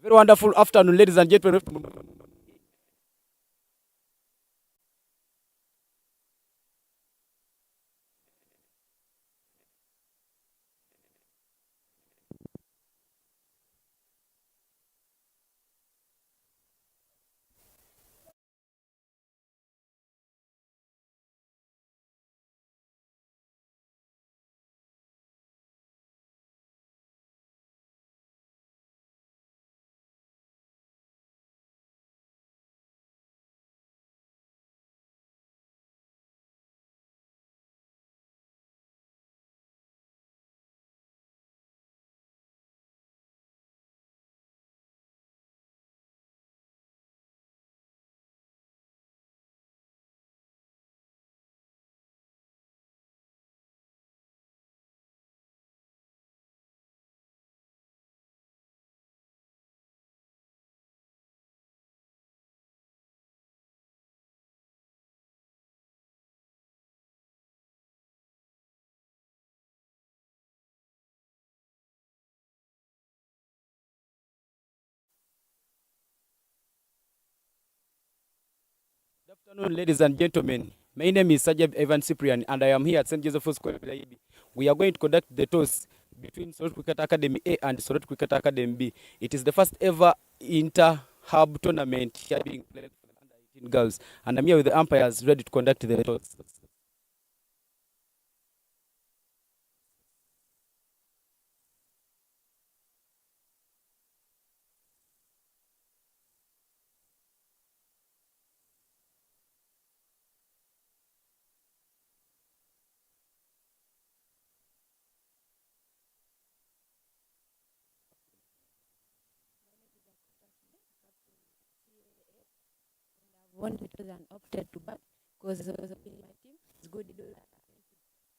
Very wonderful afternoon, ladies and gentlemen. Good afternoon, ladies and gentlemen. My name is Sajab Evan Cyprian, and I am here at St. Joseph's School. We are going to conduct the toss between Soroti Cricket Academy A and Soroti Cricket Academy B. It is the first ever inter-hub tournament here being played for the under-18 girls, and I'm here with the umpires ready to conduct the toss. Wanted and opted to back because my team is good.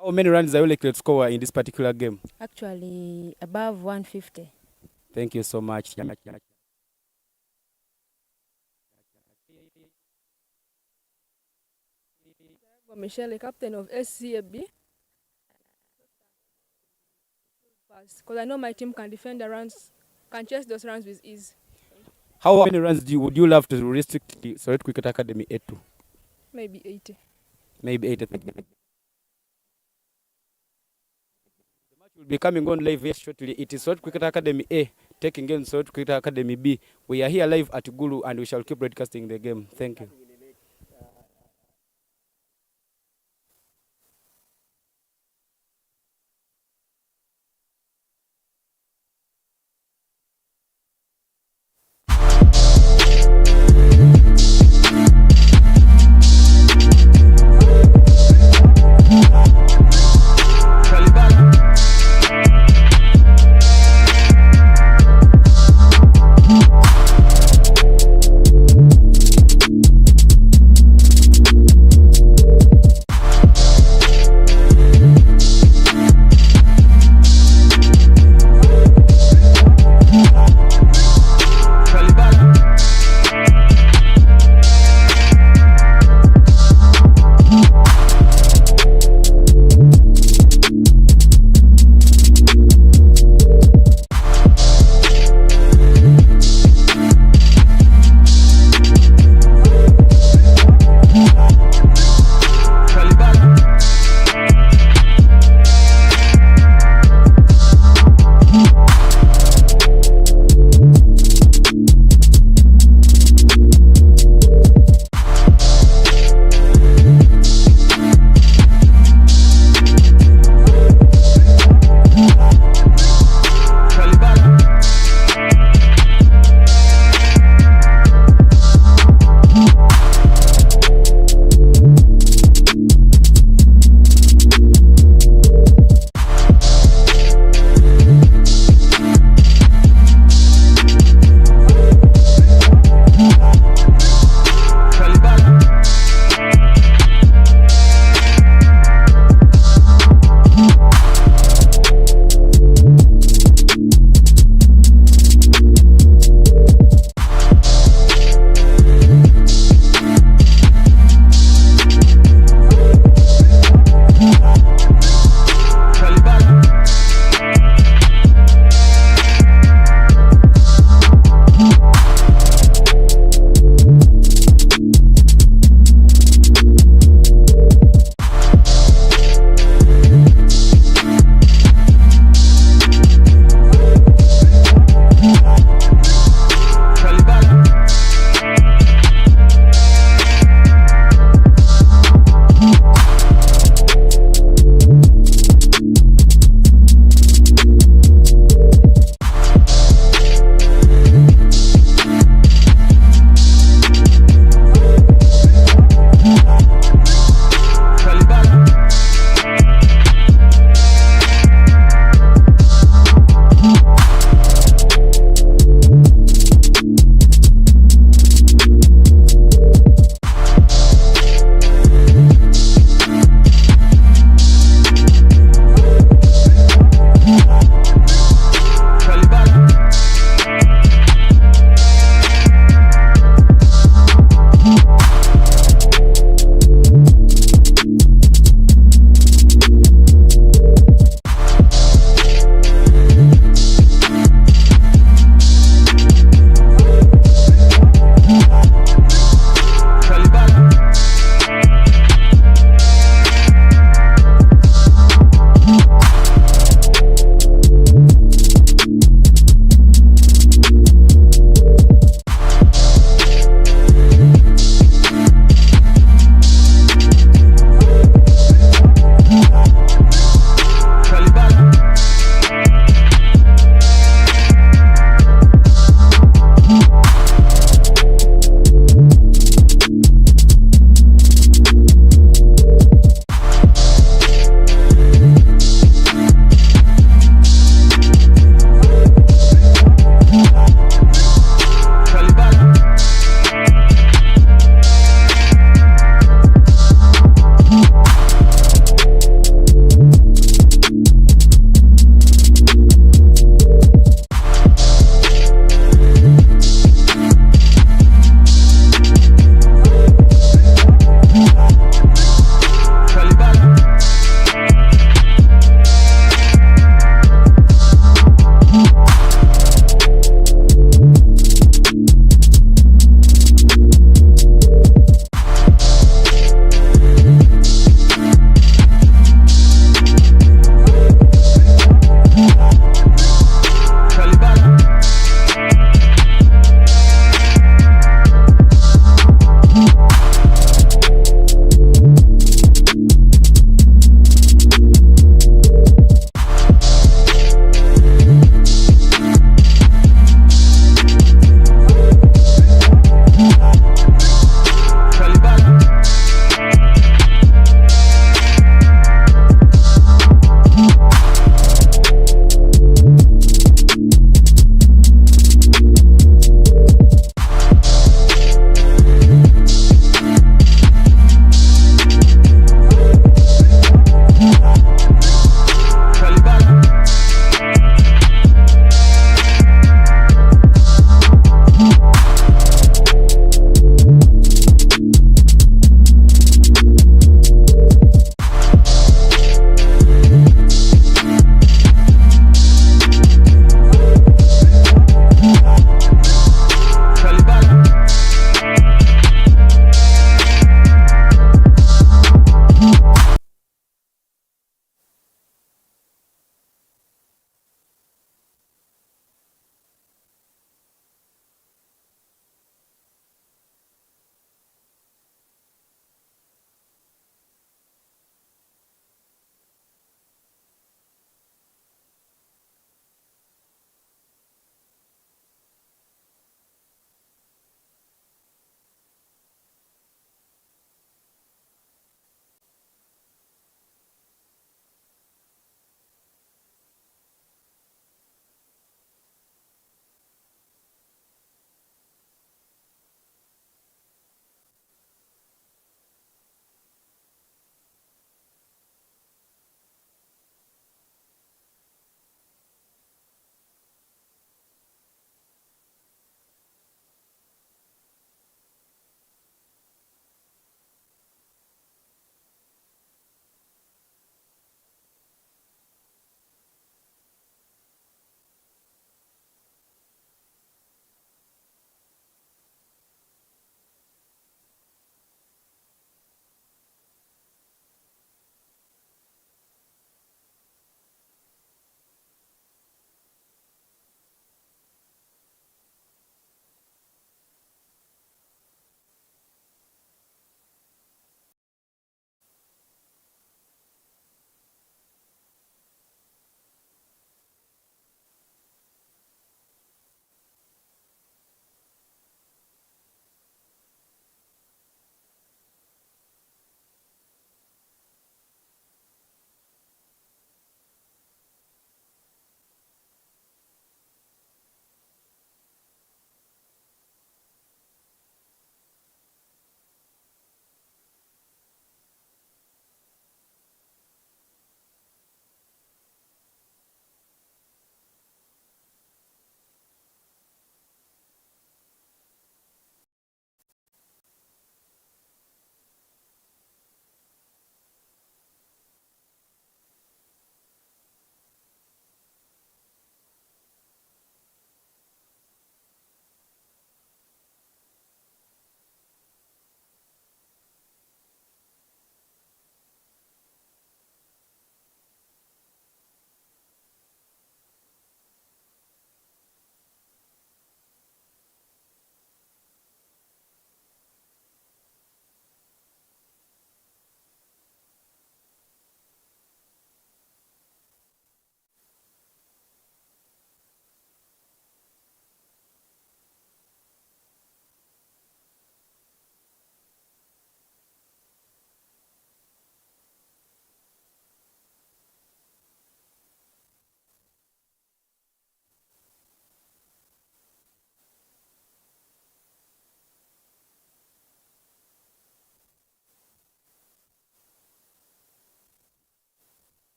How many runs are you likely to score in this particular game? Actually, above 150. Thank you so much. Michelle, captain of SCAB. Because I know my team can defend the runs, can chase those runs with ease. How many runs would you love to restrict the Soroti Cricket Academy A to? Maybe 80. Maybe 80. The match will be coming on live very shortly. It is Soroti Cricket Academy A taking in Soroti Cricket Academy B. We are here live at Gulu, and we shall keep broadcasting the game. Thank you.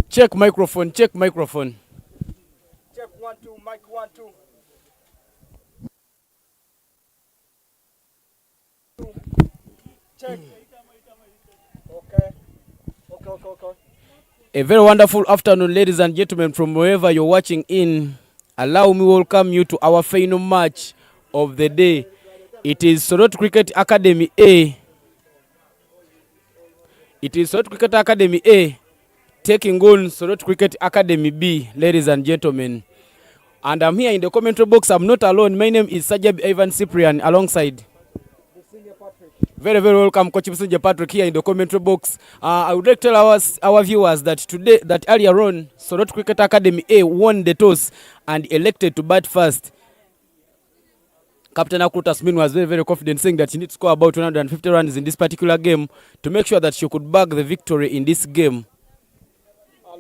Check microphone, check microphone. Check 1 2, mic 1 2. Check. Okay. Okay. A very wonderful afternoon, ladies and gentlemen, from wherever you're watching in. Allow me welcome you to our final match of the day. It is Soroti Cricket Academy A. It is Soroti Cricket Academy A taking on Soroti Cricket Academy B, ladies and gentlemen. And I'm here in the commentary box. I'm not alone. My name is Sajab Ivan Cyprian alongside. Very, very welcome, Coach Msinje Patrick here in the commentary box. I would like to tell our viewers that today, that earlier on, Soroti Cricket Academy A won the toss and elected to bat first. Captain Akut Asmin was very, very confident, saying that she needs to score about 150 runs in this particular game to make sure that she could bag the victory in this game.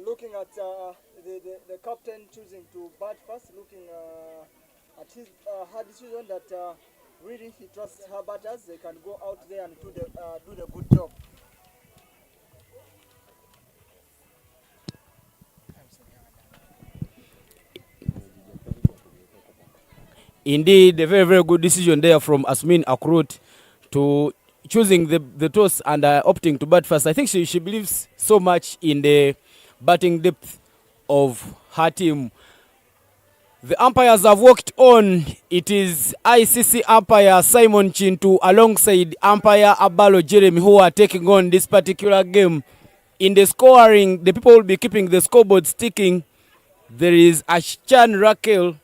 Looking at the captain choosing to bat first, looking at his, her decision that really he trusts her batters. They can go out there and do the good job. Indeed, a very, very good decision there from Asmin Akrut to choosing the toss and opting to bat first. I think she believes so much in the batting depth of her team. The umpires have walked on. It is ICC umpire Simon Chintu alongside umpire Abalo Jeremy who are taking on this particular game. In the scoring, the people will be keeping the scoreboard sticking. There is Ashchan Raquel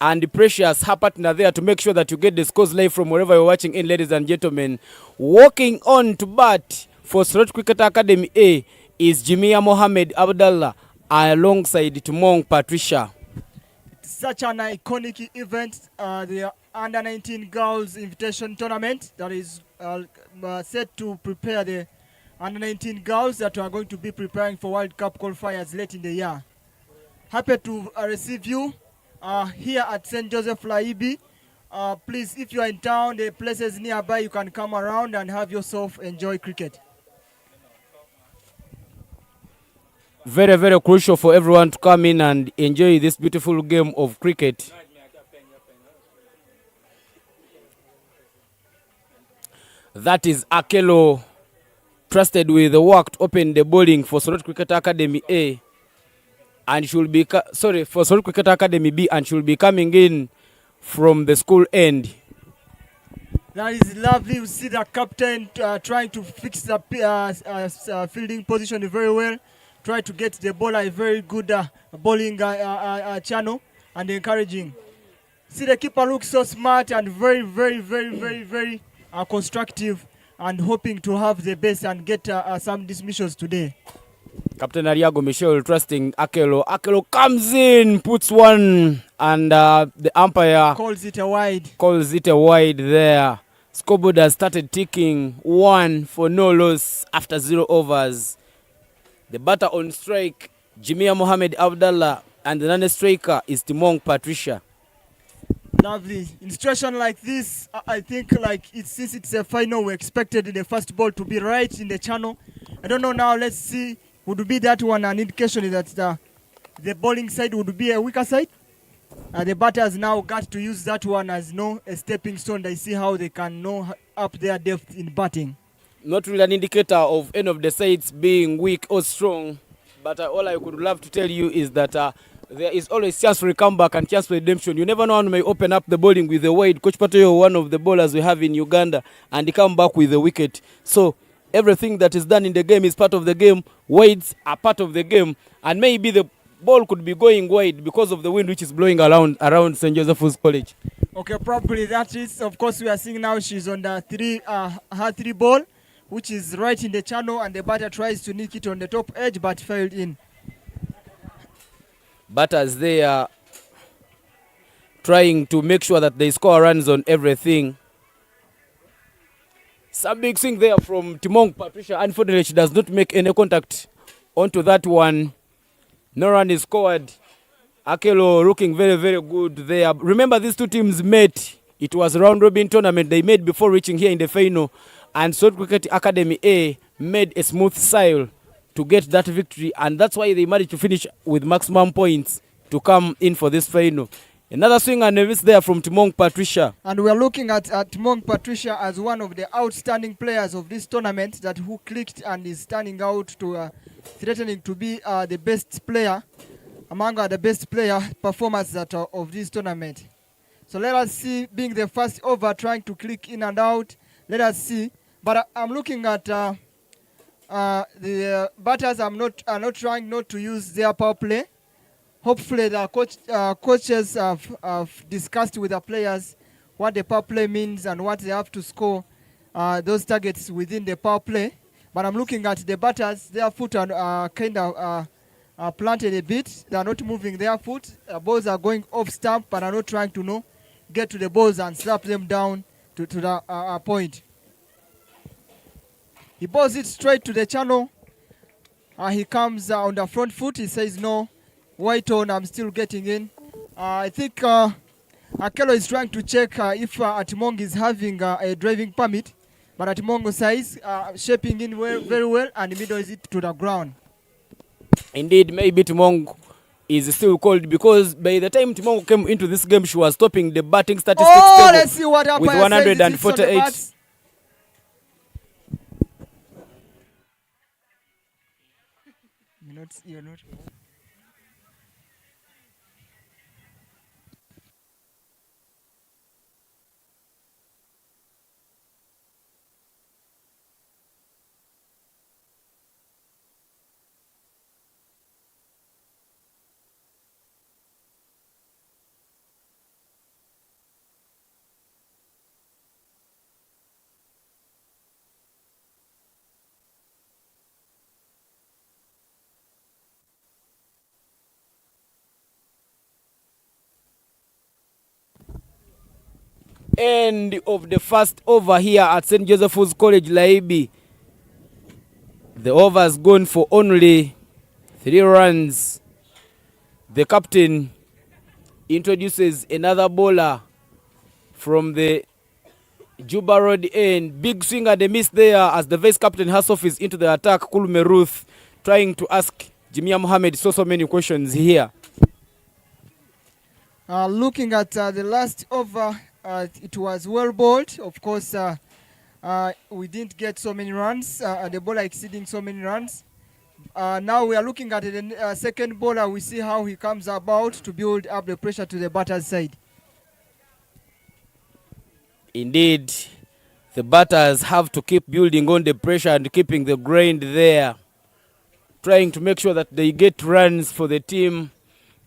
and Precious, her partner, there to make sure that you get the scores live from wherever you're watching in, ladies and gentlemen. Walking on to bat for Soroti Cricket Academy A is Jimia Mohammed Abdallah alongside Tumong Patricia. It's such an iconic event, the Under-19 Girls Invitation Tournament that is set to prepare the Under-19 girls that are going to be preparing for World Cup qualifiers late in the year. Happy to receive you here at St. Joseph Laibi. Please, if you are in town, the places nearby, you can come around and have yourself enjoy cricket. Very, very crucial for everyone to come in and enjoy this beautiful game of cricket. That is Akelo, trusted with the work to open the bowling for Soroti Cricket Academy A. And she will be, for Soroti Cricket Academy B, and she will be coming in from the school end. That is lovely. You see the captain trying to fix the fielding position very well. Try to get the bowler a very good bowling channel and encouraging. See, the keeper looks so smart and very, very, very, very, very constructive and hoping to have the best and get some dismissals today. Captain Ariago Michelle trusting Akelo. Akelo comes in, puts one, and the umpire calls it a wide. Calls it a wide there. Scoreboard has started ticking. 1 for no loss after 0 overs. The batter on strike, Jimia Mohammed Abdallah, and the non-striker is Timong Patricia. Lovely. In situation like this, I think since it's a final, we expected the first ball to be right in the channel. I don't know now. Let's see. Would be that one an indication that the bowling side would be a weaker side? The batters now got to use that one as a stepping stone. They see how they can know up their depth in batting. Not really an indicator of any of the sides being weak or strong, but all I could love to tell you is that there is always chance for a comeback and chance for redemption. You never know when may open up the bowling with the wide. Coach Patoyo, one of the bowlers we have in Uganda, and he come back with the wicket. So everything that is done in the game is part of the game. Wides are part of the game, and maybe the ball could be going wide because of the wind which is blowing around St. Joseph's College. Okay, probably that is. Of course, we are seeing now she's on the her 3 ball, which is right in the channel, and the batter tries to nick it on the top edge but failed in. Batters there trying to make sure that they score runs on everything. Some big swing there from Timong Patricia. Unfortunately, she does not make any contact onto that one. No run is scored. Akelo looking very, very good there. Remember, these two teams met. It was a round robin tournament they made before reaching here in the final. And Soroti Cricket Academy A made a smooth sail to get that victory, and that's why they managed to finish with maximum points to come in for this final. Another swing and a miss there from Timong Patricia. And we are looking at Timong Patricia as one of the outstanding players of this tournament, that who clicked and is standing out to threatening to be the best player among the best player performers that of this tournament. So let us see, being the first over, trying to click in and out. Let us see. But I'm looking at the batters are not trying not to use their power play. Hopefully the coaches have discussed with the players what the power play means and what they have to score those targets within the power play. But I'm looking at the batters, their foot are kind of planted a bit. They are not moving their foot. Balls are going off stump, but are not trying to get to the balls and slap them down to the point. He balls it straight to the channel. He comes on the front foot. He says no. White on, I'm still getting in. I think Akelo is trying to check if Timong is having a driving permit, but Timong says shaping in very well, and the middle is it to the ground. Indeed, maybe Timong is still cold, because by the time Timong came into this game, she was topping the batting statistics table let's see what with 148. You're not. End of the first over here at St. Joseph's College, Laibi. The over has gone for only 3 runs. The captain introduces another bowler from the Juba Road end. Big swing and a miss there as the vice captain has off is into the attack. Kulume Ruth trying to ask Jimia Mohammed so many questions here. Looking at the last over, it was well bowled. Of course, we didn't get so many runs. The bowler exceeding so many runs. Now we are looking at the second bowler. We see how he comes about to build up the pressure to the batter's side. Indeed, the batters have to keep building on the pressure and keeping the grind there, trying to make sure that they get runs for the team.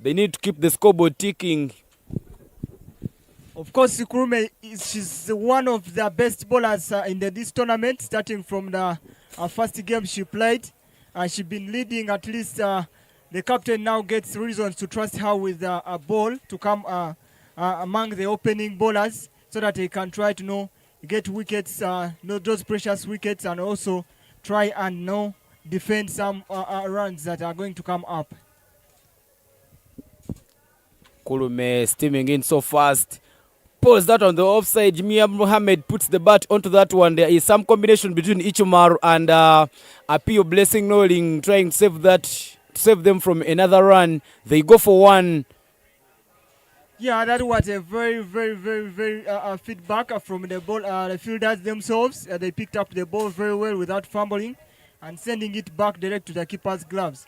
They need to keep the scoreboard ticking. Of course, Kurume, she's one of the best bowlers in this tournament, starting from the first game she played. She's been leading. At least the captain now gets reasons to trust her with a ball to come among the opening bowlers, so that they can try to get wickets, those precious wickets, and also try and defend some runs that are going to come up. Kulume steaming in so fast. Pulls that on the offside. Jimia Mohammed puts the bat onto that one. There is some combination between Ichumar and Apio Blessing Noling, trying to save them from another run. They go for one. Yeah, that was a very, very, very, very feedback from the ball. The fielders themselves, they picked up the ball very well without fumbling and sending it back direct to the keeper's gloves.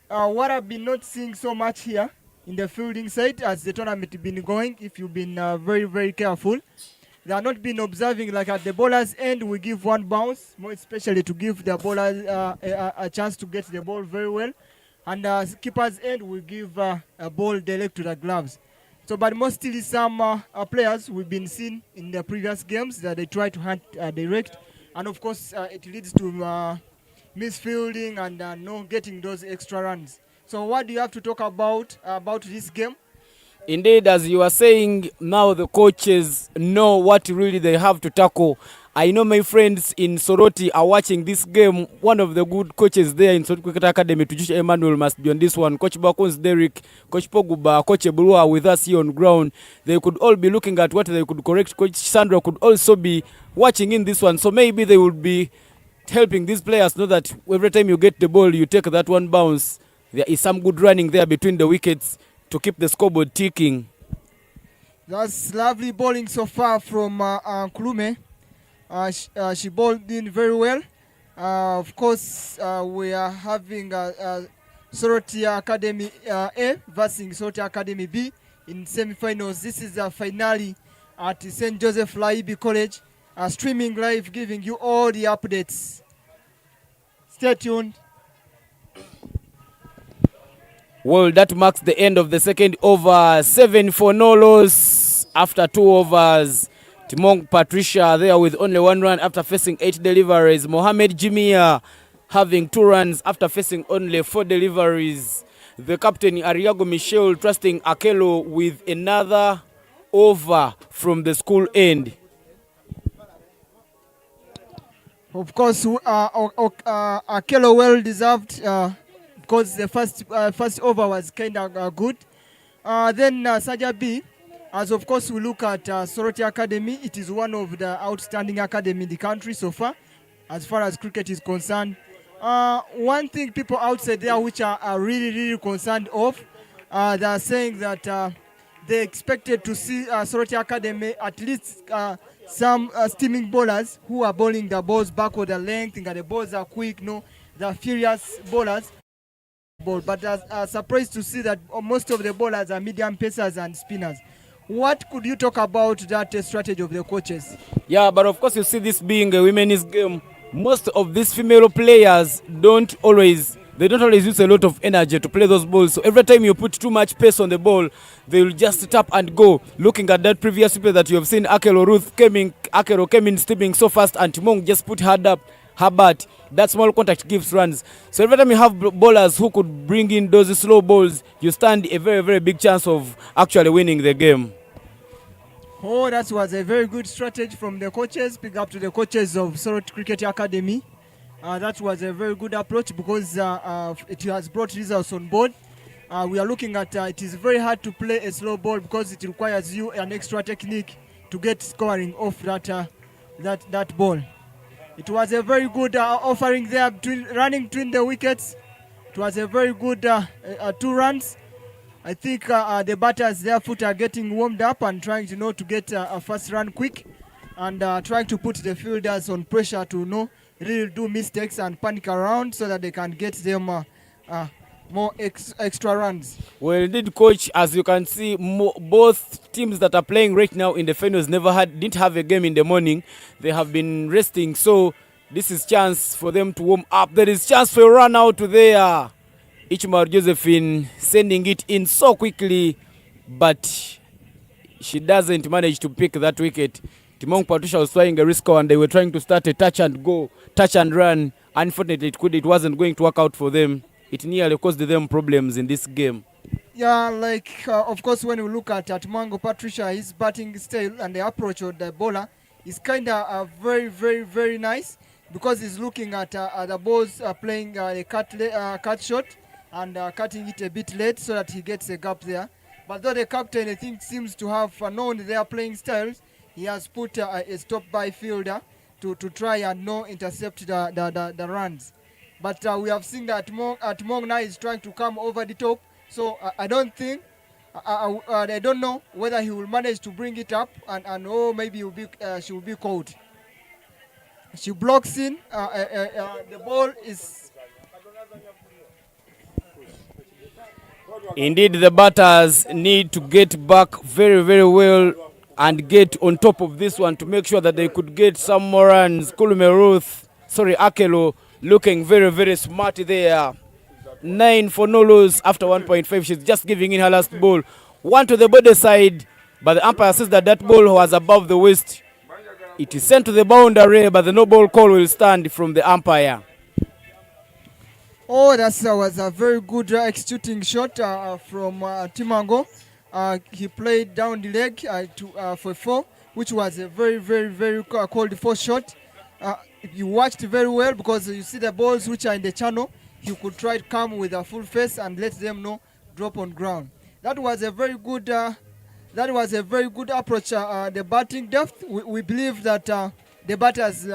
What I've been not seeing so much here in the fielding side as the tournament has been going, if you've been very, very careful, they are not been observing, like at the bowler's end, we give one bounce, more especially to give the bowler a chance to get the ball very well. And keeper's end, we give a ball direct to the gloves. So, but mostly some players we've been seeing in the previous games that they try to hunt direct. And of course, it leads to misfielding and not getting those extra runs. So what do you have to talk about this game? Indeed, as you are saying, now the coaches know what really they have to tackle. I know my friends in Soroti are watching this game. One of the good coaches there in Soroti Cricket Academy, Tujusha Emmanuel, must be on this one. Coach Bakons Derek, Coach Poguba, Coach Ebulua with us here on ground. They could all be looking at what they could correct. Coach Sandra could also be watching in this one. So maybe they would be helping these players know that every time you get the ball, you take that one bounce. There is some good running there between the wickets to keep the scoreboard ticking. That's lovely bowling so far from Kulume. She bowled in very well. Of course, we are having Soroti Academy A versus Soroti Academy B in semi-finals. This is a finale at St. Joseph Laibi College. Streaming live, giving you all the updates. Stay tuned. Well, that marks the end of the second over. 7 for no loss after 2 overs. Timong Patricia there with only 1 run after facing 8 deliveries. Mohamed Jimia having 2 runs after facing only 4 deliveries. The captain Ariago Michel trusting Akelo with another over from the school end. Of course, Akelo well deserved because the first over was kind of good. Then Saja B, as of course we look at Soroti Academy, it is one of the outstanding academy in the country so far as cricket is concerned. One thing people outside there which are really concerned of, they are saying that they expected to see Soroti Academy at least some steaming bowlers who are bowling the balls backward the length, and the balls are quick, no, the furious bowlers. But surprised to see that most of the bowlers are medium pacers and spinners. What could you talk about that strategy of the coaches? Yeah, but of course you see this being a women's game. Most of these female players don't always use a lot of energy to play those balls. So every time you put too much pace on the ball, they will just tap and go. Looking at that previous play that you have seen, Akelo came in steaming so fast, and Timong just put her bat. That small contact gives runs. So every time you have bowlers who could bring in those slow balls, you stand a very big chance of actually winning the game. Oh, that was a very good strategy from the coaches. Big up to the coaches of Soroti Cricket Academy. That was a very good approach because it has brought results on board. We are looking at it is very hard to play a slow ball because it requires you an extra technique to get scoring off that ball. It was a very good offering there running between the wickets. It was a very good 2 runs. I think the batters, their foot are getting warmed up and trying to get a first run quick, and trying to put the fielders on pressure to really do mistakes and panic around so that they can get them more extra runs. Well, indeed, coach, as you can see, both teams that are playing right now in the finals didn't have a game in the morning. They have been resting, so this is chance for them to warm up. There is chance for a run out there. Ichmar Josephine sending it in so quickly, but she doesn't manage to pick that wicket. Timong Patricia was trying a risk, and they were trying to start a touch and run. Unfortunately, it wasn't going to work out for them. It nearly caused them problems in this game. Yeah, of course, when we look at Timong Patricia, his batting style and the approach of the bowler is kind of very nice, because he's looking at the balls playing a cut shot and cutting it a bit late so that he gets a gap there. But though the captain, I think, seems to have known their playing styles, he has put a stop by fielder to try and intercept the runs. But we have seen that Mong now is trying to come over the top. So I don't think, I don't know whether he will manage to bring it up, and maybe she will be caught. She blocks in. The ball is... Indeed, the batters need to get back very well and get on top of this one to make sure that they could get some more runs. Akelo looking very smart there. 9 for no loss after 1.5. She's just giving in her last ball. 1 to the body side, but the umpire says that ball was above the waist. It is sent to the boundary, but the no ball call will stand from the umpire. Oh, that was a very good executing shot from Timango. He played down the leg for 4, which was a very called 4 shot. You watched very well, because you see the balls which are in the channel. You could try to come with a full face and let them drop on ground. That was a very good. Approach. The batting depth. We believe that the batters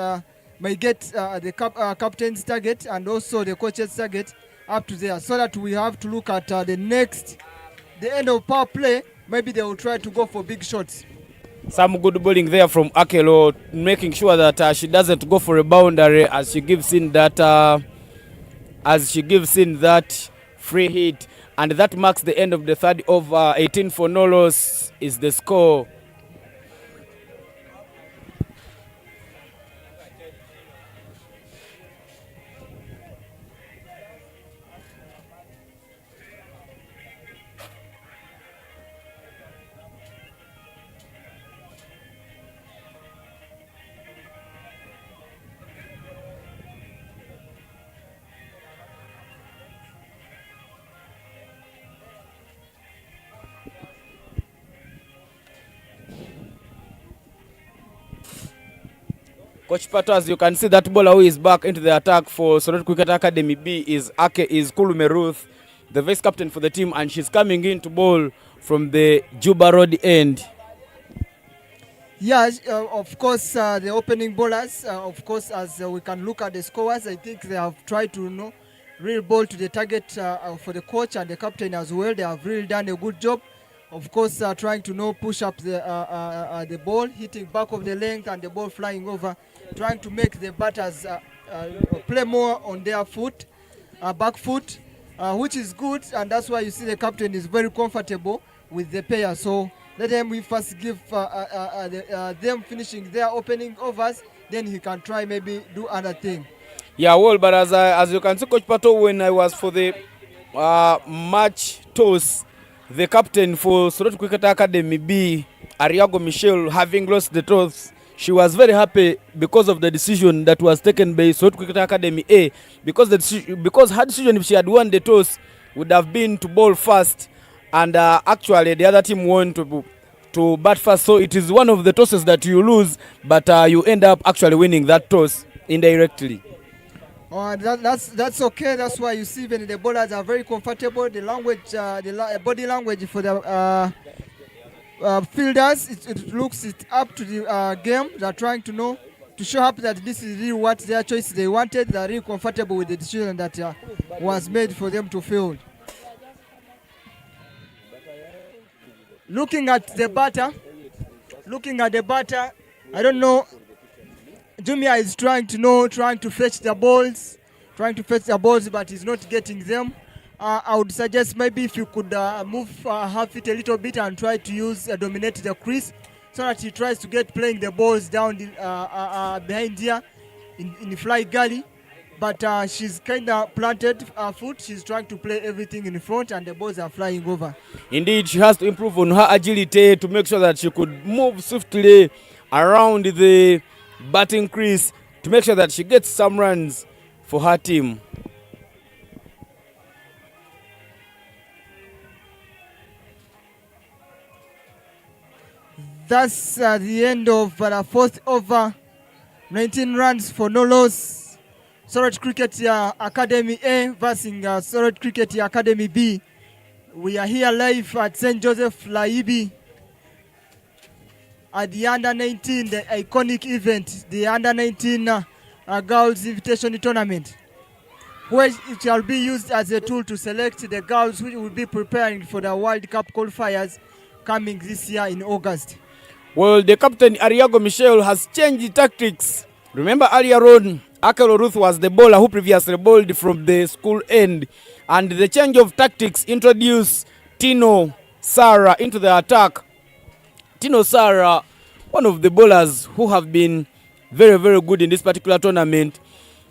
may get the captain's target and also the coach's target up to there, so that we have to look at the end of power play. Maybe they will try to go for big shots. Some good bowling there from Akelo, making sure that she doesn't go for a boundary as she gives in that free hit, and that marks the end of the third over. 18 for no loss is the score. Coach Pato, as you can see, that bowler who is back into the attack for Soroti Cricket Academy B is Kulume Ruth, the vice captain for the team, and she's coming in to bowl from the Juba Road end. Yes, of course, the opening bowlers, of course, as we can look at the scores, I think they have tried to really bowl to the target for the coach and the captain as well. They have really done a good job. Of course, trying to push up the ball, hitting back of the length and the ball flying over, trying to make the batters play more on their foot, back foot, which is good, and that's why you see the captain is very comfortable with the pair. So let we first give them finishing their opening overs, then he can try maybe do other thing. Yeah, well, but as you can see, Coach Pato, when I was for the match toss, the captain for Soroti Cricket Academy B, Ariago Michelle, having lost the toss, she was very happy because of the decision that was taken by Soroti Cricket Academy A, because her decision, if she had won the toss, would have been to bowl first, and actually the other team won to bat first. So it is one of the tosses that you lose, but you end up actually winning that toss indirectly. That's okay. That's why you see when the bowlers are very comfortable. The language, body language for the fielders, it looks up to the game. They're trying to show up that this is really what their choice they wanted. They're really comfortable with the decision that was made for them to field. Looking at the batter, I don't know. Jumia is trying to fetch the balls, but he's not getting them. I would suggest maybe if you could move half it a little bit and try to dominate the crease, so that he tries to get playing the balls down behind here in the fly gully. But she's kind of planted her foot. She's trying to play everything in front, and the balls are flying over. Indeed, she has to improve on her agility to make sure that she could move swiftly around the batting crease to make sure that she gets some runs for her team. That's the end of the fourth over. 19 runs for no loss. Soroti Cricket Academy A versus Soroti Cricket Academy B. We are here live at St. Joseph Laibi at the Under-19, the iconic event, the Under-19 Girls Invitation Tournament, where it shall be used as a tool to select the girls who will be preparing for the World Cup qualifiers coming this year in August. Well, the captain, Ariago Michelle, has changed tactics. Remember earlier on, Akelo Ruth was the bowler who previously bowled from the school end, and the change of tactics introduced Tino Sarah into the attack. Tino Sarah, one of the bowlers who have been very, very good in this particular tournament.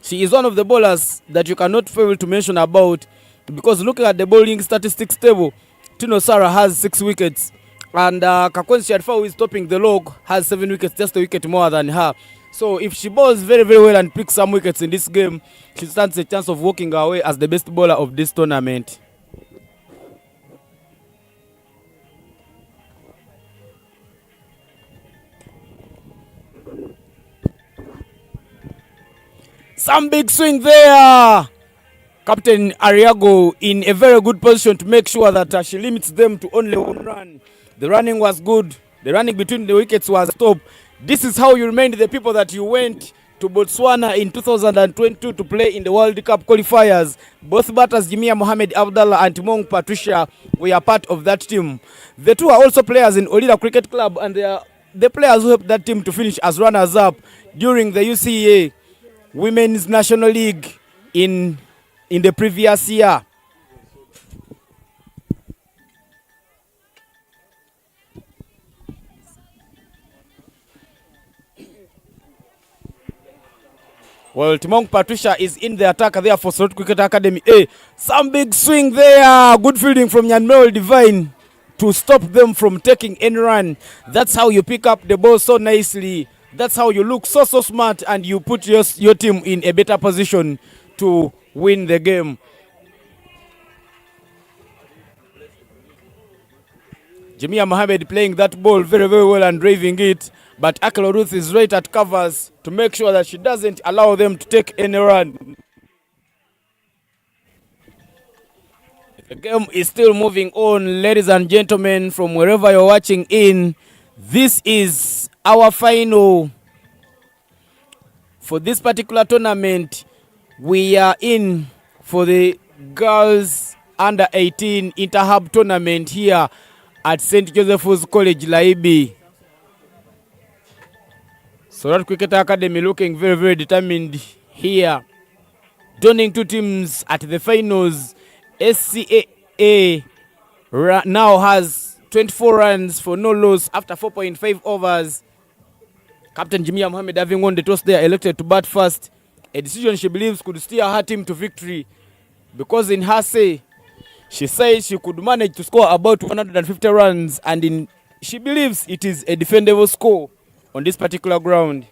She is one of the bowlers that you cannot fail to mention about, because looking at the bowling statistics table, Tino Sarah has 6 wickets, and Kakwensi Shadfa, who is topping the log, has 7 wickets, just a wicket more than her. So if she bowls very, very well and picks some wickets in this game, she stands a chance of walking away as the best bowler of this tournament. Some big swing there. Captain Ariago in a very good position to make sure that she limits them to only 1 run. The running was good. The running between the wickets was top. This is how you remind the people that you went to Botswana in 2022 to play in the World Cup qualifiers. Both batters, Jimia Mohamed Abdallah and Timong Patricia, were part of that team. The two are also players in Olida Cricket Club, and they are the players who helped that team to finish as runners-up during the UCA Women's National League in the previous year. Well, Timong Patricia is in the attack there for Soroti Cricket Academy. Some big swing there. Good fielding from Nyanmel Divine to stop them from taking any run. That's how you pick up the ball so nicely. That's how you look so smart, and you put your team in a better position to win the game. Jamia Mohamed playing that ball very well and driving it, but Akelo Ruth is right at covers to make sure that she doesn't allow them to take any run. The game is still moving on, ladies and gentlemen, from wherever you're watching in. This is our final for this particular tournament. We are in for the girls under-18 inter-hub tournament here at St. Joseph's College, Laibi. Soroti Cricket Academy looking very determined here. Joining two teams at the finals. SCAA now has 24 runs for no loss after 4.5 overs. Captain Jimia Mohamed, having won the toss there, elected to bat first. A decision she believes could steer her team to victory, because in her say, she says she could manage to score about 150 runs, and she believes it is a defendable score on this particular ground.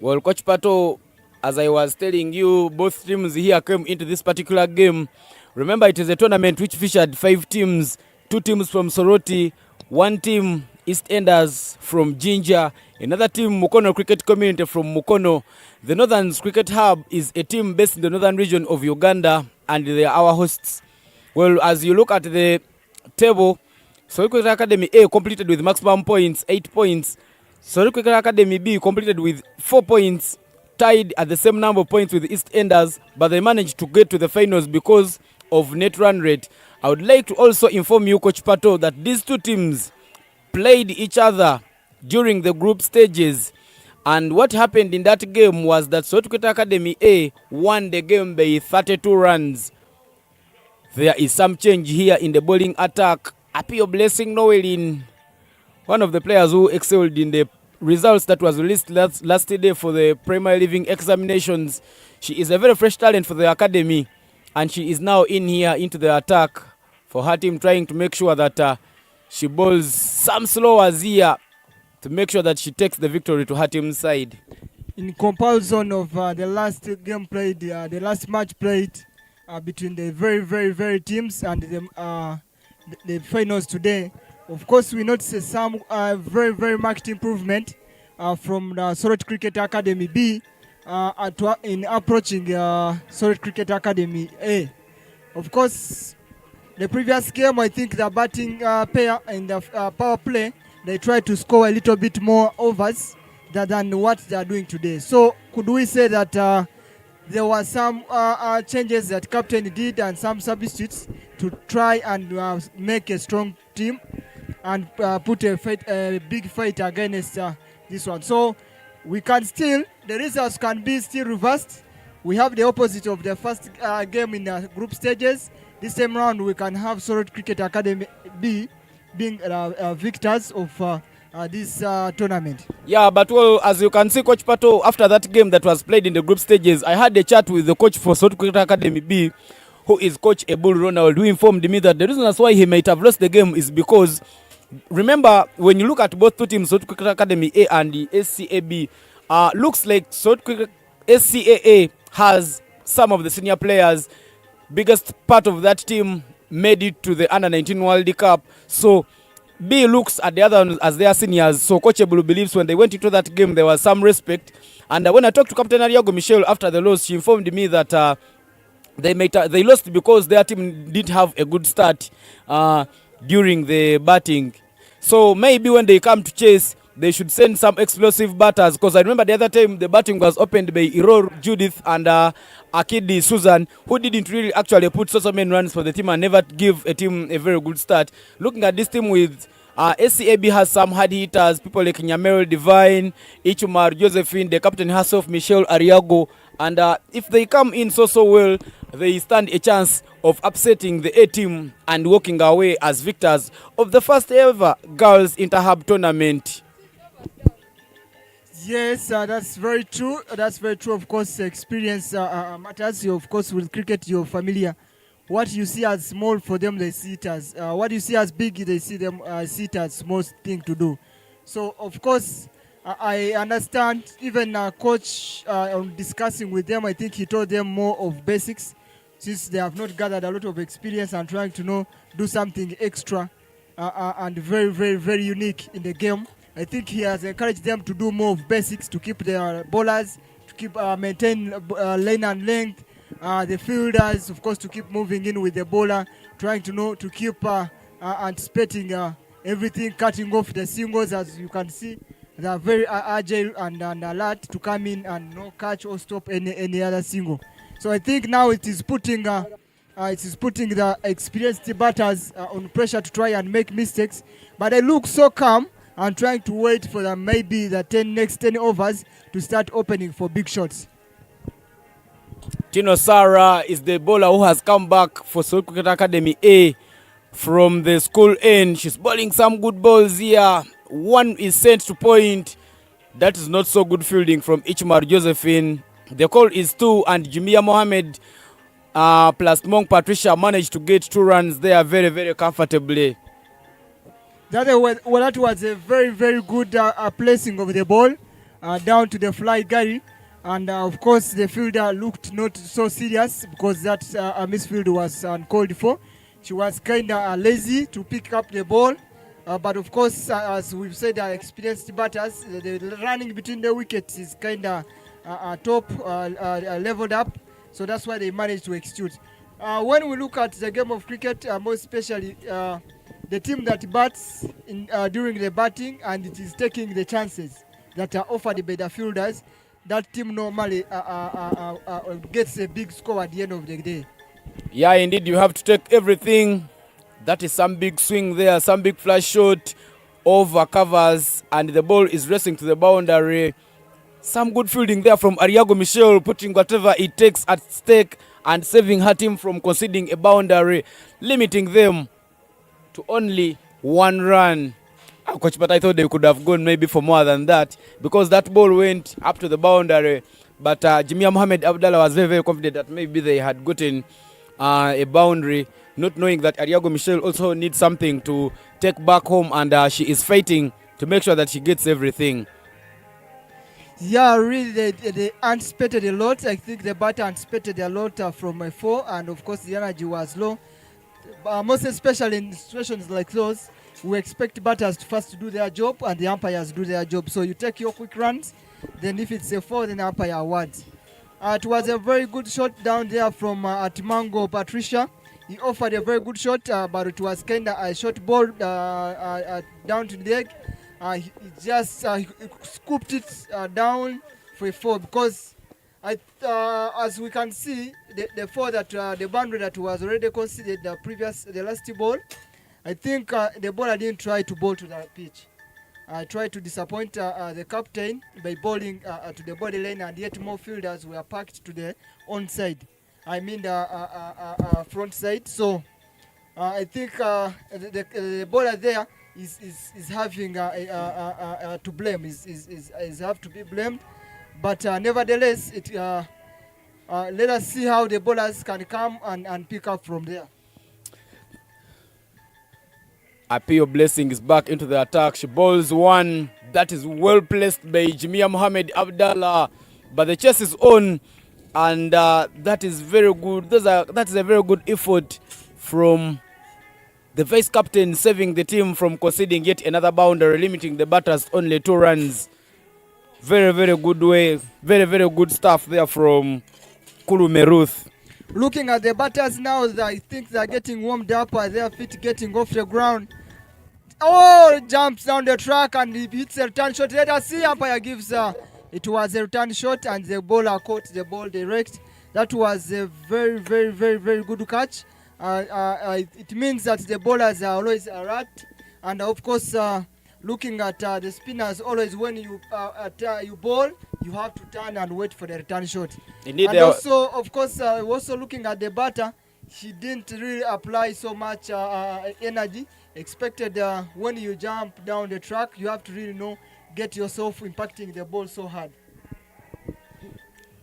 Well, Coach Pato, as I was telling you, both teams here came into this particular game. Remember, it is a tournament which featured 5 teams, 2 teams from Soroti, 1 team East Enders from Jinja, another team Mukono Cricket Community from Mukono. The Northern Cricket Hub is a team based in the northern region of Uganda, and they are our hosts. Well, as you look at the table, Soroti Cricket Academy A completed with maximum points, 8 points. Soroti Cricket Academy B completed with 4 points, tied at the same number of points with East Enders, but they managed to get to the finals because of net run rate. I would like to also inform you, Coach Pato, that these two teams played each other during the group stages, and what happened in that game was that Soroti Cricket Academy A won the game by 32 runs. There is some change here in the bowling attack. Apio Blessing Noelin, one of the players who excelled in the results that was released last day for the primary living examinations. She is a very fresh talent for the academy, and she is now in here into the attack for her team, trying to make sure that she bowls some slowers here to make sure that she takes the victory to her team's side. In comparison of the last game played, the last match played between the very teams and the finals today, of course, we notice some very marked improvement from the Soroti Cricket Academy B in approaching Soroti Cricket Academy A. Of course, the previous game, I think the batting pair and the power play, they tried to score a little bit more overs than what they are doing today. So, could we say that there were some changes that captain did and some substitutes to try and make a strong team and put a big fight against this one? So we can still, the results can be still reversed. We have the opposite of the first game in the group stages. This time round we can have Soroti Cricket Academy B being victors of this tournament. Yeah, but well, as you can see, Coach Pato, after that game that was played in the group stages, I had a chat with the coach for Soroti Cricket Academy B, who is Coach Ebul Ronald, who informed me that the reason that's why he might have lost the game is because, remember, when you look at both two teams, Soroti Cricket Academy A and the SCAB, looks like SCAA has some of the senior players. Biggest part of that team made it to the Under-19 World Cup. So B looks at the other ones as their seniors. So Coach Ebulu believes when they went into that game, there was some respect. And when I talked to Captain Ariago Michel after the loss, she informed me that they lost because their team didn't have a good start during the batting. So maybe when they come to chase, they should send some explosive batters, because I remember the other time the batting was opened by Iror Judith and Akidi Susan, who didn't really actually put so many runs for the team and never give a team a very good start. Looking at this team with SCAB has some hard hitters, people like Nyamero Divine, Ichumar Josephine, the captain herself, Michelle Ariago, and if they come in so well, they stand a chance of upsetting the A team and walking away as victors of the first ever girls inter-hub tournament. Yes, that's very true. That's very true. Of course, experience matters. You, of course, with cricket, you're familiar. What you see as small for them, they see it as. What you see as big, they see it as small thing to do. So, of course, I understand. Even coach, on discussing with them, I think he told them more of basics, since they have not gathered a lot of experience and trying to do something extra and very, very, very unique in the game. I think he has encouraged them to do more of basics, to keep their bowlers, to keep maintain lane and length, the fielders, of course, to keep moving in with the bowler, trying to keep anticipating everything, cutting off the singles. As you can see, they are very agile and alert to come in and catch or stop any other single. So I think now it is putting the experienced batters on pressure to try and make mistakes, but they look so calm and trying to wait for them maybe the next 10 overs to start opening for big shots. Tino Sarah is the bowler who has come back for Soroti Cricket Academy A from the school end. She's bowling some good balls here. One is sent to point. That is not so good fielding from Ichmar Josephine. The call is 2, and Jumia Mohammed plus Monk Patricia managed to get 2 runs there very, very comfortably. That was a very, very good placing of the ball down to the fly Gary. And of course, the fielder looked not so serious because that misfield was uncalled for. She was kind of lazy to pick up the ball. But of course, as we've said, experienced batters, the running between the wickets is kind of top, leveled up. So that's why they managed to execute. When we look at the game of cricket, most especially the team that bats during the batting and it is taking the chances that are offered by the fielders, that team normally gets a big score at the end of the day. Yeah, indeed, you have to take everything. That is some big swing there, some big flash shot over covers, and the ball is racing to the boundary. Some good fielding there from Ariago Michel, putting whatever it takes at stake and saving her team from conceding a boundary, limiting them to only 1 run. Coach, but I thought they could have gone maybe for more than that, because that ball went up to the boundary. But Jimia Mohammed Abdallah was very, very confident that maybe they had gotten a boundary, not knowing that Ariago Michel also needs something to take back home, and she is fighting to make sure that she gets everything. Yeah, really, they anticipated a lot. I think the batter anticipated a lot from my 4, and of course the energy was low. Most especially in situations like those, we expect batters to first do their job and the umpires do their job. So you take your quick runs, then if it's a 4, then the umpire awards. It was a very good shot down there from Atimango Patricia. He offered a very good shot, but it was kind of a short ball down to the leg. He just scooped it down for a 4, because as we can see, the 4 that the boundary that was already considered the last ball, I think the bowler didn't try to bowl to the pitch. Tried to disappoint the captain by bowling to the body lane, and yet more fielders were packed to the onside. I mean the front side. So I think the bowler there is having to blame, is have to be blamed. But nevertheless, let us see how the bowlers can come and pick up from there. Appeal Blessing is back into the attack. She bowls one that is well placed by Jamia Mohammed Abdallah, but the chase is on, and that is very good. That is a very good effort from the vice captain, saving the team from conceding yet another boundary, limiting the batters only 2 runs. Very, very good way. Very, very good stuff there from Kulu Meruth. Looking at the batters now, I think they're getting warmed up, their feet getting off the ground. Oh, jumps down the track and he hits a return shot. Let us see, umpire gives it was a return shot and the bowler caught the ball direct. That was a very, very, very, very good catch. It means that the bowlers are always alert, and of course, looking at the spinners, always when you bowl, you have to turn and wait for the return shot. Indeed, and also, of course, also looking at the batter, she didn't really apply so much energy. Expected when you jump down the track, you have to really get yourself impacting the ball so hard.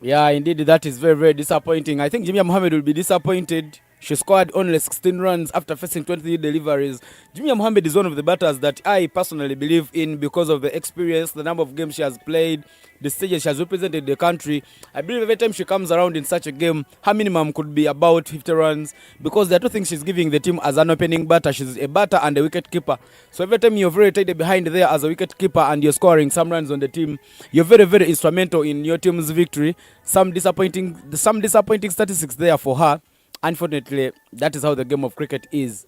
Yeah, indeed, that is very, very disappointing. I think Jamia Mohammed will be disappointed. She scored only 16 runs after facing 23 deliveries. Jamia Mohammed is one of the batters that I personally believe in because of the experience, the number of games she has played, the stages she has represented the country. I believe every time she comes around in such a game, her minimum could be about 50 runs because there are 2 things she's giving the team as an opening batter. She's a batter and a wicket keeper. So every time you're very tight behind there as a wicket keeper and you're scoring some runs on the team, you're very, very instrumental in your team's victory. Some disappointing statistics there for her. Unfortunately, that is how the game of cricket is.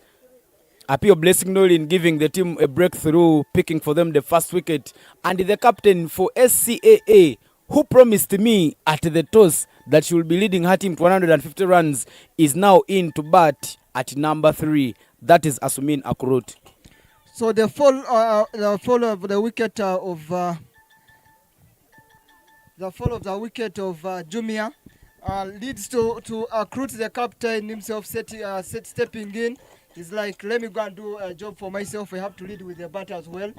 Appeal Blessing Nolan giving the team a breakthrough, picking for them the first wicket. And the captain for SCAA, who promised me at the toss that she will be leading her team to 150 runs, is now in to bat at number 3. That is Asumin Akurut. So the fall of the wicket of Jumia leads to Akurut, the captain himself, stepping in. He's like, let me go and do a job for myself. I have to lead with the batter as well.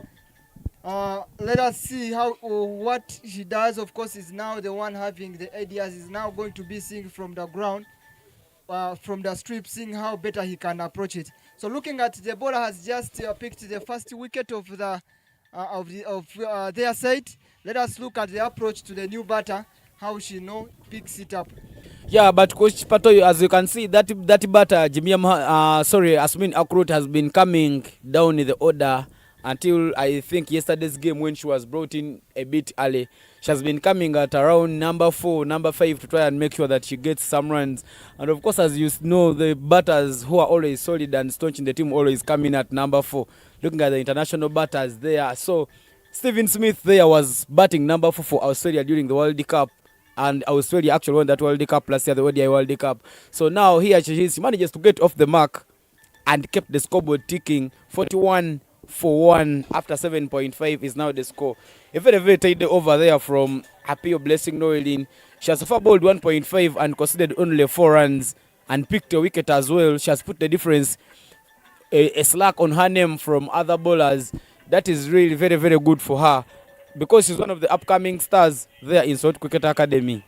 Let us see what she does. Of course, is now the one having the ideas. Is now going to be seeing from the ground, from the strip, seeing how better he can approach it. So looking at the bowler has just picked the first wicket of their side. Let us look at the approach to the new batter, how she picks it up. Yeah, but Coach Pato, as you can see, that batter, Asmin Akurut has been coming down in the order until I think yesterday's game when she was brought in a bit early. She has been coming at around number 4, number 5 to try and make sure that she gets some runs. And of course, as you know, the batters who are always solid and staunch in the team always coming at number 4. Looking at the international batters there. So Stephen Smith there was batting number 4 for Australia during the World Cup. And Australia actually won that World Cup last year, the ODI World Cup. So now she manages to get off the mark and kept the scoreboard ticking. 41 for 1 after 7.5 is now the score. A very, very tight over there from Appeal Blessing Noelin. She has so far bowled 1.5 and conceded only 4 runs and picked a wicket as well. She has put the difference, a slack on her name from other bowlers. That is really very, very good for her, because she's one of the upcoming stars there in Soroti Cricket Academy.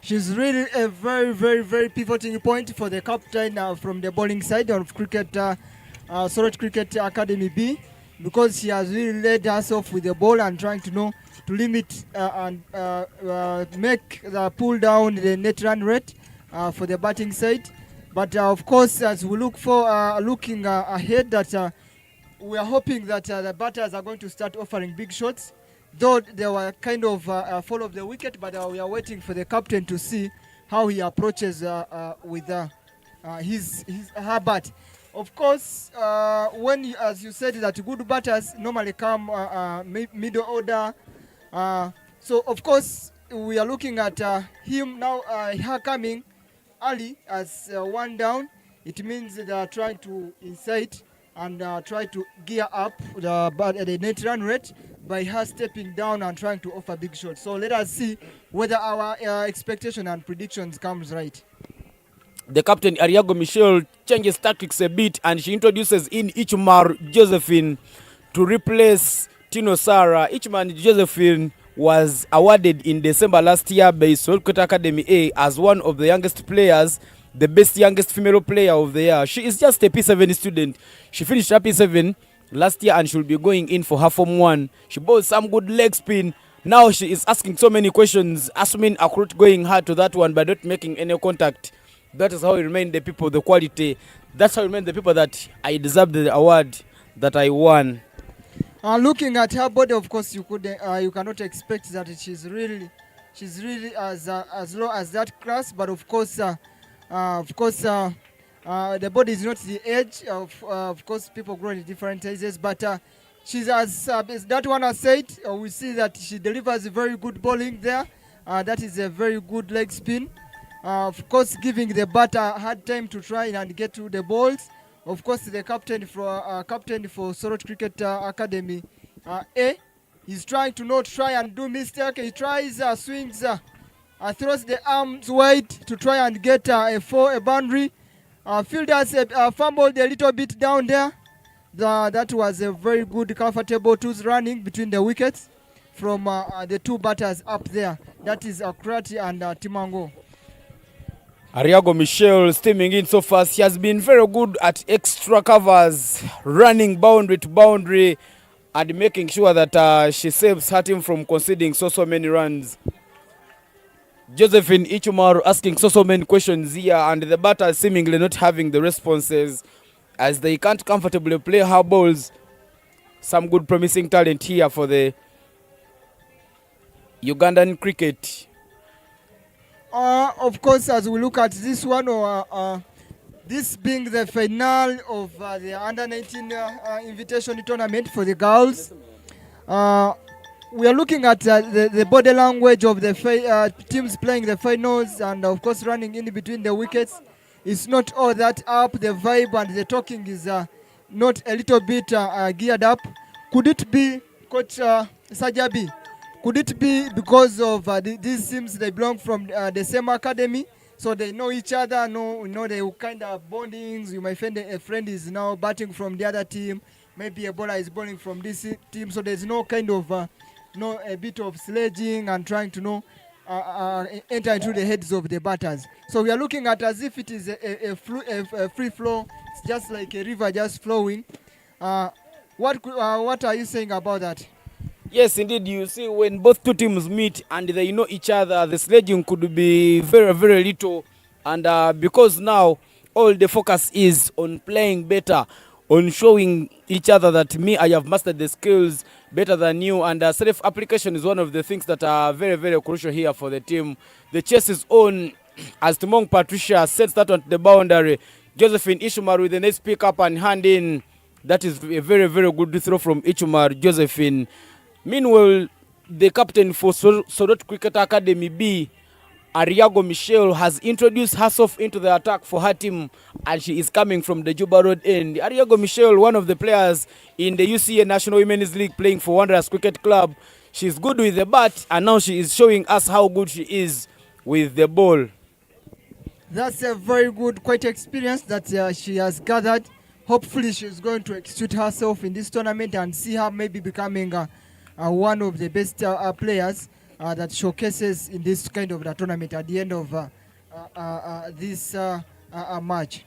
She's really a very, very, very pivoting point for the captain from the bowling side of Soroti Cricket Academy B, because she has really led herself with the ball and trying to limit and make the pull down the net run rate for the batting side. But of course, as we looking ahead, that we are hoping that the batters are going to start offering big shots. Though they were kind of fall of the wicket, but we are waiting for the captain to see how he approaches with her bat. Of course, as you said, that good batters normally come middle order. So of course, we are looking at him now, her coming early as 1 down. It means they are trying to incite and try to gear up the net run rate by her stepping down and trying to offer big shots. So let us see whether our expectation and predictions comes right. the captain Ariago Michel changes tactics a bit and she introduces in Ichmar Josephine to replace Tino Sara. Ichman Josephine was awarded in December last year by Soroti Academy A as one of the youngest players, the best youngest female player of the year. She is just a P7 student. She finished her P7 last year and she'll be going in for her Form 1. She bowled some good leg spin. Now she is asking so many questions, assuming Akrut going hard to that one but not making any contact. That is how we remain the people, the quality. That's how we remain the people that I deserve the award that I won. Looking at her body, of course, you cannot expect that she's really as low as that class. But of course, the body is not the age. Of course, people grow in different ages. But she's as that one has said. We see that she delivers a very good bowling there. That is a very good leg spin. Of course, giving the batter hard time to try and get to the balls. Of course, the captain for Soroti Cricket Academy A is trying to not try and do mistake. He tries swings, throws the arms wide to try and get a boundary. Fielders fumbled a little bit down there. That was a very good, comfortable twos running between the wickets from the two batters up there. That is Akrati and Timango. Ariago Michel steaming in so fast. She has been very good at extra covers, running boundary to boundary and making sure that she saves her team from conceding so many runs. Josephine Ichumaru asking so many questions here and the batters seemingly not having the responses as they can't comfortably play her balls. Some good promising talent here for the Ugandan cricket. Of course, as we look at this one, this being the final of the Under-19 invitation tournament for the girls, we are looking at the body language of the teams playing the finals and, of course, running in between the wickets. It's not all that up. The vibe and the talking is not a little bit geared up. Could it be, Coach Sajabi? Could it be because of these teams, they belong from the same academy, so they know each other, know the kind of bondings? You might find a friend is now batting from the other team, maybe a bowler is bowling from this team, so there's no kind of, a bit of sledging and trying to enter into the heads of the batters. So we are looking at as if it is a free flow, it's just like a river just flowing. What are you saying about that? Yes, indeed. You see, when both two teams meet and they know each other, the sledging could be very little. And because now all the focus is on playing better, on showing each other that I have mastered the skills better than you. And self-application is one of the things that are very crucial here for the team. The chase is on as Timong Patricia sets that on the boundary. Josephine Ishumar with the next pick up and hand in. That is a very good throw from Ishumar Josephine. Meanwhile, the captain for Soroti Cricket Academy B, Ariago Michel, has introduced herself into the attack for her team and she is coming from the Juba Road end. Ariago Michel, one of the players in the UCA National Women's League playing for Wanderers Cricket Club. She's good with the bat and now she is showing us how good she is with the ball. That's a very good, quite experience that she has gathered. Hopefully she's going to execute herself in this tournament and see her maybe becoming one of the best players that showcases in this kind of the tournament at the end of this match.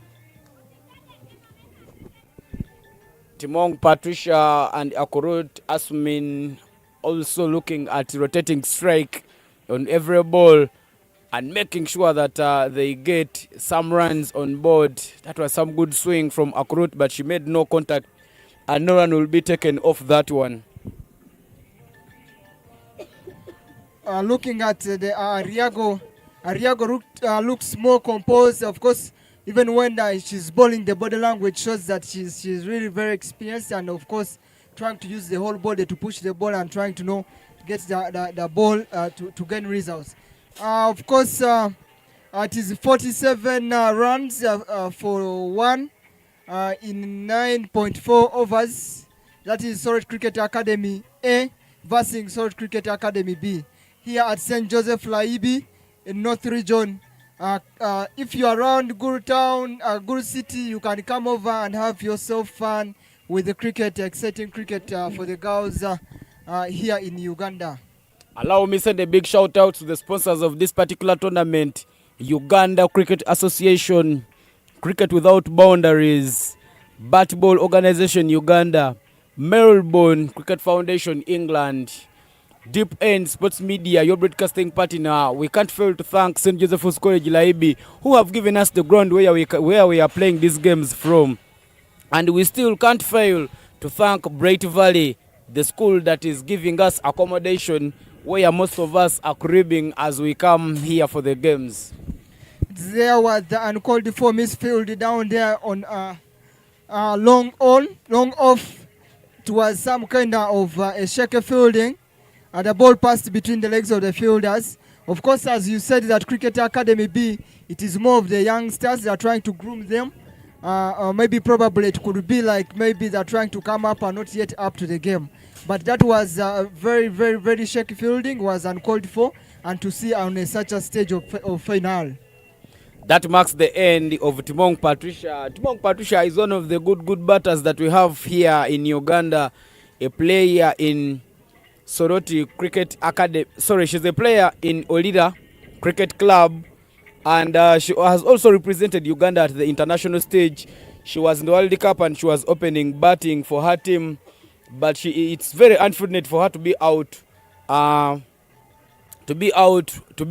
Timong Patricia and Akorot Asmin also looking at rotating strike on every ball and making sure that they get some runs on board. That was some good swing from Akorot, but she made no contact and no run will be taken off that one. Looking at the Ariago looks more composed. Of course, even when she's bowling, the body language shows that she's really very experienced and, of course, trying to use the whole body to push the ball and trying to get the ball to gain results. Of course, it is 47 runs for one in 9.4 overs. That is Soroti Cricket Academy A versus Soroti Cricket Academy B. Here at St. Joseph Laibi in North Region, If you are around Guru Town, Guru City, you can come over and have yourself fun with the cricket, exciting cricket for the girls here in Uganda. Allow me send a big shout out to the sponsors of this particular tournament: Uganda Cricket Association, Cricket Without Boundaries, Bat Ball Organization Uganda, Melbourne Cricket Foundation England, Deep End Sports Media, your broadcasting partner. We can't fail to thank St. Joseph's College Laibi, who have given us the ground where we are playing these games from. And we still can't fail to thank Bright Valley, the school that is giving us accommodation where most of us are cribbing as we come here for the games. There was the uncalled for misfield down there on long off. It was some kind of a shaky fielding, and the ball passed between the legs of the fielders. Of course, as you said, that Cricket Academy B, it is more of the youngsters that are trying to groom them. Maybe probably it could be like maybe they're trying to come up and not yet up to the game. But that was very, very, very shaky fielding, was uncalled for, and to see on such a stage of final. That marks the end of Timong Patricia. Timong Patricia is one of the good batters that we have here in Uganda. A player in Soroti Cricket Academy. Sorry, she's a player in Olida Cricket Club. And she has also represented Uganda at the international stage. She was in the World Cup and she was opening batting for her team. But it's very unfortunate for her to be out. To be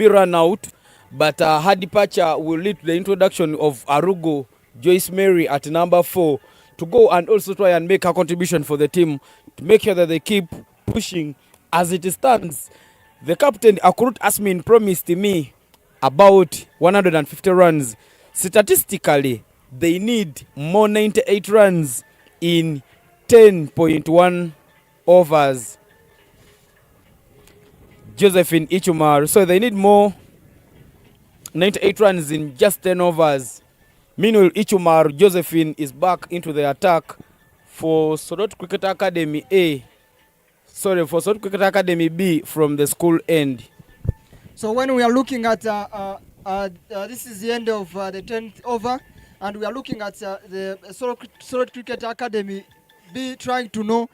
run out. But her departure will lead to the introduction of Arugo Joyce Mary at number 4 to go and also try and make a contribution for the team to make sure that they keep pushing. As it stands, the captain Akurut Asmin promised me about 150 runs. Statistically, they need more 98 runs in 10.1 overs. Josephine Ichumar, so they need more 98 runs in just 10 overs. Meanwhile, Ichumar Josephine is back into the attack for Soroti Cricket Academy A. Sorry, for Soroti Cricket Academy B from the school end. So when we are looking at, this is the end of the 10th over, and we are looking at the Soroti Cricket Academy B trying to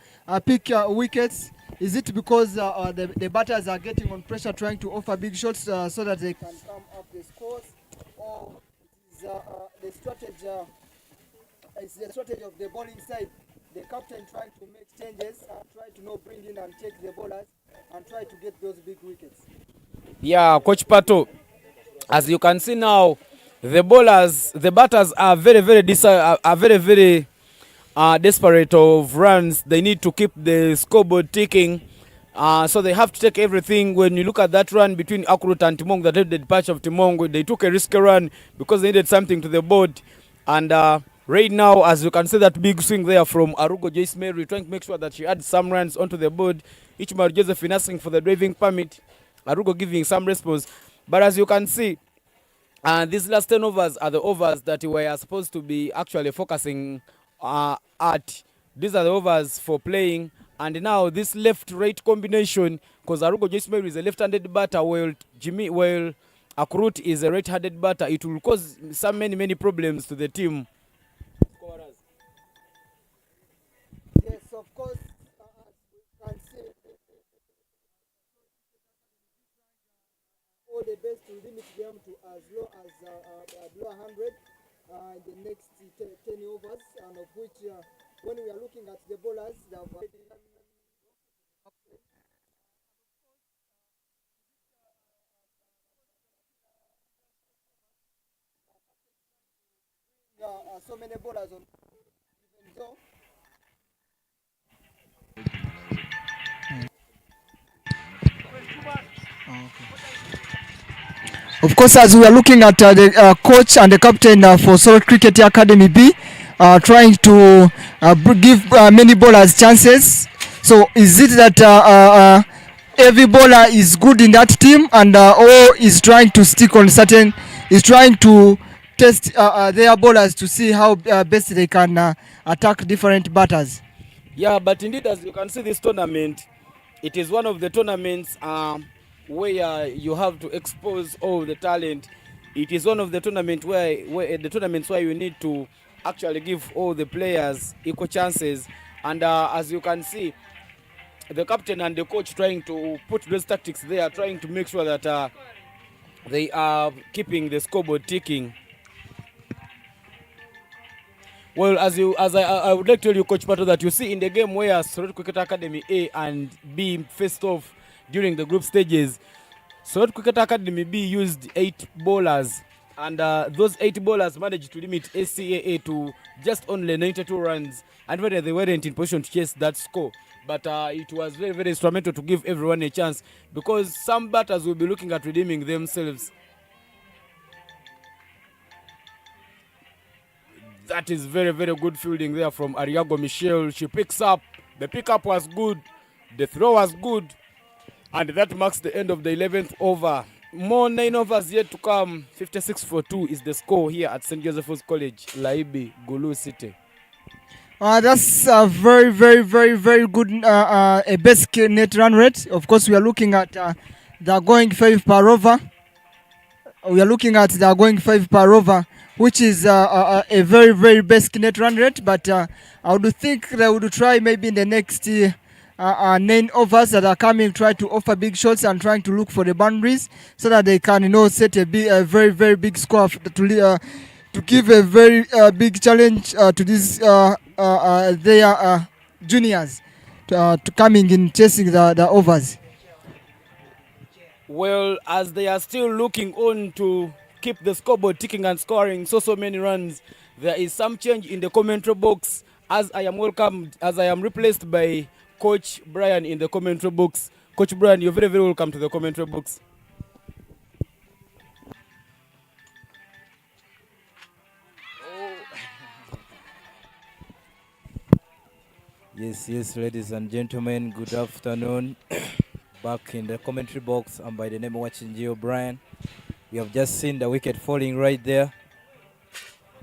pick wickets. Is it because the batters are getting on pressure, trying to offer big shots so that they can come up the scores, or is the strategy? It's the strategy of the bowling side. The captain trying to make changes and try to bring in and take the bowlers and try to get those big wickets. Yeah, Coach Pato, as you can see now, the batters are very desperate of runs. They need to keep the scoreboard ticking. So they have to take everything. When you look at that run between Akurut and Timong, that the departure of Timong, they took a risky run because they needed something to the board. And right now, as you can see, that big swing there from Arugo Joyce Mary, trying to make sure that she adds some runs onto the board. Ichmaru Josephine asking for the driving permit. Arugo giving some response. But as you can see, these last 10 overs are the overs that we are supposed to be actually focusing at. These are the overs for playing. And now this left-right combination, because Arugo Joyce Mary is a left-handed batter, while Akurut is a right-handed batter, it will cause many problems to the team. Yes, of course. We can see all the best to limit them to as low as below 100 in the next 10 overs, and of which when we are looking at the bowlers, they have so many bowlers on, even though of course, as we are looking at the coach and the captain for Soroti Cricket Academy B, trying to give many bowlers chances. So is it that every bowler is good in that team, and or is trying to stick on certain, is trying to test their bowlers to see how best they can attack different batters? Yeah, but indeed, as you can see, this tournament, it is one of the tournaments where you have to expose all the talent. It is one of the tournaments where you need to actually give all the players equal chances. And as you can see, the captain and the coach trying to put those tactics there, trying to make sure that they are keeping the scoreboard ticking. Well, I would like to tell you, Coach Pato, that you see in the game where Soroti Cricket Academy A and B faced off during the group stages, Soroti Cricket Academy B used 8 bowlers, and those 8 bowlers managed to limit SCAA to just only 92 runs, and whether they weren't in position to chase that score. But it was very, very instrumental to give everyone a chance, because some batters will be looking at redeeming themselves. That is very, very good fielding there from Ariago Michelle. She picks up. The pickup was good. The throw was good. And that marks the end of the 11th over. More 9 overs yet to come. 56-2 is the score here at St. Joseph's College, Laibi, Gulu City. That's a very, very, very, very good a best net run rate. Of course, we are looking at the going 5 per over. We are looking at the going 5 per over, which is a very, very best net run rate. But I would think they would try maybe in the next 9 overs that are coming, try to offer big shots and trying to look for the boundaries so that they can, set a very, very big score to give a very big challenge to these their juniors to coming in chasing the overs. Well, as they are still looking on to keep the scoreboard ticking and scoring so many runs, there is some change in the commentary box as I am replaced by Coach Brian in the commentary box. Coach Brian, you're very, very welcome to the commentary box. Yes, ladies and gentlemen, good afternoon. Back in the commentary box, I'm by the name of watching Gio Brian. We have just seen the wicket falling right there,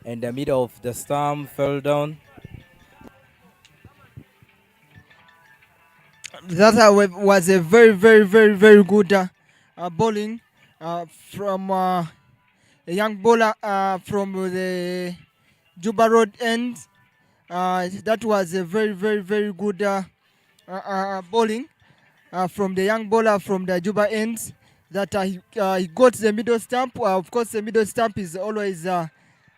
and the middle of the stump fell down. That was a very, very, very, very good bowling from a young bowler from the Juba Road end. That was a very, very, very good bowling from the young bowler from the Juba end. That he got the middle stump. Of course, the middle stump is always a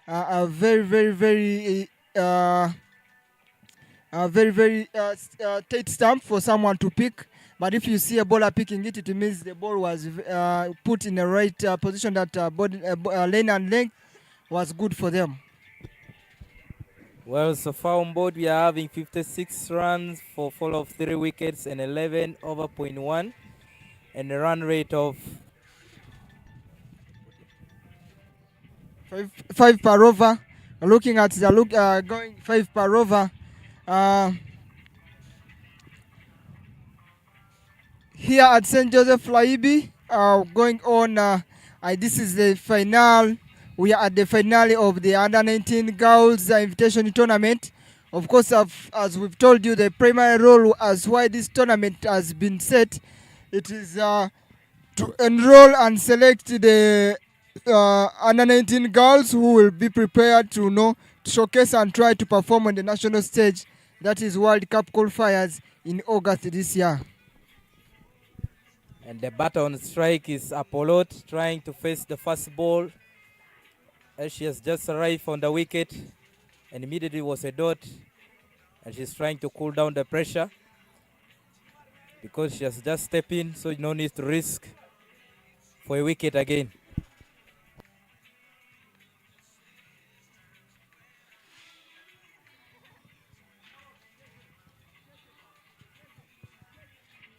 very, very, very very, very tight stump for someone to pick. But if you see a bowler picking it, it means the ball was put in the right position, that lane and length was good for them. Well, so far on board, we are having 56 runs for fall of 3 wickets and 11 over 0.1, and a run rate of 5 per over. Looking at the going 5 per over. Here at St. Joseph Laibi, going on. This is the final. We are at the finale of the Under-19 Girls Invitation Tournament. Of course, as we've told you, the primary role as why this tournament has been set, it is to enroll and select the Under-19 girls who will be prepared to showcase and try to perform on the national stage. That is World Cup qualifiers in August this year. And the batter on strike is Apollo, trying to face the first ball. As she has just arrived on the wicket, and immediately was a dot, and she's trying to cool down the pressure because she has just stepped in, so no need to risk for a wicket again.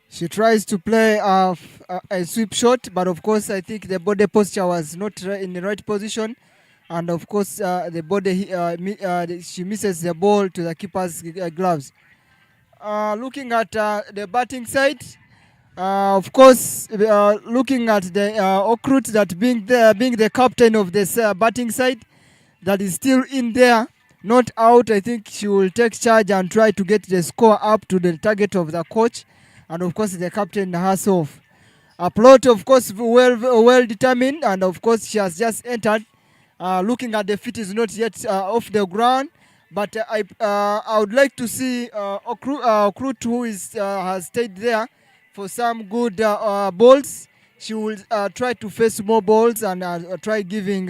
She tries to play a sweep shot, but of course I think the body posture was not in the right position, and of course the body she misses the ball to the keeper's gloves. Looking at the batting side, of course, looking at the Okrut, that being the captain of this batting side, that is still in there, not out. I think she will take charge and try to get the score up to the target of the coach, and of course the captain herself. Plot, of course, well determined, and of course she has just entered. Looking at the feet is not yet off the ground, but I would like to see Okrut, who has stayed there for some good balls. She will try to face more balls and try giving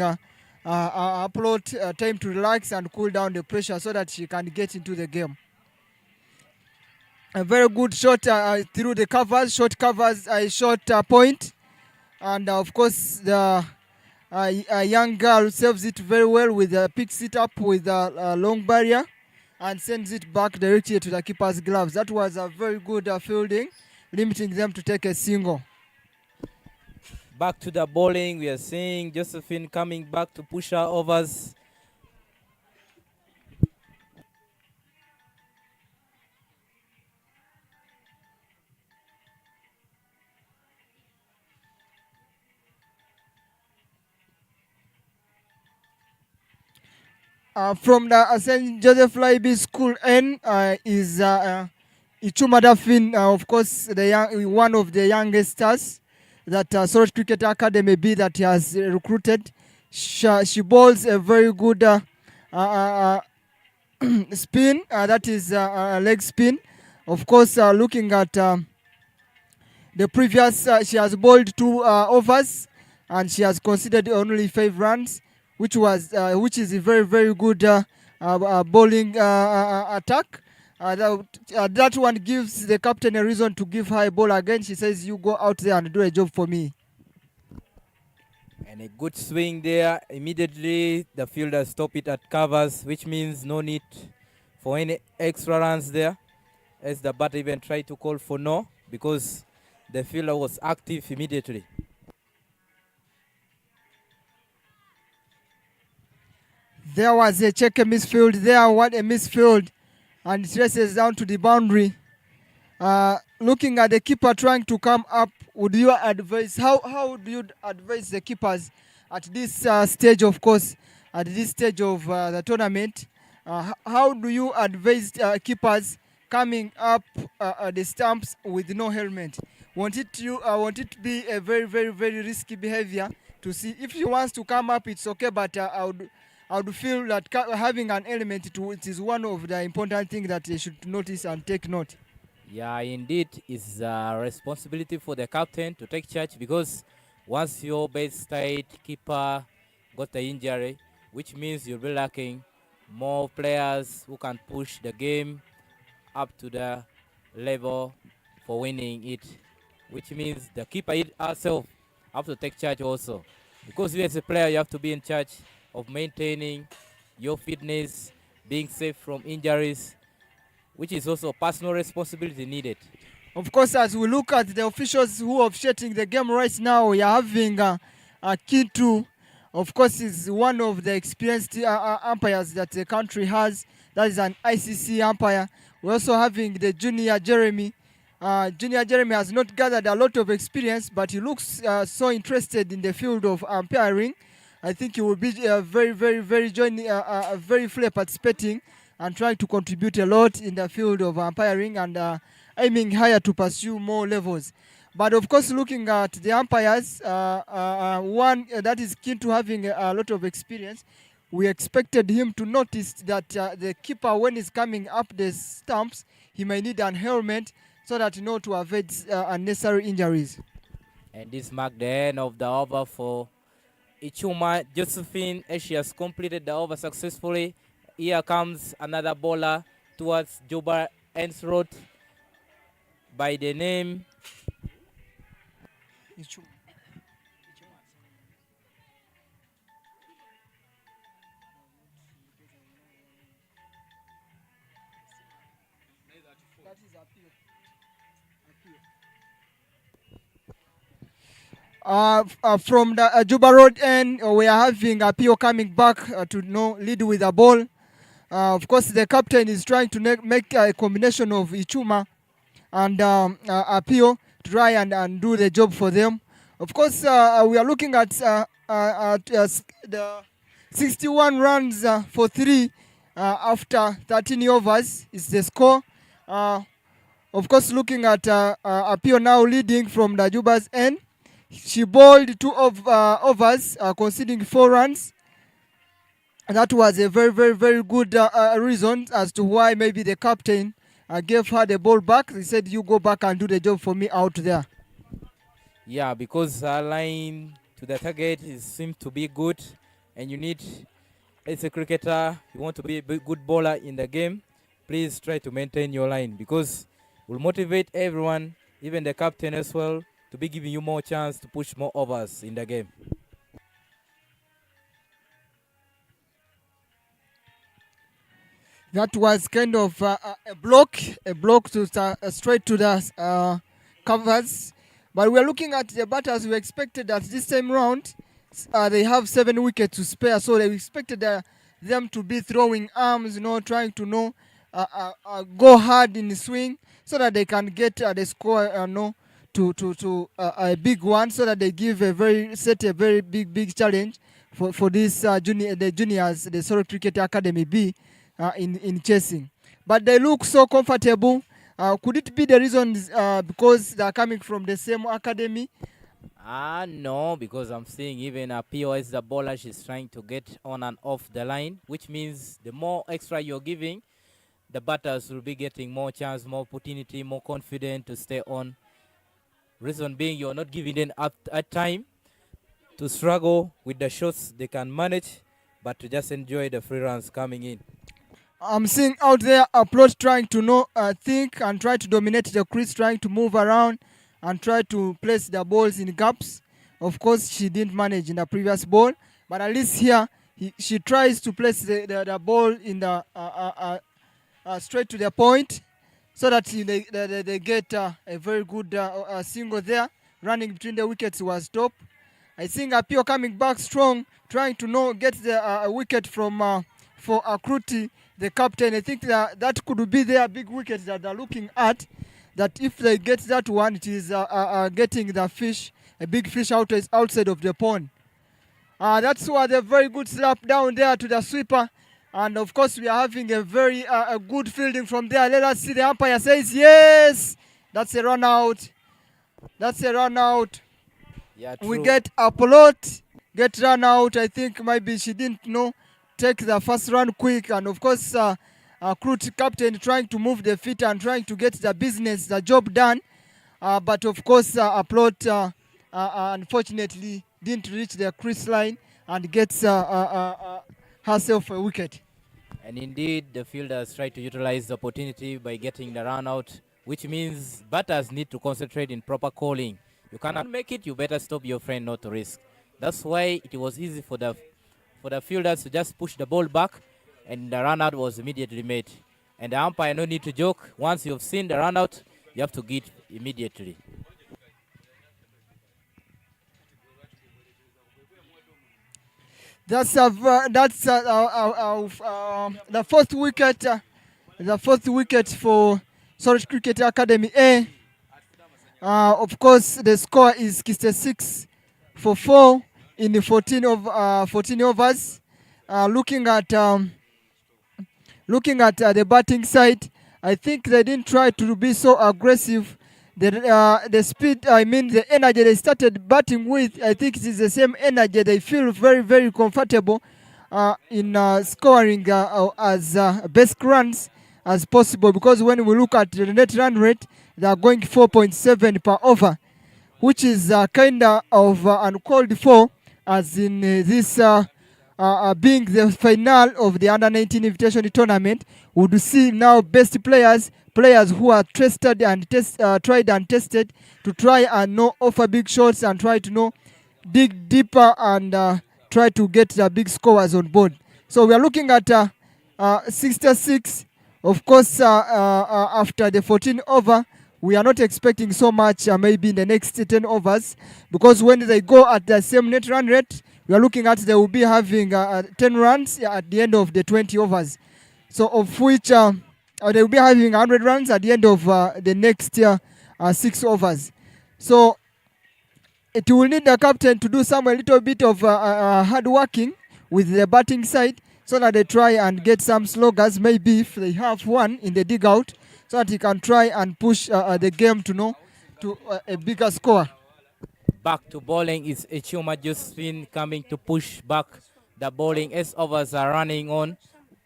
Plot time to relax and cool down the pressure so that she can get into the game. A very good shot through the covers, short covers, a short point, and of course the young girl saves it very well with picks it up with a long barrier and sends it back directly to the keeper's gloves. That was a very good fielding, limiting them to take a single. Back to the bowling, we are seeing Josephine coming back to push her overs. From the St. Joseph Library School N is Ichuma Dafin, of course, one of the youngest stars that Soroti Cricket Academy B that he has recruited. She bowls a very good spin, that is a leg spin. Of course, looking at the previous, she has bowled 2 overs and she has conceded only 5 runs, which is a very, very good bowling attack. That one gives the captain a reason to give her a ball again. She says, you go out there and do a job for me. And a good swing there. Immediately the fielder stop it at covers, which means no need for any extra runs there, as the batter even tried to call for no, because the fielder was active immediately. There was a check a misfield there. What a misfield. And it races down to the boundary. Looking at the keeper trying to come up, would you advise, how would you advise the keepers at this stage, of course, at this stage of the tournament? How do you advise keepers coming up the stumps with no helmet? Want it to be a very, very, very risky behavior to see if he wants to come up, it's okay, but I would feel that having an element it is one of the important things that they should notice and take note. Yeah, indeed, it's a responsibility for the captain to take charge, because once your base side keeper got the injury, which means you'll be lacking more players who can push the game up to the level for winning it, which means the keeper herself have to take charge also, because you as a player, you have to be in charge of maintaining your fitness, being safe from injuries, which is also a personal responsibility needed. Of course, as we look at the officials who are officiating the game right now, we are having Kintu, of course, is one of the experienced umpires that the country has. That is an ICC umpire. We're also having the junior Jeremy. Junior Jeremy has not gathered a lot of experience, but he looks so interested in the field of umpiring. I think he will be very, very, very very fully participating and trying to contribute a lot in the field of umpiring and aiming higher to pursue more levels. But of course, looking at the umpires, one that is keen to having a lot of experience, we expected him to notice that the keeper, when he's coming up the stumps, he may need an helmet so that not to avoid unnecessary injuries. And this marked the end of the over for Ichuma Josephine, as she has completed the over successfully. Here comes another bowler towards Juba and Soroti by the name from the Juba Road end, we are having Apio coming back to lead with a ball. Of course, the captain is trying to make a combination of Ichuma and Apio to try and do the job for them. Of course, we are looking at the 61 runs for 3 after 13 overs is the score. Of course, looking at Apio now leading from the Juba's end. She bowled 2 overs, conceding 4 runs. And that was a very, very, very good reason as to why maybe the captain gave her the ball back. He said, you go back and do the job for me out there. Yeah, because her line to the target seems to be good, and you need, as a cricketer, you want to be a good bowler in the game, please try to maintain your line, because it will motivate everyone, even the captain as well, to be giving you more chance to push more overs in the game. That was kind of a block to straight to the covers. But we're looking at the batters. We expected that this time round they have 7 wickets to spare, so they expected them to be throwing arms, trying to go hard in the swing so that they can get the score to a big one, so that they set a very big challenge for this the juniors, the Soroti Cricket Academy B in chasing. But they look so comfortable. Could it be the reason because they are coming from the same academy? No, because I'm seeing even Apio as the bowler, she's trying to get on and off the line, which means the more extra you're giving, the batters will be getting more chance, more opportunity, more confident to stay on. Reason being, you're not giving them at time to struggle with the shots they can manage, but to just enjoy the free runs coming in. I'm seeing out there Approach trying to think and try to dominate the crease, trying to move around and try to place the balls in gaps. Of course, she didn't manage in the previous ball, but at least here she tries to place the ball in the straight to the point, so that they get a very good single there. Running between the wickets was top. I think Apio coming back strong, trying to get the wicket from for Akruti, the captain. I think that could be their big wicket that they're looking at. That if they get that one, it is getting the fish, a big fish outside of the pond. That's why the very good slap down there to the sweeper. And of course, we are having a very good fielding from there. Let us see. The umpire says yes. That's a run out. That's a run out. Yeah, we get a plot, get run out. I think maybe she didn't take the first run quick. And of course, Krut captain trying to move the feet and trying to get the job done. But of course, a plot unfortunately didn't reach the crease line and gets herself a wicket. And indeed, the fielders try to utilize the opportunity by getting the run out, which means batters need to concentrate in proper calling. You cannot make it, you better stop your friend, not to risk. That's why it was easy for the fielders to just push the ball back, and the run out was immediately made. And the umpire, no need to joke. Once you've seen the run out, you have to get immediately. That's the fourth wicket. The fourth wicket for Soroti Cricket Academy A. Of course, the score is 66 for 4 in the 14 overs. Looking at the batting side, I think they didn't try to be so aggressive. The speed, the energy they started batting with, I think it is the same energy. They feel very, very comfortable in scoring as best runs as possible, because when we look at the net run rate, they are going 4.7 per over, which is kind of uncalled for, as in this being the final of the Under-19 Invitation Tournament. We would see now best players who are tested and tried and tested to try and offer big shots and try to dig deeper and try to get the big scores on board. So we are looking at 66. Of course, after the 14 over, we are not expecting so much maybe in the next 10 overs, because when they go at the same net run rate, we are looking at they will be having 10 runs at the end of the 20 overs. So of which they will be having 100 runs at the end of the next 6 overs. So it will need the captain to do a little bit of hard working with the batting side, so that they try and get some sluggers, maybe if they have one in the dig out, so that he can try and push the game to a bigger score. Back to bowling is Ichuma Josephine coming to push back the bowling as overs are running on.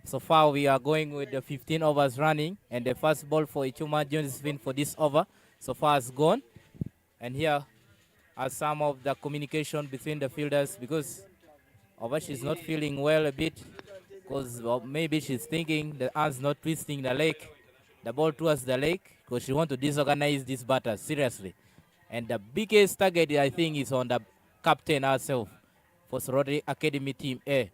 So far we are going with the 15 overs running, and the first ball for Ichuma Josephine for this over so far is gone. And here are some of the communication between the fielders, because over she's not feeling well a bit, because maybe she's thinking the arm's not twisting the leg, the ball towards the leg, because she wants to disorganize this batter seriously. And the biggest target, I think, is on the captain herself for Soroti Academy Team A.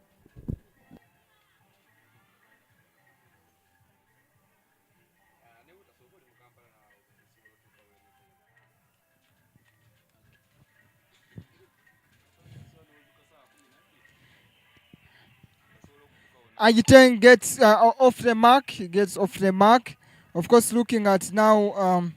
Agiteng gets off the mark. He gets off the mark. Of course, looking at now.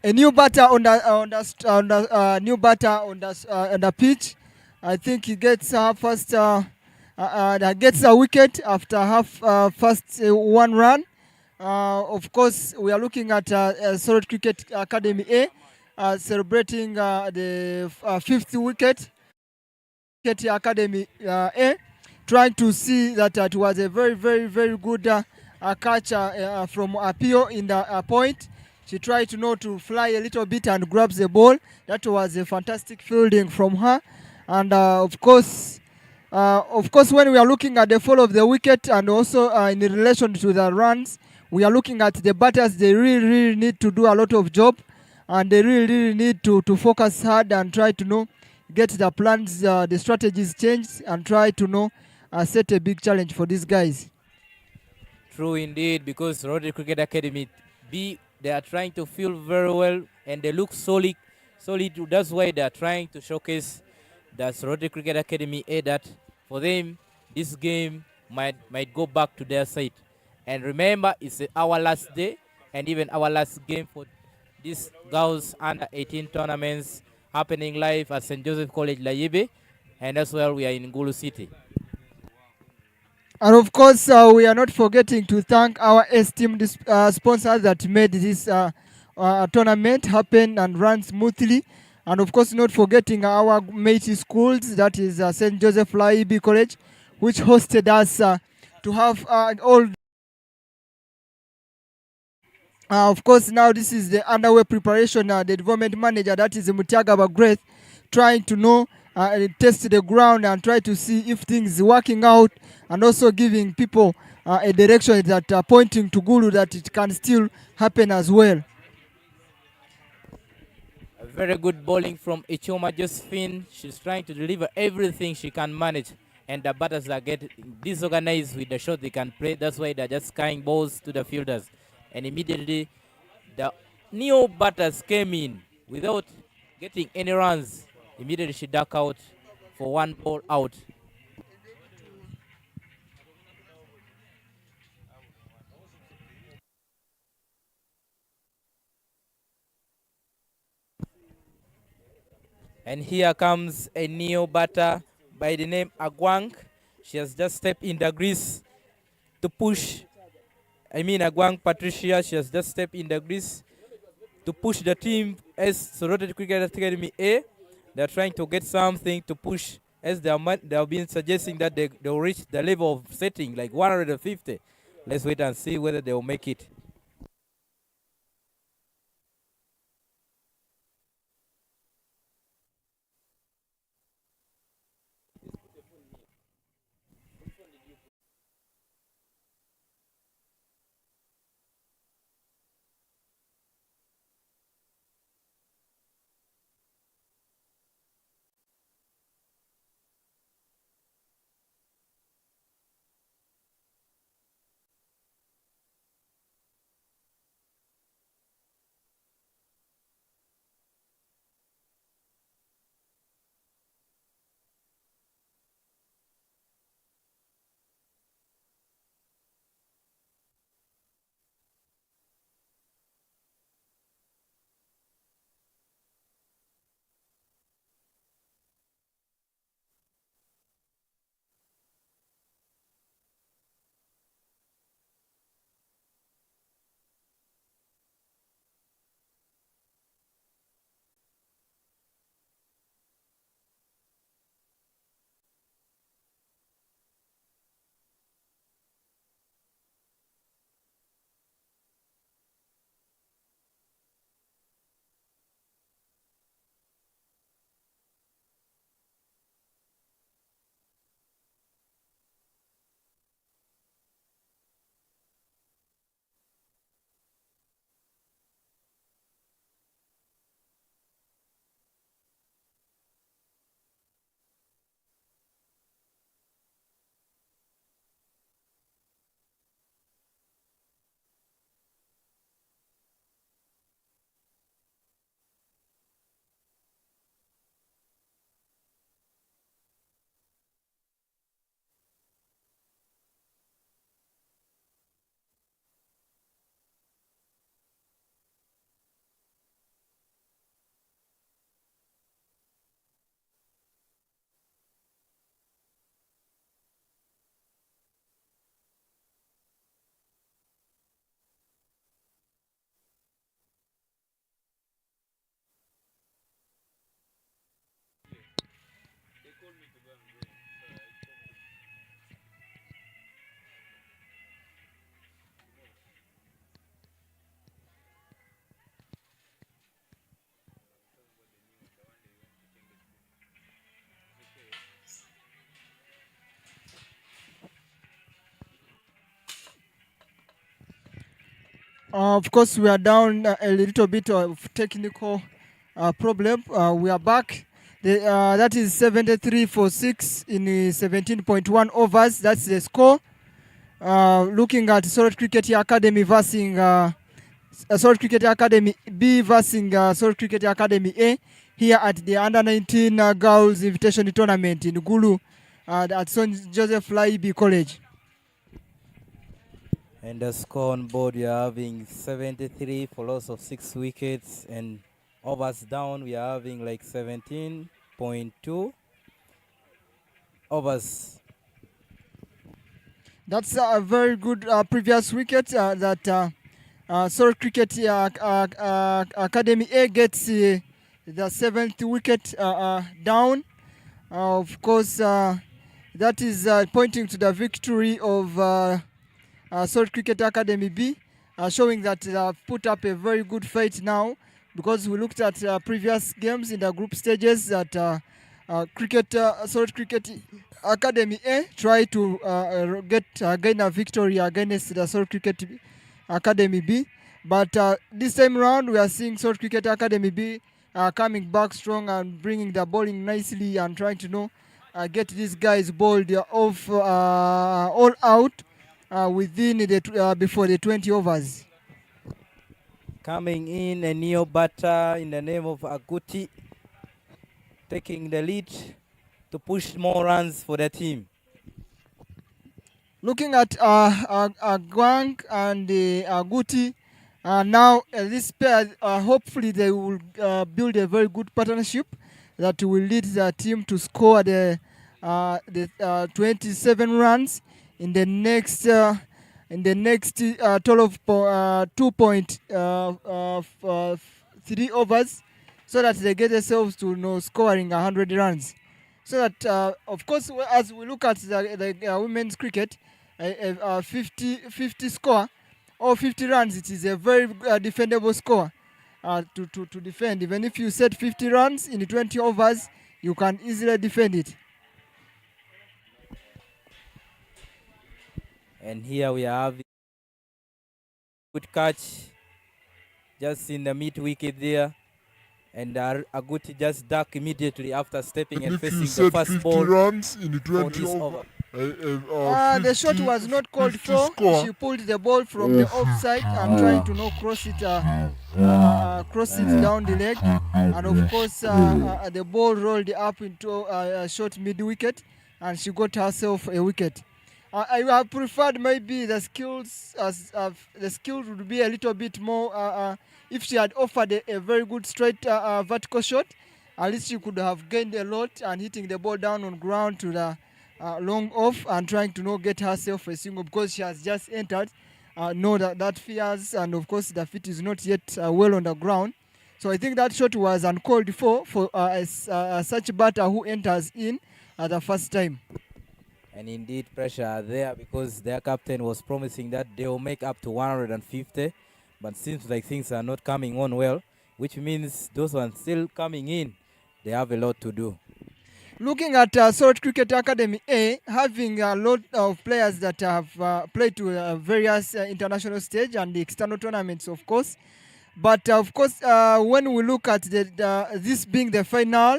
A new batter new batter on the pitch. I think he gets gets a wicket after first 1 run. Of course, we are looking at Soroti Cricket Academy A celebrating the 5th wicket. Cricket Academy A, trying to see that it was a very, very, very good catch from Apio in the point. She tried to fly a little bit and grabs the ball. That was a fantastic fielding from her. And of course, when we are looking at the fall of the wicket and also in relation to the runs, we are looking at the batters. They really, really need to do a lot of job, and they really, really need to focus hard and try to get the plans, the strategies changed, and try to set a big challenge for these guys. True indeed, because Soroti Cricket Academy B, they are trying to feel very well, and they look solid. That's why they are trying to showcase the Soroti Cricket Academy A that for them this game might go back to their side. And remember, it's our last day and even our last game for this girls under 18 tournaments happening live at St. Joseph College Layibe, and as well we are in Gulu City. And of course, we are not forgetting to thank our esteemed sponsors that made this tournament happen and run smoothly. And of course, not forgetting our matey schools, that is St. Joseph Laibi College, which hosted us to have all. Of course, now this is the underway preparation. The development manager, that is Mutiaga Bagret, trying to test the ground and try to see if things are working out, and also giving people a direction that are pointing to Gulu that it can still happen as well. A very good bowling from Ichoma Josephine. She's trying to deliver everything she can manage, and the batters are getting disorganized with the shot they can play. That's why they're just skying balls to the fielders. And immediately, the new batters came in without getting any runs. Immediately, she ducked out for 1 ball out. And here comes a new batter by the name Agwang. She has just stepped in the grease to push. Agwang Patricia, she has just stepped in the grease to push the team as Soroti Cricket Academy A. They're trying to get something to push, as they have been suggesting that they'll reach the level of setting like 150. Let's wait and see whether they'll make it. Of course, we are down a little bit of technical problem. We are back. That is 73 for 6 in 17.1 overs. That's the score. Looking at Soroti Cricket Academy versus Soroti Cricket Academy B versus Soroti Cricket Academy A here at the Under-19 Girls Invitation Tournament in Gulu at St. Joseph Laibi College. And the score on board, we are having 73 for loss of 6 wickets, and overs down, we are having like 17.2 overs. That's a very good previous wicket that Soroti Cricket Academy A gets the 7th wicket down. Of course, that is pointing to the victory of Soroti Cricket Academy B, showing that they have put up a very good fight now, because we looked at previous games in the group stages that Soroti Cricket Academy A tried to gain a victory against the Soroti Cricket Academy B. But this time around, we are seeing Soroti Cricket Academy B coming back strong and bringing the bowling nicely and trying to get these guys bowled off all out within the before the 20 overs. Coming in a neo batter in the name of Aguti, taking the lead to push more runs for the team. Looking at Gwang and Aguti, now this pair, hopefully they will build a very good partnership that will lead the team to score the 27 runs in the next 2.3 overs, so that they get themselves to scoring 100 runs. So that, of course, as we look at the women's cricket, a 50 score or 50 runs, it is a very defendable score to defend. Even if you set 50 runs in 20 overs, you can easily defend it. And here we have good catch just in the mid wicket there, and Aguti just duck immediately after stepping and facing the first ball runs in 20 over. The shot was not called for. She pulled the ball from the offside and trying to cross it down the leg, and of course the ball rolled up into a short mid wicket, and she got herself a wicket. I have preferred maybe the skills would be a little bit more. If she had offered a very good straight vertical shot, at least she could have gained a lot and hitting the ball down on ground to the long off and trying to get herself a single, because she has just entered. That fears, and of course the feet is not yet well on the ground. So I think that shot was uncalled for such a batter who enters in the first time. And indeed, pressure there, because their captain was promising that they will make up to 150, but seems like things are not coming on well, which means those ones still coming in, they have a lot to do. Looking at Soroti Cricket Academy A, having a lot of players that have played to various international stage and the external tournaments, of course. But of course, when we look at this being the final,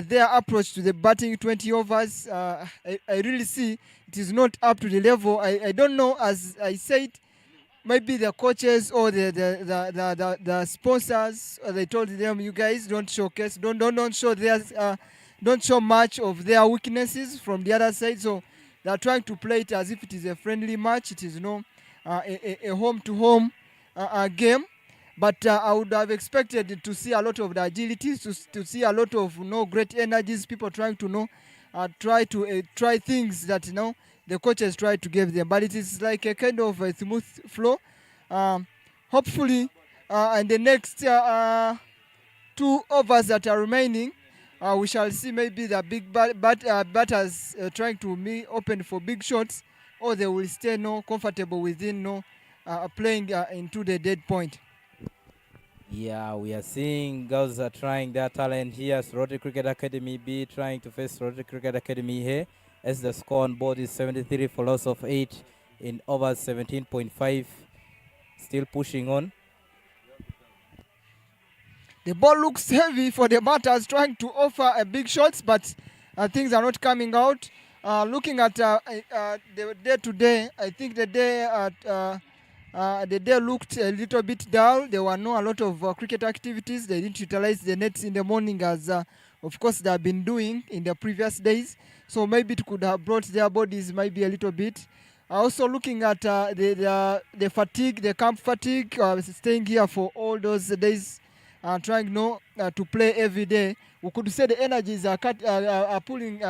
their approach to the batting 20 overs, I really see it is not up to the level. I don't know, as I said, maybe the coaches or the sponsors, they told them, you guys don't showcase, don't show don't show much of their weaknesses from the other side. So they are trying to play it as if it is a friendly match. It is a home-to-home game. But I would have expected to see a lot of the agilities, to see a lot of great energies, people trying to try things that the coaches try to give them. But it is like a kind of a smooth flow. Hopefully, in the next 2 overs that are remaining, we shall see maybe the big batters trying to open for big shots, or they will stay comfortable within playing into the dead point. Yeah, we are seeing girls are trying their talent here. Soroti Cricket Academy B trying to face Soroti Cricket Academy here, as the score on board is 73 for loss of 8 in over 17.5 still pushing on. The ball looks heavy for the batters, trying to offer a big shots, but things are not coming out. Looking at the day today, I think the day looked a little bit dull. There were not a lot of cricket activities. They didn't utilize the nets in the morning as, of course, they have been doing in the previous days. So maybe it could have brought their bodies maybe a little bit. Also looking at the fatigue, the camp fatigue, staying here for all those days, trying to play every day. We could say the energies are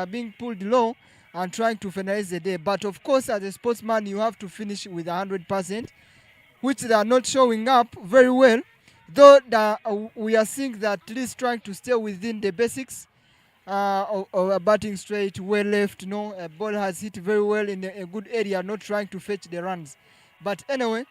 being pulled low and trying to finalize the day. But of course, as a sportsman, you have to finish with 100%, which they are not showing up very well. Though we are seeing that at least trying to stay within the basics of a batting straight, well left. A ball has hit very well in a good area, not trying to fetch the runs. But anyway,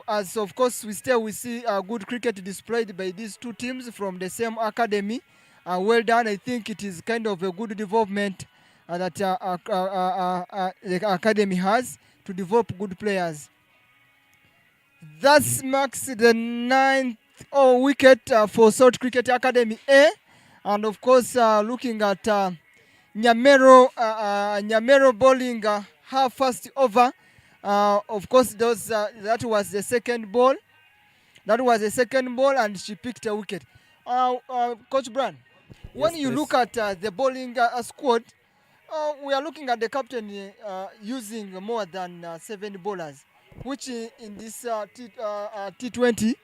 as of course we see good cricket displayed by these two teams from the same academy. Well done. I think it is kind of a good development that the academy has to develop good players. That marks the 9th wicket for Soroti Cricket Academy A. And of course, looking at Nyamero bowling her first over. Of course, that was the second ball. And she picked a wicket. Coach Brand, when you look at the bowling squad, we are looking at the captain using more than 7 bowlers, which in this T20,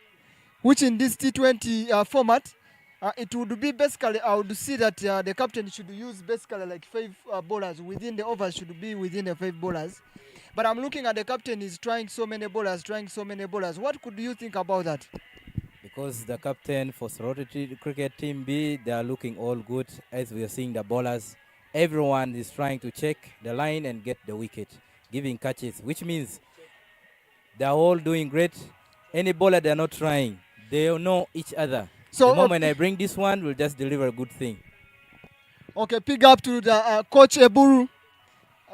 format, it would be basically, I would see that the captain should use basically like 5 bowlers. Within the overs should be within the 5 bowlers. But I'm looking at the captain is trying so many bowlers. What could you think about that? Because the captain for Soroti Cricket Team B, they are looking all good. As we are seeing the bowlers, everyone is trying to check the line and get the wicket, giving catches, which means they are all doing great. Any bowler they are not trying, they know each other. So the moment I bring this one, we'll just deliver a good thing. Okay, pick up to the coach Eburu.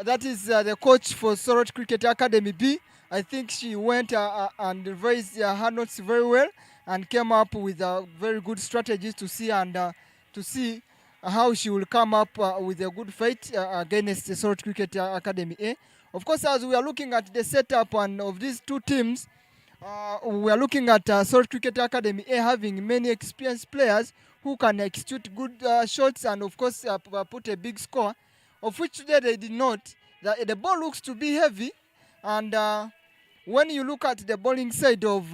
That is the coach for Soroti Cricket Academy B. I think she went and raised her notes very well and came up with very good strategies to see how she will come up with a good fight against the Soroti Cricket Academy A. Of course, as we are looking at the setup of these two teams, we are looking at Soroti Cricket Academy A having many experienced players who can execute good shots and, of course, put a big score, of which today they did not. The ball looks to be heavy, and when you look at the bowling side of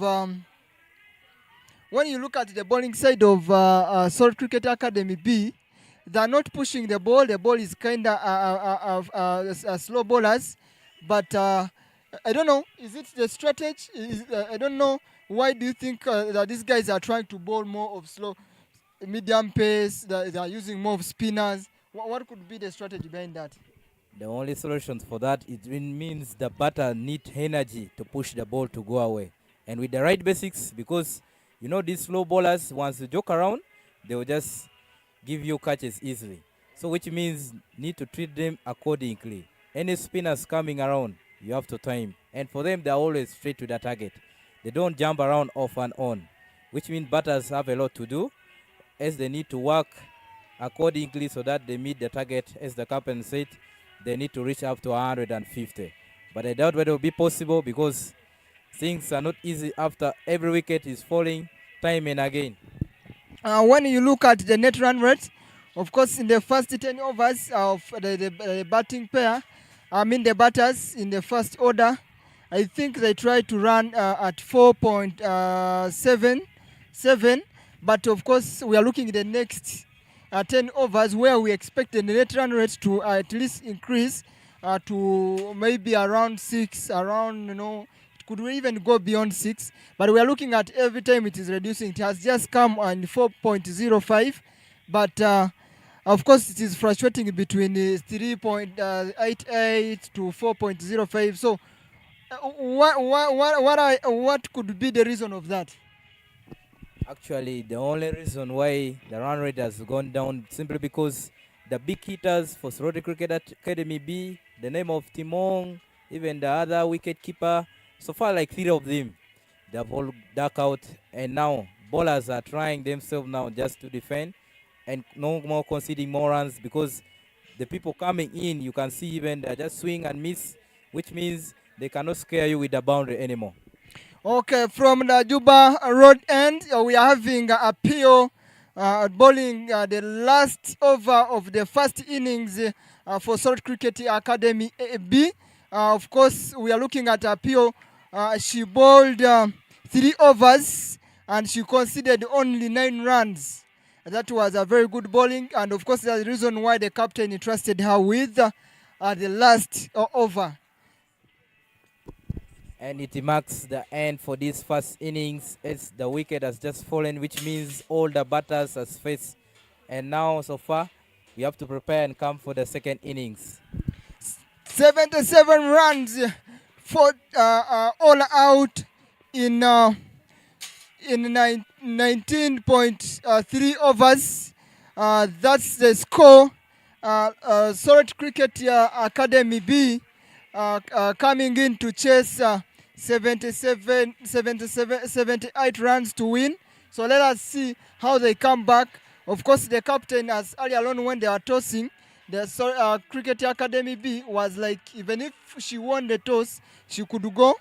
Soroti Cricket Academy B, they are not pushing the ball. The ball is kind of slow bowlers, but I don't know. Is it the strategy? I don't know. Why do you think that these guys are trying to bowl more of slow, medium pace? They are using more of spinners. What could be the strategy behind that? The only solution for that, it means the batter need energy to push the ball to go away. And with the right basics, because you know these slow bowlers, once you joke around, they will just give you catches easily. So which means need to treat them accordingly. Any spinners coming around, you have to time. And for them, they're always straight to the target. They don't jump around off and on, which means batters have a lot to do as they need to work accordingly so that they meet the target. As the captain said, they need to reach up to 150. But I doubt whether it will be possible because things are not easy after every wicket is falling time and again. When you look at the net run rate, of course, in the first 10 overs of the batting pair, the batters in the first order, I think they tried to run at 4.77. But of course, we are looking at the next 10 overs where we expect the net run rate to at least increase to maybe around 6, it could even go beyond 6. But we are looking at every time it is reducing. It has just come on 4.05. But of course, it is fluctuating between 3.88 to 4.05. So what could be the reason of that? Actually, the only reason why the run rate has gone down simply because the big hitters for Soroti Cricket Academy B, the name of Timong, even the other wicket keeper, so far like 3 of them, They have all duck out, and now bowlers are trying themselves now just to defend and no more conceding more runs, because the people coming in, you can see even they just swing and miss, which means they cannot scare you with the boundary anymore. Okay, from the Juba Road end, we are having Apio bowling the last over of the first innings for Soroti Cricket Academy B. Of course, we are looking at Apio. She bowled 3 overs and she conceded only 9 runs. That was a very good bowling, and of course, that's the reason why the captain entrusted her with the last over. And it marks the end for this first innings as the wicket has just fallen, which means all the batters has faced. And now, so far, we have to prepare and come for the second innings. 77 runs for all out in 19.3 overs. That's the score. Soroti Cricket Academy B coming in to chase 78 runs to win. So let us see how they come back. Of course, the captain, as earlier on when they are tossing, the Cricket Academy B was like, even if she won the toss, she could go.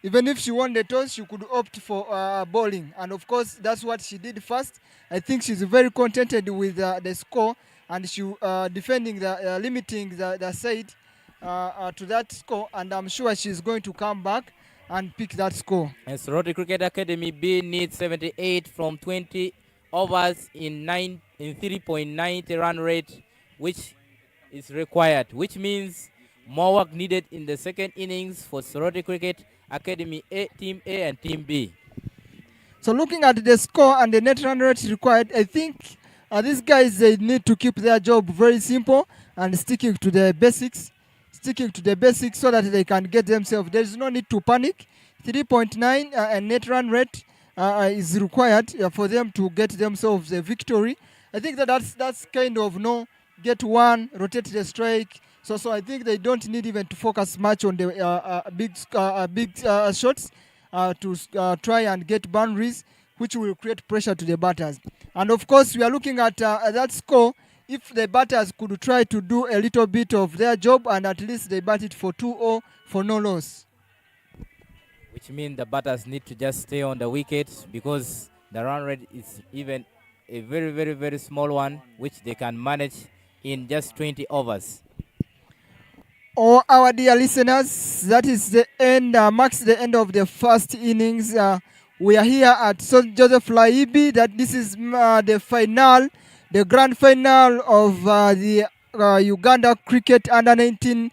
Even if she won the toss, she could opt for bowling. And of course, that's what she did first. I think she's very contented with the score, and she defending the limiting the side to that score. And I'm sure she's going to come back and pick that score. And Soroti Cricket Academy B needs 78 from 20 overs in 3.90 run rate, which is required, which means more work needed in the second innings for Soroti Cricket Academy A, Team A and Team B. So looking at the score and the net run rate required, I think these guys, they need to keep their job very simple and sticking to the basics so that they can get themselves. There is no need to panic. 3.9 and net run rate is required for them to get themselves a victory. I think that's kind of get one, rotate the strike. So I think they don't need even to focus much on the big shots to try and get boundaries, which will create pressure to the batters. And of course, we are looking at that score. If the batters could try to do a little bit of their job and at least they bat it for 2-0 for no loss. Which means the batters need to just stay on the wicket, because the run rate is even a very, very, very small one, which they can manage in just 20 overs. Oh, our dear listeners, that is the end, marks the end of the first innings. We are here at St. Joseph Laibi. That this is the final, the grand final of the Uganda Cricket Under-19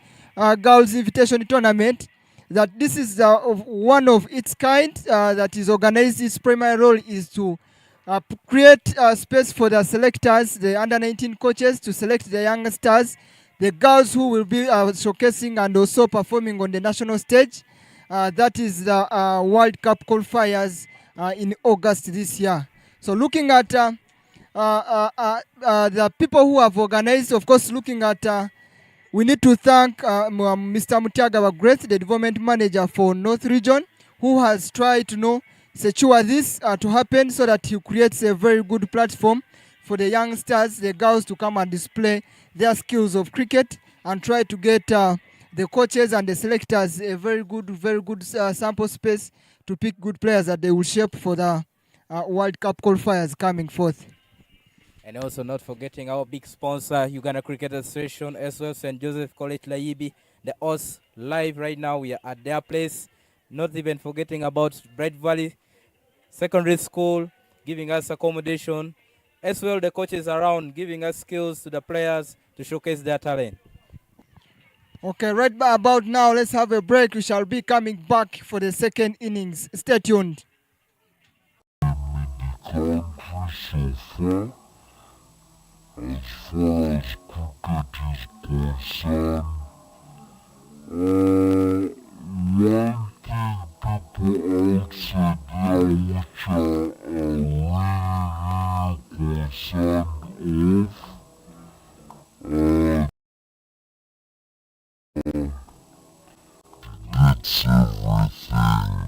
Girls Invitation Tournament. That this is one of its kind that is organized. Its primary role is to create space for the selectors, the Under-19 coaches, to select the young stars, the girls who will be showcasing and also performing on the national stage. That is the World Cup qualifiers in August this year. So looking at the people who have organized, of course, looking at, we need to thank Mr. Mutiaga Wagret, the development manager for North Region, who has tried to secure this to happen so that he creates a very good platform for the youngsters, the girls, to come and display their skills of cricket and try to get the coaches and the selectors a very good sample space to pick good players that they will shape for the World Cup qualifiers coming forth. And also not forgetting our big sponsor, Uganda Cricket Association, as well St. Joseph College Laibi, the Oz live right now. We are at their place. Not even forgetting about Bright Valley Secondary School, giving us accommodation, as well the coaches around, giving us skills to the players to showcase their talent. Okay, right about now, let's have a break. We shall be coming back for the second innings. Stay tuned. As far as cricket is concerned, one thing people outside now which are really concerned of, it's everything.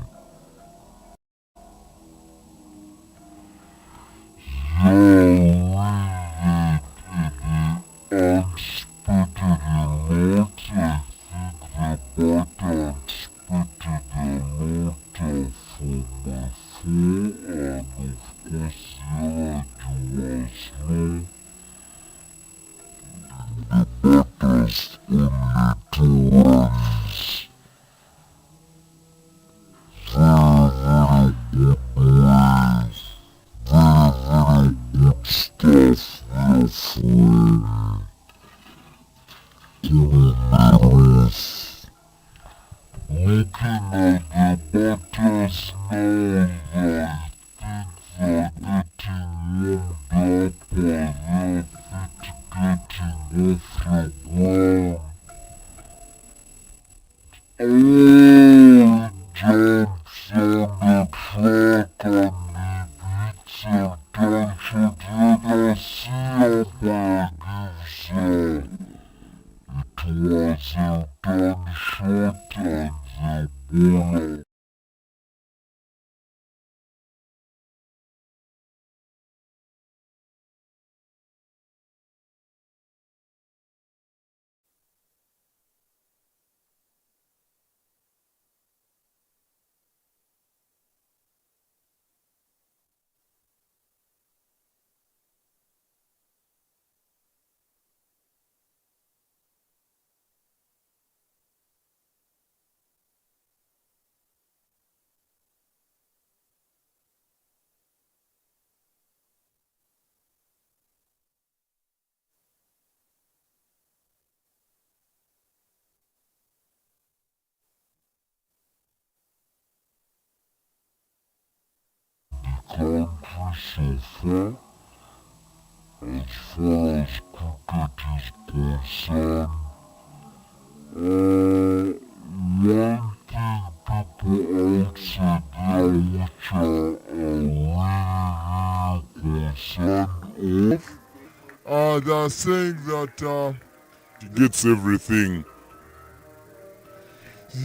anticipated a lot. I think the bata anticipated a lot from my phone, and of course the energy was low. The bata's only two runs. Very, very online. Very, very good stuff. Real fun. Killing my wrist. Looking at the buttons now, I think they're getting warmed up and they're getting off the ground. Oh, jumps on the track and he beats him down to the seal bag gives it was a done shot and the ball. Country so far, as far as cricket is concerned, one thing people outside there which are really concerned of, they're saying that it gets everything.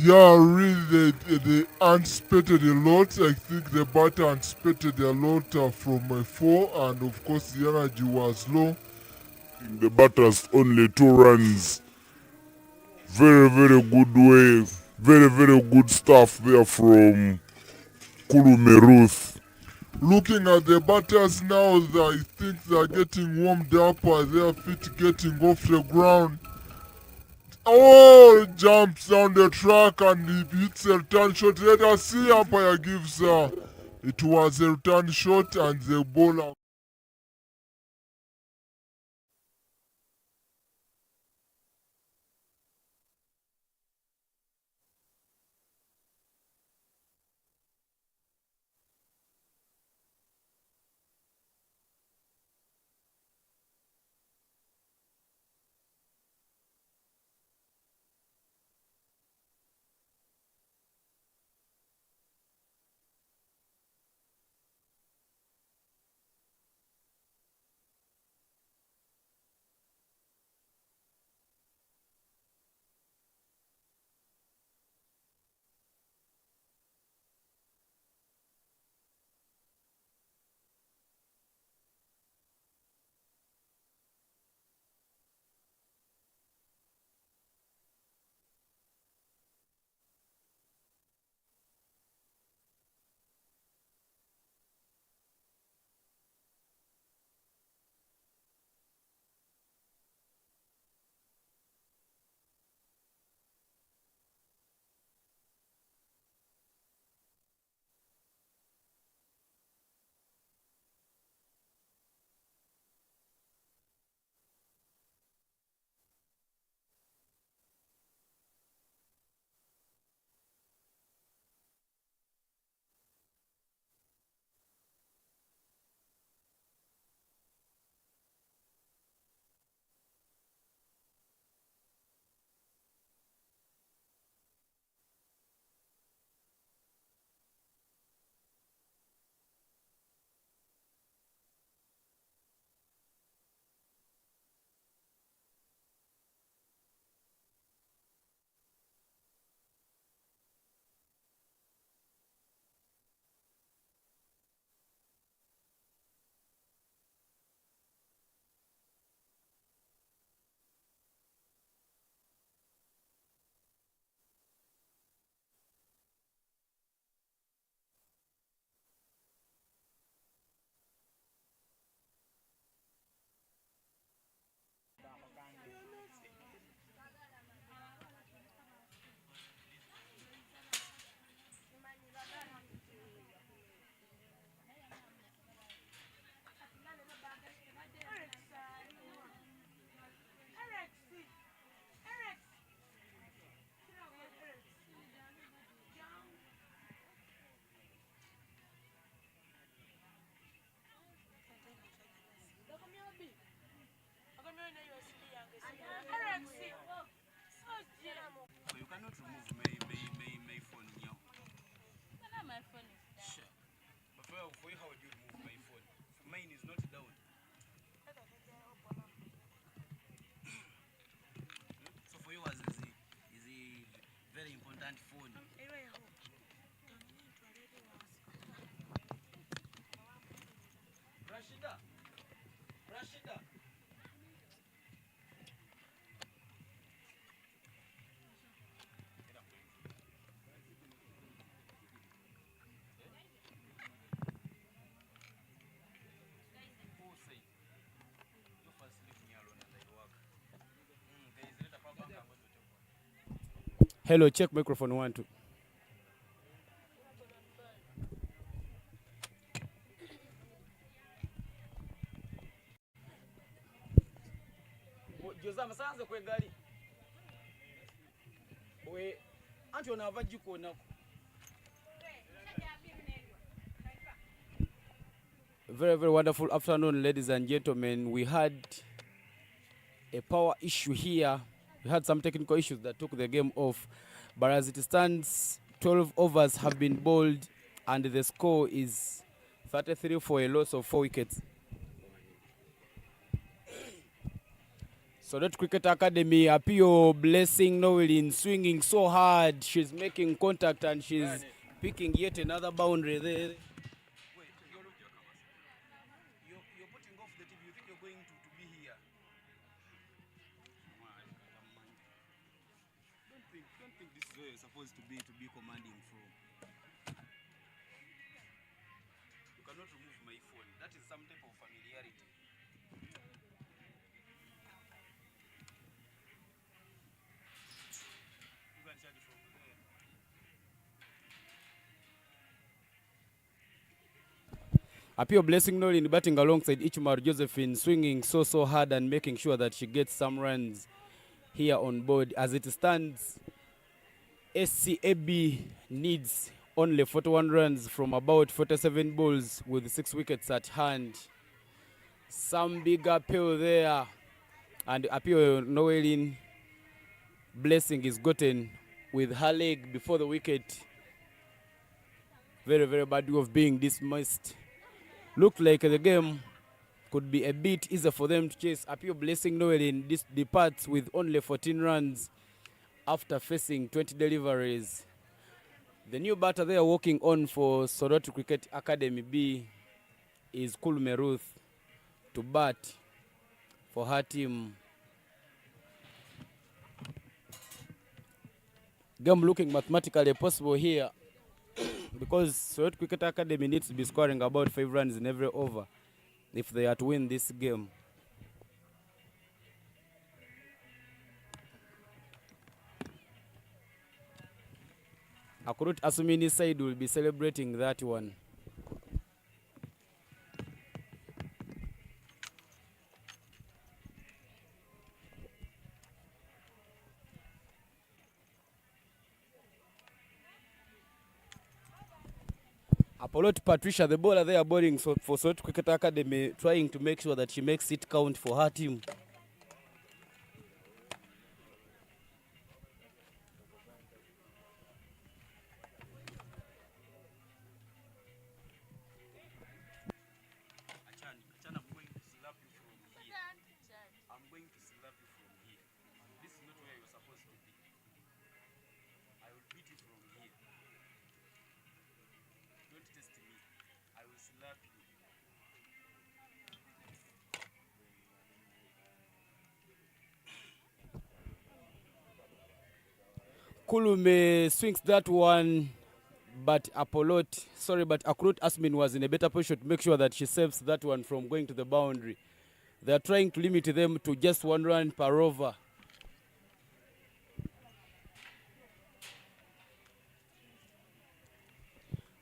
Yeah, really, they anticipated a lot. I think the batter anticipated a lot from my four, and of course the energy was low. The batter's only two runs. Very, very good way. Very, very good stuff there from Kulu. Looking at the batters now, I think they're getting warmed up, their feet getting off the ground. Oh, jumps down the track and he hits a return shot. Let us see, umpire gives it was a return shot and the bowler. cannot remove my phone now. My phone is down. Sure. But for you, how would you remove my phone? Mine is not down. So for you, is a very important phone. Rashida. Who say? You first leave me alone and I work. There is later power bank I'm going to take one. Hello, check microphone 1 2. Joza masanze kwe gali. We anti onava jiko nako. Very, very wonderful afternoon, ladies and gentlemen. We had a power issue here. We had some technical issues that took the game off. But as it stands, 12 overs have been bowled, and the score is 33 for a loss of 4 wickets. Soroti Cricket Academy, Apio Blessing Noelin swinging so hard. She's making contact and she's picking yet another boundary there. You're putting off the TV. You think you're going to be here? Don't think this is where you're supposed to be commanding from. You cannot remove my phone. That is some type of familiarity. You can charge it from there. Appeal Blessing Nolan batting alongside Ichmar Josephine, swinging so hard and making sure that she gets some runs here on board. As it stands, SCAB needs only 41 runs from about 47 balls with 6 wickets at hand. Some big appeal there, and appeal Noelin Blessing is gotten with her leg before the wicket. Very, very bad view of being dismissed. Looked like the game could be a bit easier for them to chase. Appeal Blessing Noelin departs with only 14 runs after facing 20 deliveries. The new batter they are working on for Soroti Cricket Academy B is Gulu Ruth to bat for her team. Game looking mathematically possible here because Soroti Cricket Academy needs to be scoring about 5 runs in every over if they are to win this game. Akurut Asumini side will be celebrating that one. Apollo to Patricia, the bowler they are bowling for Soroti Cricket Academy, trying to make sure that she makes it count for her team. I'm going to slap you from here. This is not where you're supposed to be. I will beat you from here. Don't test me. I will slap you. Kulume swings that one, but Akurut Asmin was in a better position to make sure that she saves that one from going to the boundary. They are trying to limit them to just 1 run per over.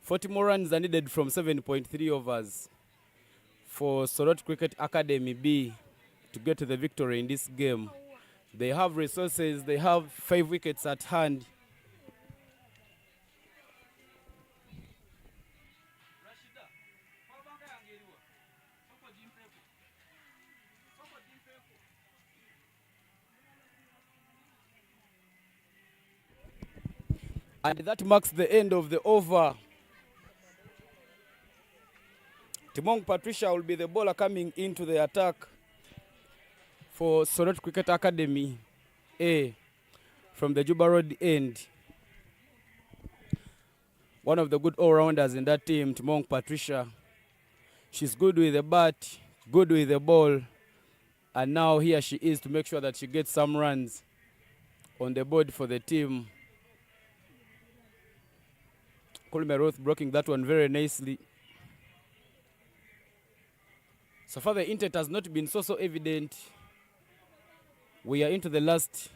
Forty more runs are needed from 7.3 overs for Soroti Cricket Academy B to get to the victory in this game. They have resources, they have 5 wickets at hand. And that marks the end of the over. Timong Patricia will be the bowler coming into the attack for Soroti Cricket Academy A from the Juba Road end. One of the good all-rounders in that team, Timong Patricia. She's good with the bat, good with the ball, and now here she is to make sure that she gets some runs on the board for the team. Kulmeroth blocking that one very nicely. So far the intent has not been so evident. We are into the last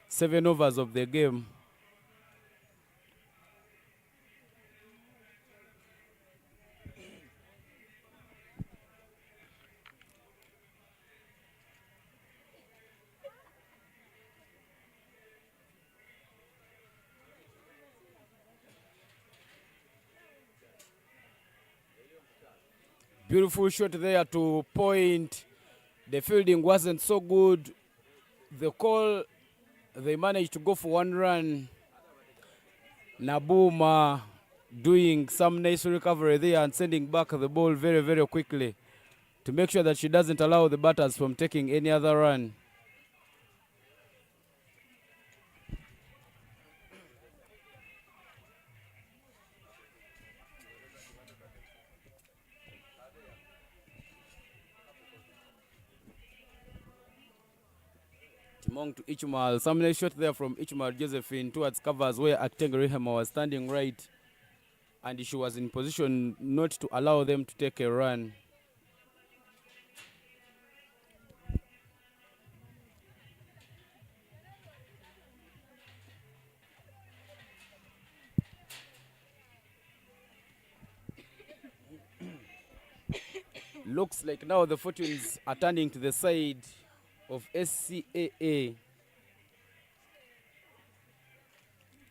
7 overs of the game. Beautiful shot there to point. The fielding wasn't so good. The call, they managed to go for 1 run. Nabuma doing some nice recovery there and sending back the ball very quickly to make sure that she doesn't allow the batters from taking any other run. Timong to Ichumal. Some nice shot there from Ichumal Josephine towards covers where Akteng Rehema was standing right, and she was in position not to allow them to take a run. Looks like now the fortunes are turning to the side of SCAA.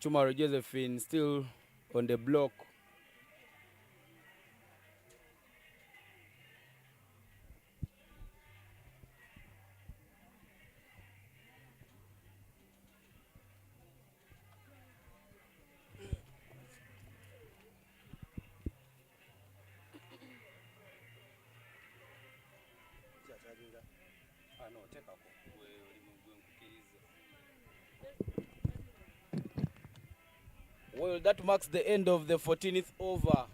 Chumaro Josephine still on the block. Well, that marks the end of the 14th over.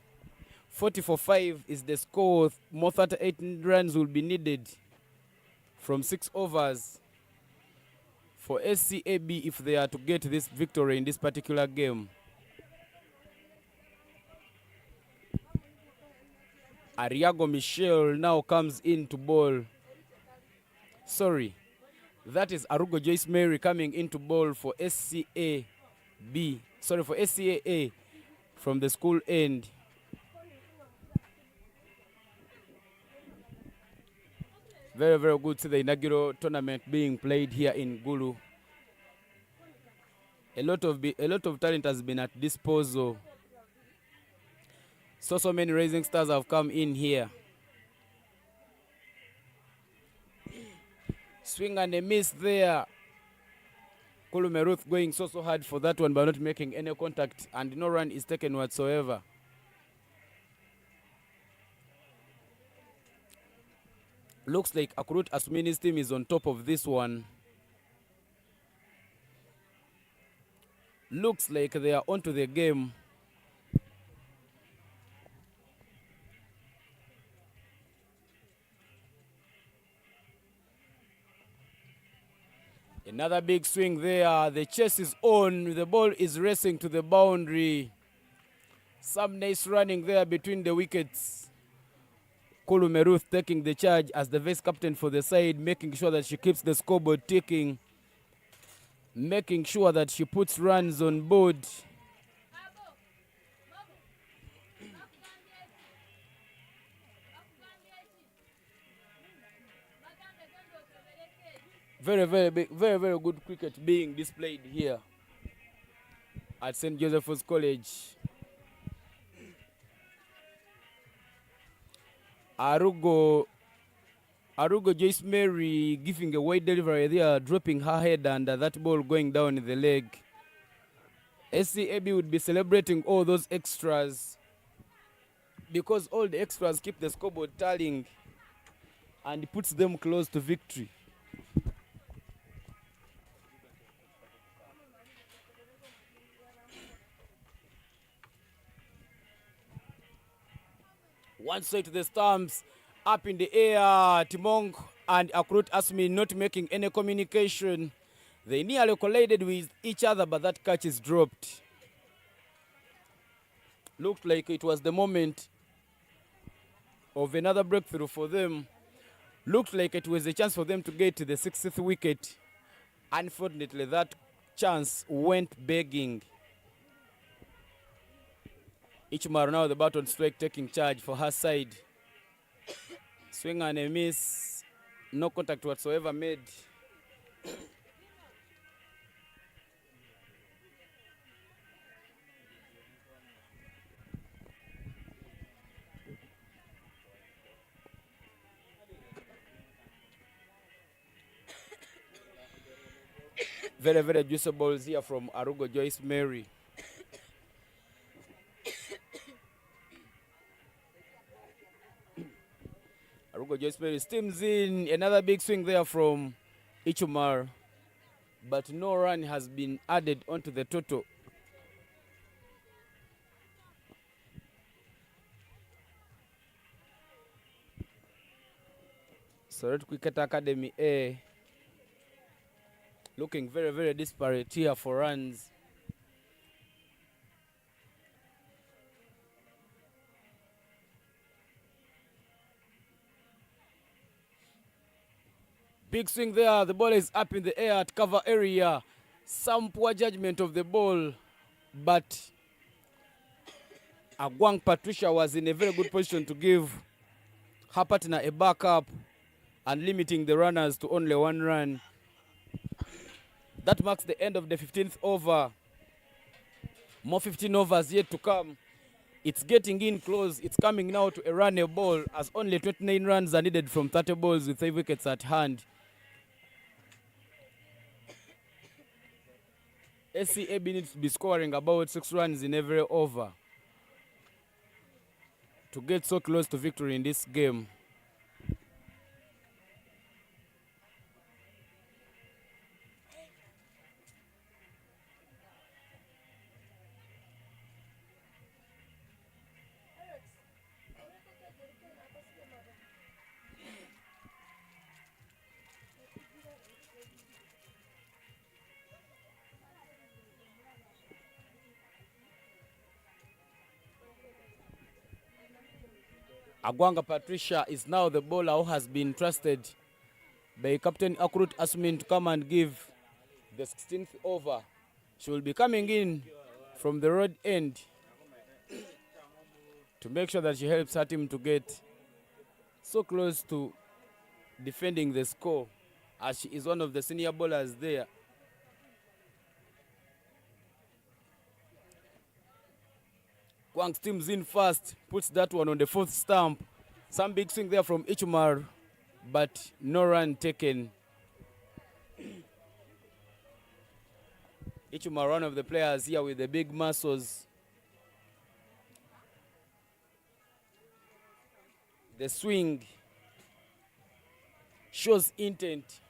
40 for 5 is the score. More 38 runs will be needed from 6 overs for SCAB if they are to get this victory in this particular game. Ariago Michelle now comes in to bowl. Sorry, that is Arugo Joyce Mary coming into bowl for SCAB. Sorry, for SCAA from the school end. Very good to the inaugural tournament being played here in Gulu. A lot of talent has been at disposal. So many rising stars have come in here. Swing and a miss there. Kulumeruth going so hard for that one, but not making any contact, and no run is taken whatsoever. Looks like Akurut Asumini's team is on top of this one. Looks like they are onto the game. Another big swing there. The chase is on. The ball is racing to the boundary. Some nice running there between the wickets. Kulumeruth taking the charge as the vice captain for the side, making sure that she keeps the scoreboard ticking, making sure that she puts runs on board. Very good cricket being displayed here at St. Joseph's College. Arugo Joyce Mary giving a wide delivery there, dropping her head, and that ball going down in the leg. SCAB would be celebrating all those extras because all the extras keep the scoreboard tallying and puts them close to victory. One side to the stumps, up in the air, Timong and Akrut Asmi not making any communication. They nearly collided with each other, but that catch is dropped. Looked like it was the moment of another breakthrough for them. Looked like it was a chance for them to get to the 60th wicket. Unfortunately, that chance went begging. Ichumar now the baton strike taking charge for her side. Swing and a miss. No contact whatsoever made. Very, very juicy balls here from Arugo Joyce Mary. Arugo Joyce Mary steams in. Another big swing there from Ichumar. But no run has been added onto the total. Soroti Cricket Academy A looking very, very disparate here for runs. Big swing there. The ball is up in the air at cover area. Some poor judgment of the ball, but Agwang Patricia was in a very good position to give her partner a backup and limiting the runners to only one run. That marks the end of the 15th over. More 15 overs yet to come. It's getting in close. It's coming now to a runner ball as only 29 runs are needed from 30 balls with 3 wickets at hand. SCAB needs to be scoring about 6 runs in every over to get so close to victory in this game. Agwanga Patricia is now the bowler who has been trusted by Captain Akrut Asmin to come and give the 16th over. She will be coming in from the road end to make sure that she helps her team to get so close to defending the score, as she is one of the senior bowlers there. Kwang steams in fast, puts that one on the 4th stump. Some big swing there from Ichumar, but no run taken. Ichumar, one of the players here with the big muscles. The swing shows intent.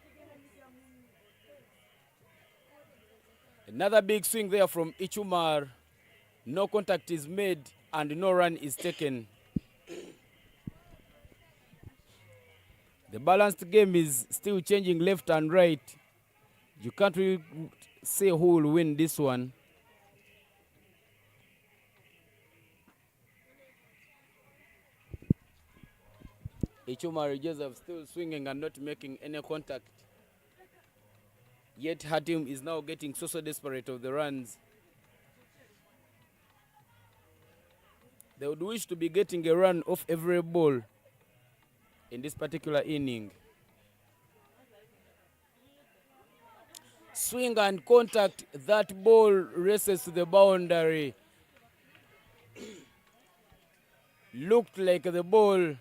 Another big swing there from Ichumar. No contact is made and no run is taken. The balanced game is still changing left and right. You can't really say who will win this one. Ichumari Joseph still swinging and not making any contact. Yet her team is now getting so desperate of the runs. They would wish to be getting a run off every ball in this particular inning. Swing and contact, that ball races to the boundary. Looked like the ball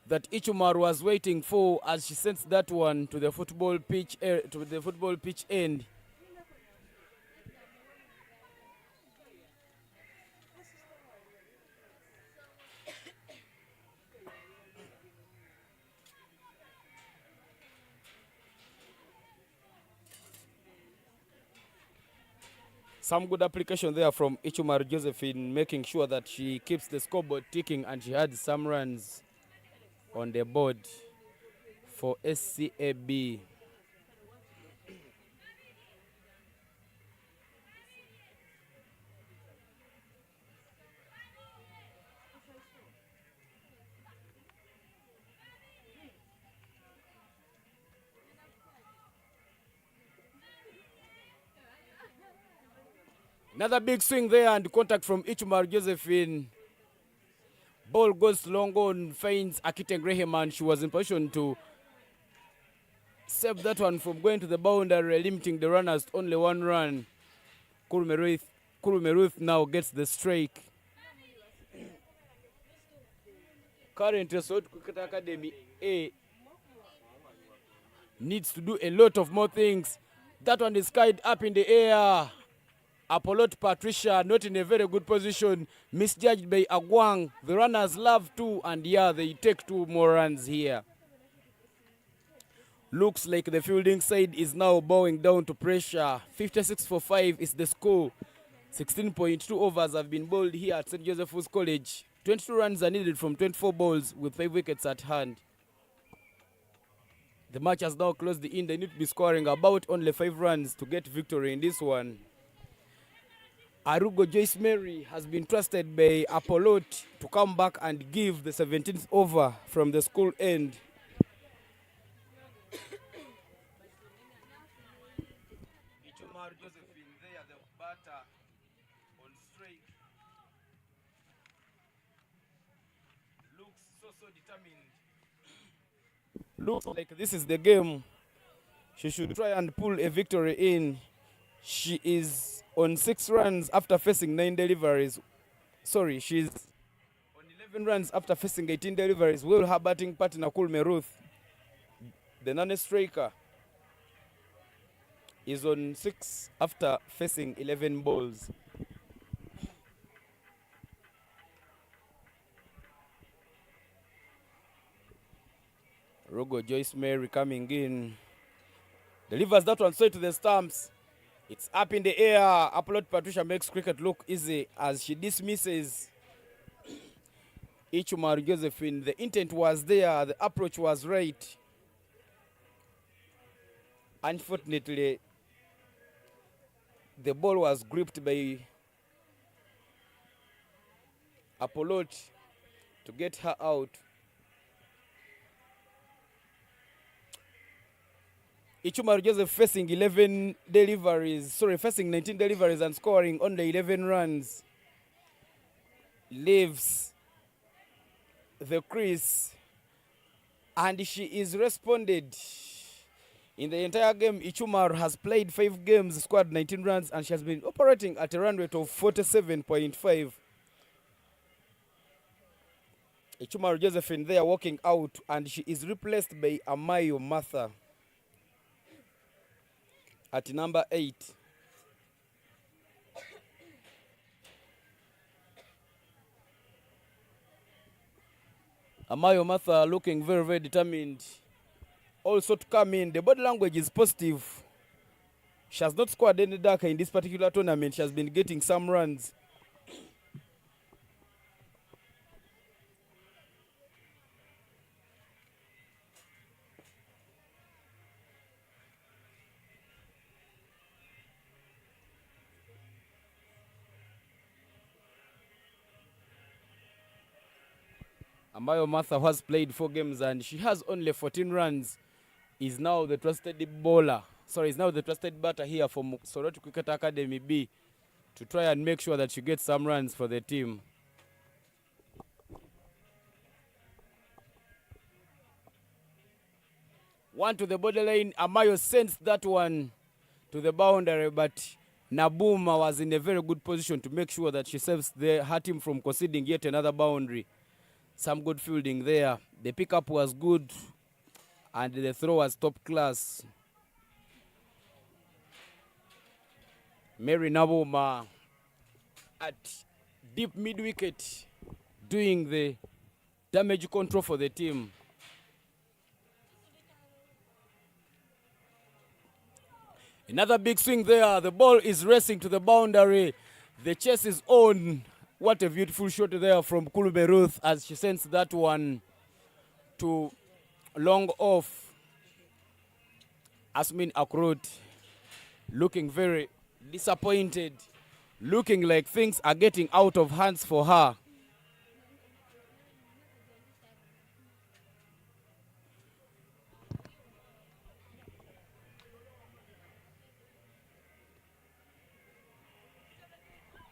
that Ichumar was waiting for as she sends that one to the football pitch end. Some good application there from Ichumar Josephine, making sure that she keeps the scoreboard ticking, and she had some runs on the board for SCAB. Another big swing there and contact from Ichumar Josephine. Ball goes long on, finds Akite Graham, and she was in position to save that one from going to the boundary, limiting the runners to only one run. Kurumeruth now gets the strike. Currently, Soroti Cricket Academy A needs to do a lot of more things. That one is skied up in the air. Apollo Patricia not in a very good position. Misjudged by Agwang. The runners love two, and yeah, they take two more runs here. Looks like the fielding side is now bowing down to pressure. 56-5 is the score. 16.2 overs have been bowled here at St. Joseph's College. 22 runs are needed from 24 balls with 5 wickets at hand. The match has now closed the in. They need to be scoring about only 5 runs to get victory in this one. Arugo Joyce Mary has been trusted by Apollo to come back and give the 17th over from the school end. Ichumar Josephine there, the batter on strike. Looks so determined. Looks like this is the game. She should try and pull a victory in. She is on 6 runs after facing 9 deliveries. Sorry, she's on 11 runs after facing 18 deliveries. Will her batting partner Kulmeruth, the non-striker, is on 6 after facing 11 balls. Rogo Joyce Mary coming in. Delivers that one straight to the stumps. It's up in the air. Apollo Patricia makes cricket look easy as she dismisses Ichumar Josephine. The intent was there. The approach was right. Unfortunately, the ball was gripped by Apollo to get her out. Ichumar Joseph facing 19 deliveries and scoring only 11 runs. Leaves the crease, and she is responded. In the entire game, Ichumar has played 5 games, scored 19 runs, and she has been operating at a run rate of 47.5. Ichumar Josephine there walking out, and she is replaced by Amayo Martha at number 8. Amayo Martha looking very determined also to come in. The body language is positive. She has not scored any darker in this particular tournament. She has been getting some runs. Amayo Martha has played 4 games and she has only 14 runs. Is now the trusted bowler. Sorry, is now the trusted batter here from Soroti Cricket Academy B to try and make sure that she gets some runs for the team. One to the borderline. Amayo sends that one to the boundary, but Nabuma was in a very good position to make sure that she saves her team from conceding yet another boundary. Some good fielding there. The pickup was good and the throw was top class. Mary Nabuma at deep mid-wicket doing the damage control for the team. Another big swing there. The ball is racing to the boundary. The chase is on. What a beautiful shot there from Kulube Ruth as she sends that one to long off. Asmin Akrut looking very disappointed, looking like things are getting out of hands for her.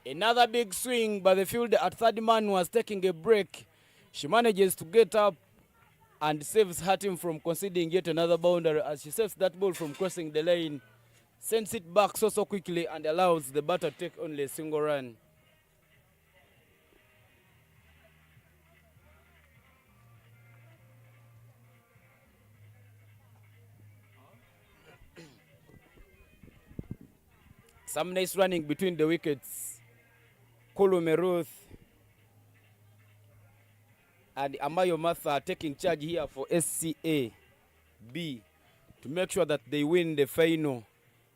Another big swing, but the fielder at third man was taking a break. She manages to get up and saves her team from conceding yet another boundary as she saves that ball from crossing the lane, sends it back so quickly and allows the batter to take only a single run. Some nice running between the wickets. Kulu Meruth and Amayo Martha taking charge here for SCA B to make sure that they win the final.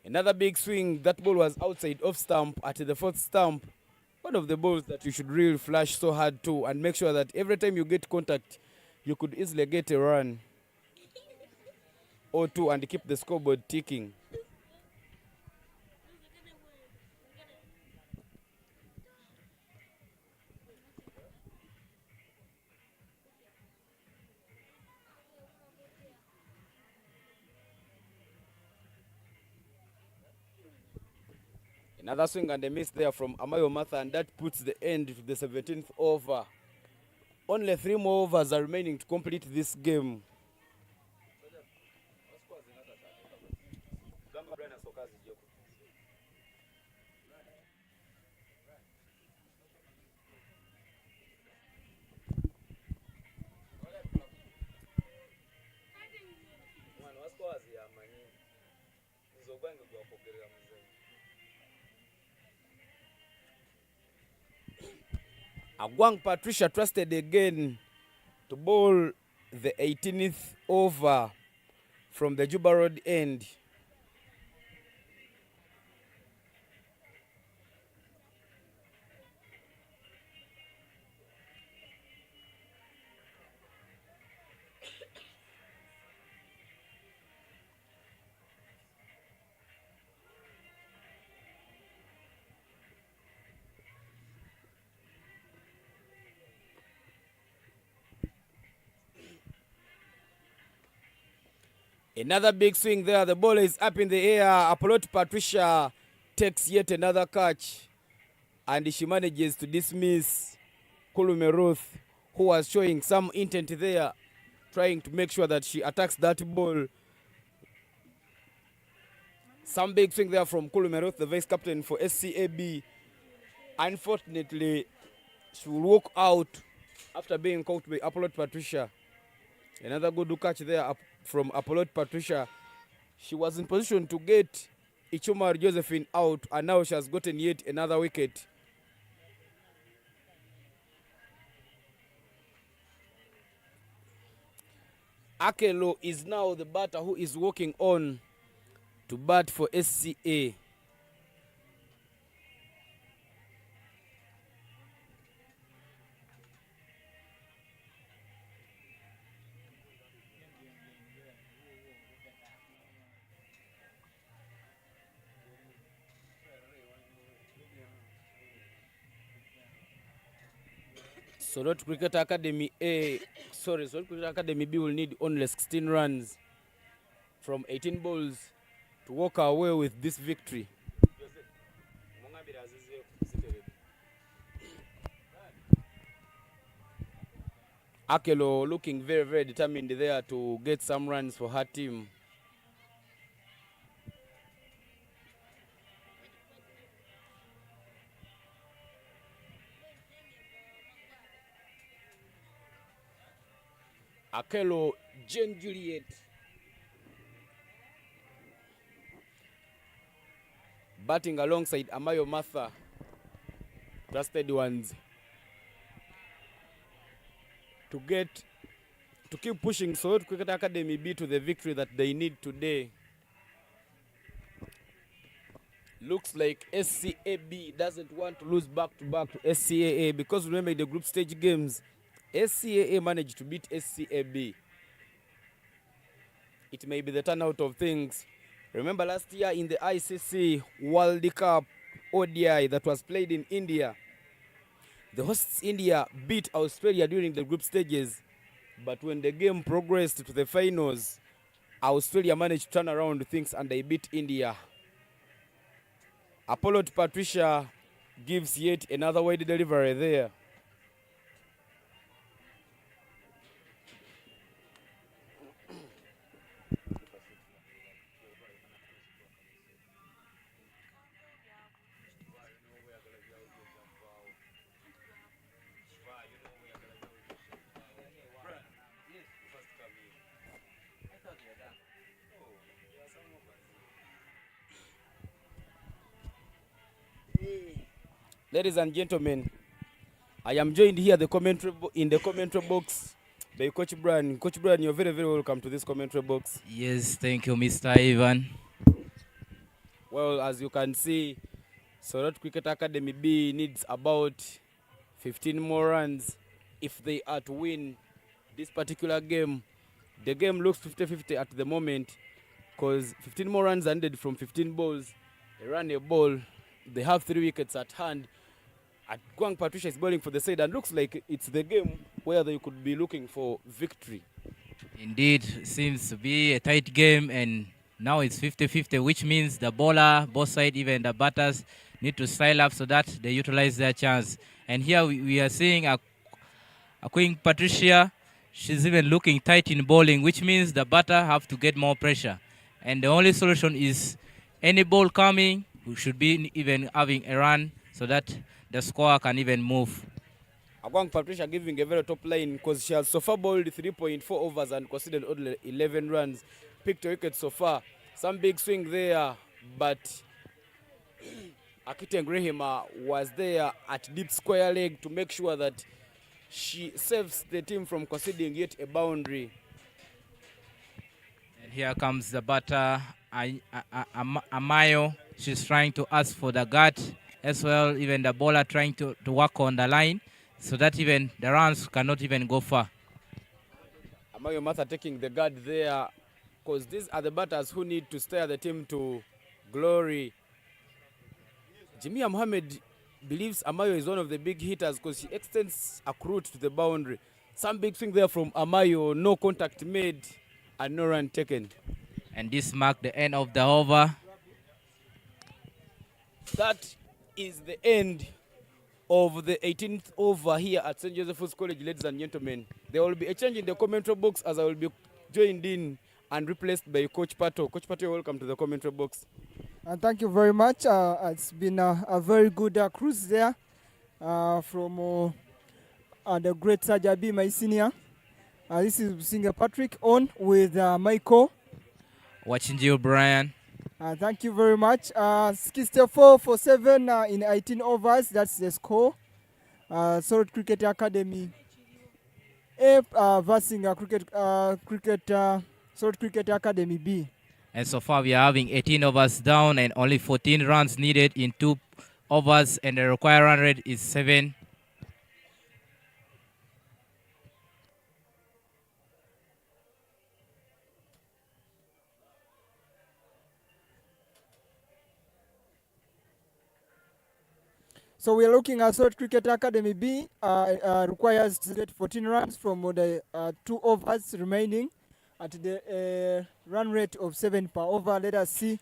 Another big swing. That ball was outside off stump at the fourth stump. One of the balls that you should really flash so hard to and make sure that every time you get contact, you could easily get a run or two and keep the scoreboard ticking. Another swing and a miss there from Amayo Martha, and that puts the end to the 17th over. Only 3 more overs are remaining to complete this game. Agwang Patricia trusted again to bowl the 18th over from the Juba Road end. Another big swing there. The ball is up in the air. Apollo Patricia takes yet another catch, and she manages to dismiss Kulume Ruth, who was showing some intent there, trying to make sure that she attacks that ball. Some big swing there from Kulume Ruth, the vice captain for SCAB. Unfortunately, she will walk out after being caught by Apollo Patricia. Another good catch there from Apollo Patricia. She was in position to get Ichumar Josephine out, and now she has gotten yet another wicket. Akelo is now the batter who is walking on to bat for SCA. Soroti Cricket Academy Soroti Cricket Academy B will need only 16 runs from 18 balls to walk away with this victory. Akelo looking very, very determined there to get some runs for her team. Akelo Jane Juliet batting alongside Amayo Martha, trusted ones, to keep pushing Soroti Cricket Academy B to the victory that they need today. Looks like SCAB doesn't want to lose back-to-back to SCAA because remember in the group stage games, SCAA managed to beat SCAB. It may be the turnout of things. Remember last year in the ICC World Cup ODI that was played in India, the hosts India beat Australia during the group stages, but when the game progressed to the finals, Australia managed to turn around things and they beat India. Apollo to Patricia gives yet another wide delivery there. Ladies and gentlemen, I am joined here in the commentary box by Coach Brian. Coach Brian, you're very, very welcome to this commentary box. Yes, thank you, Mr. Ivan. Well, as you can see, Soroti Cricket Academy B needs about 15 more runs if they are to win this particular game. The game looks 50-50 at the moment because 15 more runs are needed from 15 balls. They run a ball. They have 3 wickets at hand. At Gwang Patricia is bowling for the side and looks like it's the game where they could be looking for victory. Indeed, seems to be a tight game, and now it's 50-50, which means the bowler, both sides, even the batters, need to style up so that they utilize their chance. And here we are seeing a Queen Patricia. She's even looking tight in bowling, which means the batter have to get more pressure. And the only solution is any ball coming, we should be even having a run so that the score can even move. Agwang Patricia giving a very top line because she has so far bowled 3.4 overs and conceded only 11 runs. Picked a wicket so far. Some big swing there, but Akiten Grahima was there at deep square leg to make sure that she saves the team from conceding yet a boundary. And here comes the batter, Amayo. She's trying to ask for the gut as well. Even the bowler trying to work on the line so that even the runs cannot even go far. Amayo Martha taking the guard there because these are the batters who need to steer the team to glory. Jamia Mohammed believes Amayo is one of the big hitters because she extends a route to the boundary. Some big swing there from Amayo, no contact made and no run taken. And this marked the end of the over. That is the end of the 18th over here at St. Joseph's College, ladies and gentlemen. There will be a change in the commentary box as I will be joined in and replaced by Coach Pato. Coach Pato, welcome to the commentary box. Thank you very much. It's been a very good cruise there from the great Sajabi, my senior. This is Singer Patrick on with Michael. Watching you, Brian. Thank you very much. 64 for 7 in 18 overs. That's the score. Soroti Cricket Academy A versus Soroti Cricket Academy B. And so far we are having 18 overs down and only 14 runs needed in 2 overs, and the required run rate is 7. So we are looking at Soroti Cricket Academy B requires to get 14 runs from the 2 overs remaining at the run rate of 7 per over. Let us see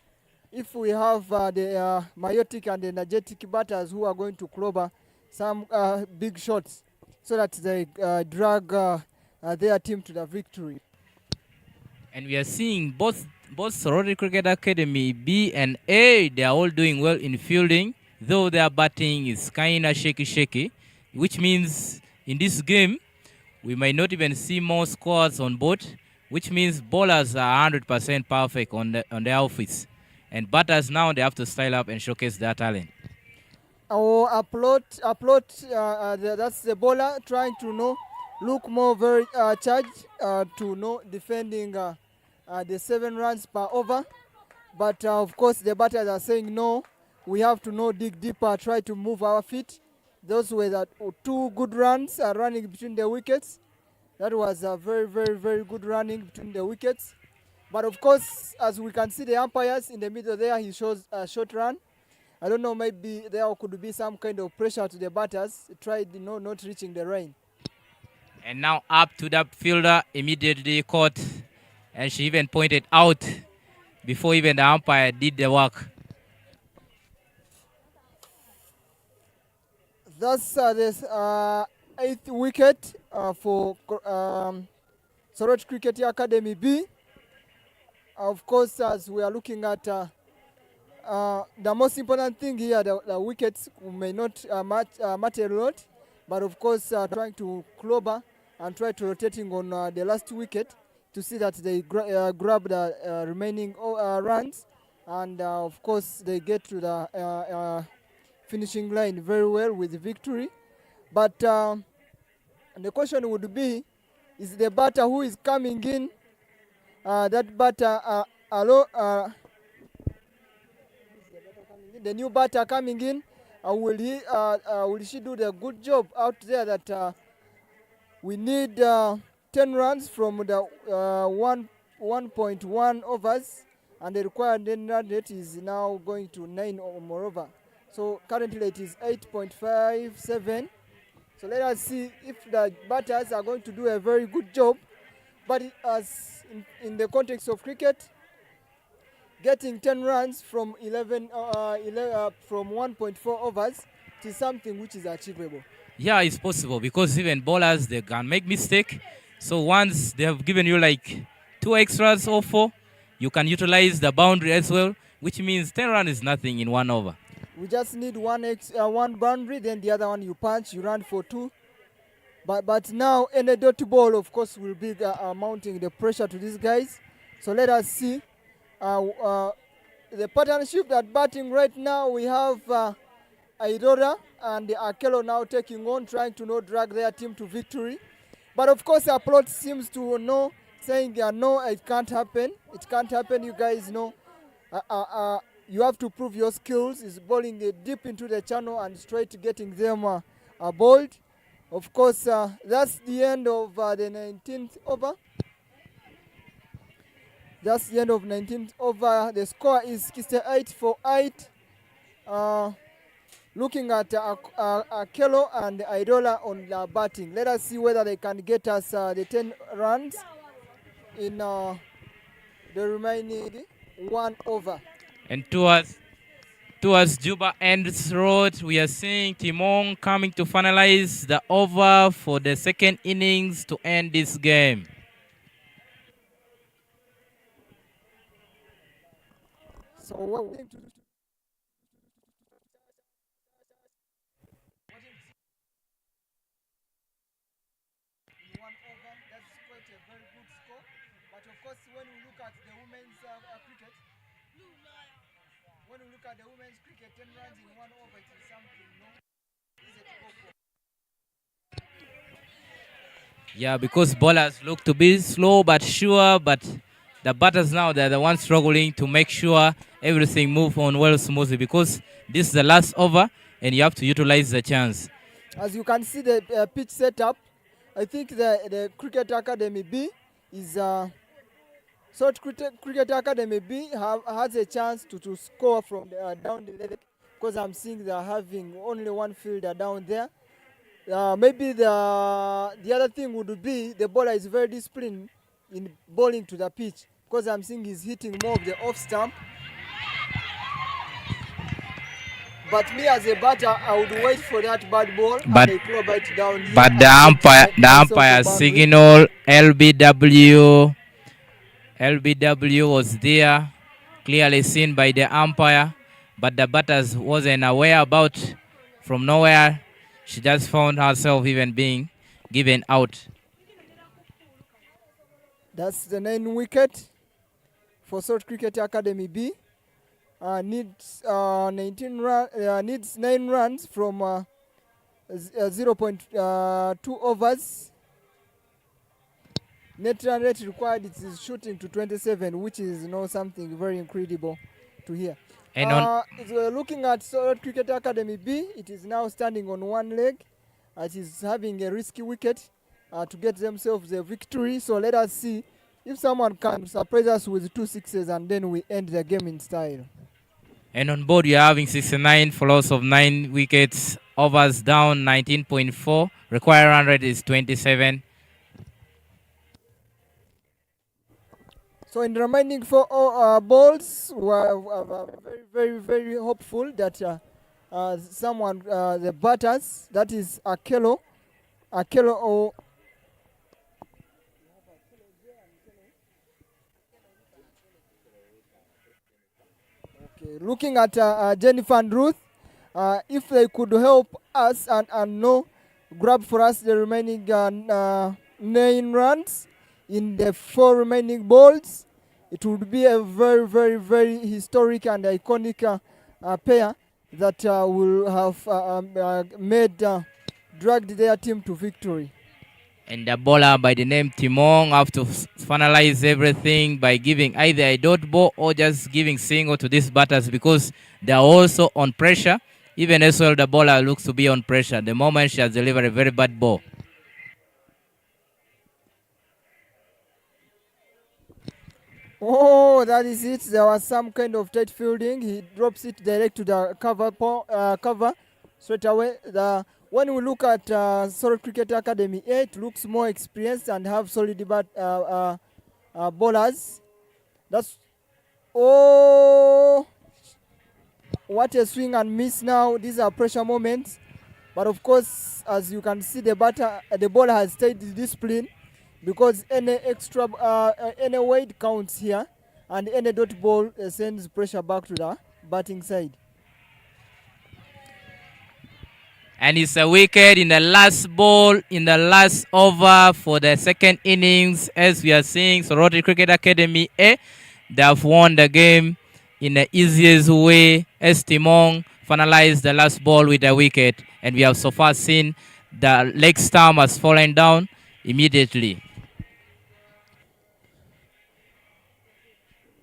if we have the myotic and energetic batters who are going to clobber some big shots so that they drag their team to the victory. And we are seeing both Soroti Cricket Academy B and A, they are all doing well in fielding, though their batting is kind of shaky, which means in this game we might not even see more scores on board, which means bowlers are 100% perfect on their outfits, and batters now they have to style up and showcase their talent. Our upload, that's the bowler trying to look more very charged to defending the 7 runs per over, but of course the batters are saying no. we have to know dig deeper, try to move our feet. Those were the 2 good runs running between the wickets. That was a very, very, very good running between the wickets. But of course, as we can see the umpires in the middle there, he shows a short run. I don't know, maybe there could be some kind of pressure to the batters. Tried, not reaching the rain. And now up to the fielder, immediately caught. And she even pointed out before even the umpire did the work. That's the 8th wicket for Soroti Cricket Academy B. Of course, as we are looking at the most important thing here, the wickets may not matter a lot, but of course trying to clobber and try to rotating on the last wicket to see that they grab the remaining runs, and of course they get to the finishing line very well with victory. But the question would be, is the batter who is coming in, that batter, the new batter coming in, will she do the good job out there that we need 10 runs from the 1.1 overs, and the required run rate is now going to 9 or moreover. So currently it is 8.57. So let us see if the batters are going to do a very good job. But as in the context of cricket, getting 10 runs from from 1.4 overs, it is something which is achievable. Yeah, it's possible because even bowlers, they can make mistake. So once they have given you like 2 extras or 4, you can utilize the boundary as well, which means 10 runs is nothing in 1 over. We just need one boundary, then the other one you punch, you run for 2. But now any dot ball, of course, will be mounting the pressure to these guys. So let us see. The partnership that batting right now, we have Aidora and Akelo now taking on, trying to drag their team to victory. But of course, our plot seems to know, saying, no, it can't happen. It can't happen, you guys know. You have to prove your skills. Is bowling deep into the channel and straight getting them bowled. Of course, that's the end of the 19th over. That's the end of 19th over. The score is 68 for 8. Looking at Akelo and Aidola on batting. Let us see whether they can get us the 10 runs in the remaining 1 over. And towards Juba Ends Road, we are seeing Timon coming to finalize the over for the second innings to end this game. So what we to do? One over, that's quite a very good score. But of course, when we look at the women's cricket, 10 runs in 1 over, it is something easy to go for. Yeah, because bowlers look to be slow but sure, but the batters now, they're the ones struggling to make sure everything moves on well smoothly because this is the last over and you have to utilize the chance. As you can see the pitch setup, I think the Cricket Academy B is Cricket Academy B has a chance to score from down the leg, because I'm seeing they're having only one fielder down there. Maybe the other thing would be the bowler is very disciplined in bowling to the pitch, because I'm seeing he's hitting more of the off stump. But me as a batter, I would wait for that bad ball and they club it down here. But the umpire signal LBW. LBW was there, clearly seen by the umpire, but the batters wasn't aware about. From nowhere, she just found herself even being given out. That's the 9th wicket for Soroti Cricket Academy B. Needs 9 runs from 0.2 overs. Net run rate required, it is shooting to 27, which is something very incredible to hear. And on Looking at Soroti Cricket Academy B, it is now standing on one leg. It is having a risky wicket to get themselves a victory. So let us see if someone can surprise us with 2 sixes and then we end the game in style. And on board, you're having 69 for loss of 9 wickets. Overs down 19.4. Required run rate is 27. So in the remaining 4 balls, we are very hopeful that someone, the batters, that is Akelo or looking at Jennifer and Ruth, if they could help us and grab for us the remaining 9 runs in the 4 remaining balls, it would be a very historic and iconic pair that will have dragged their team to victory. And the bowler by the name Timong have to finalize everything by giving either a dot ball or just giving single to these batters because they are also on pressure. Even as well, the bowler looks to be on pressure. The moment she has delivered a very bad ball. Oh, that is it. There was some kind of tight fielding. He drops it direct to the cover straight away. When we look at Soroti Cricket Academy A, it looks more experienced and have solid bowlers. That's what a swing and miss now. These are pressure moments. But of course, as you can see, the bowler has stayed disciplined because any any weight counts here, and any dot ball sends pressure back to the batting side. And it's a wicket in the last ball, in the last over for the second innings. As we are seeing, Soroti Cricket Academy A, they have won the game in the easiest way as Timong finalized the last ball with a wicket. And we have so far seen the leg stump has fallen down immediately.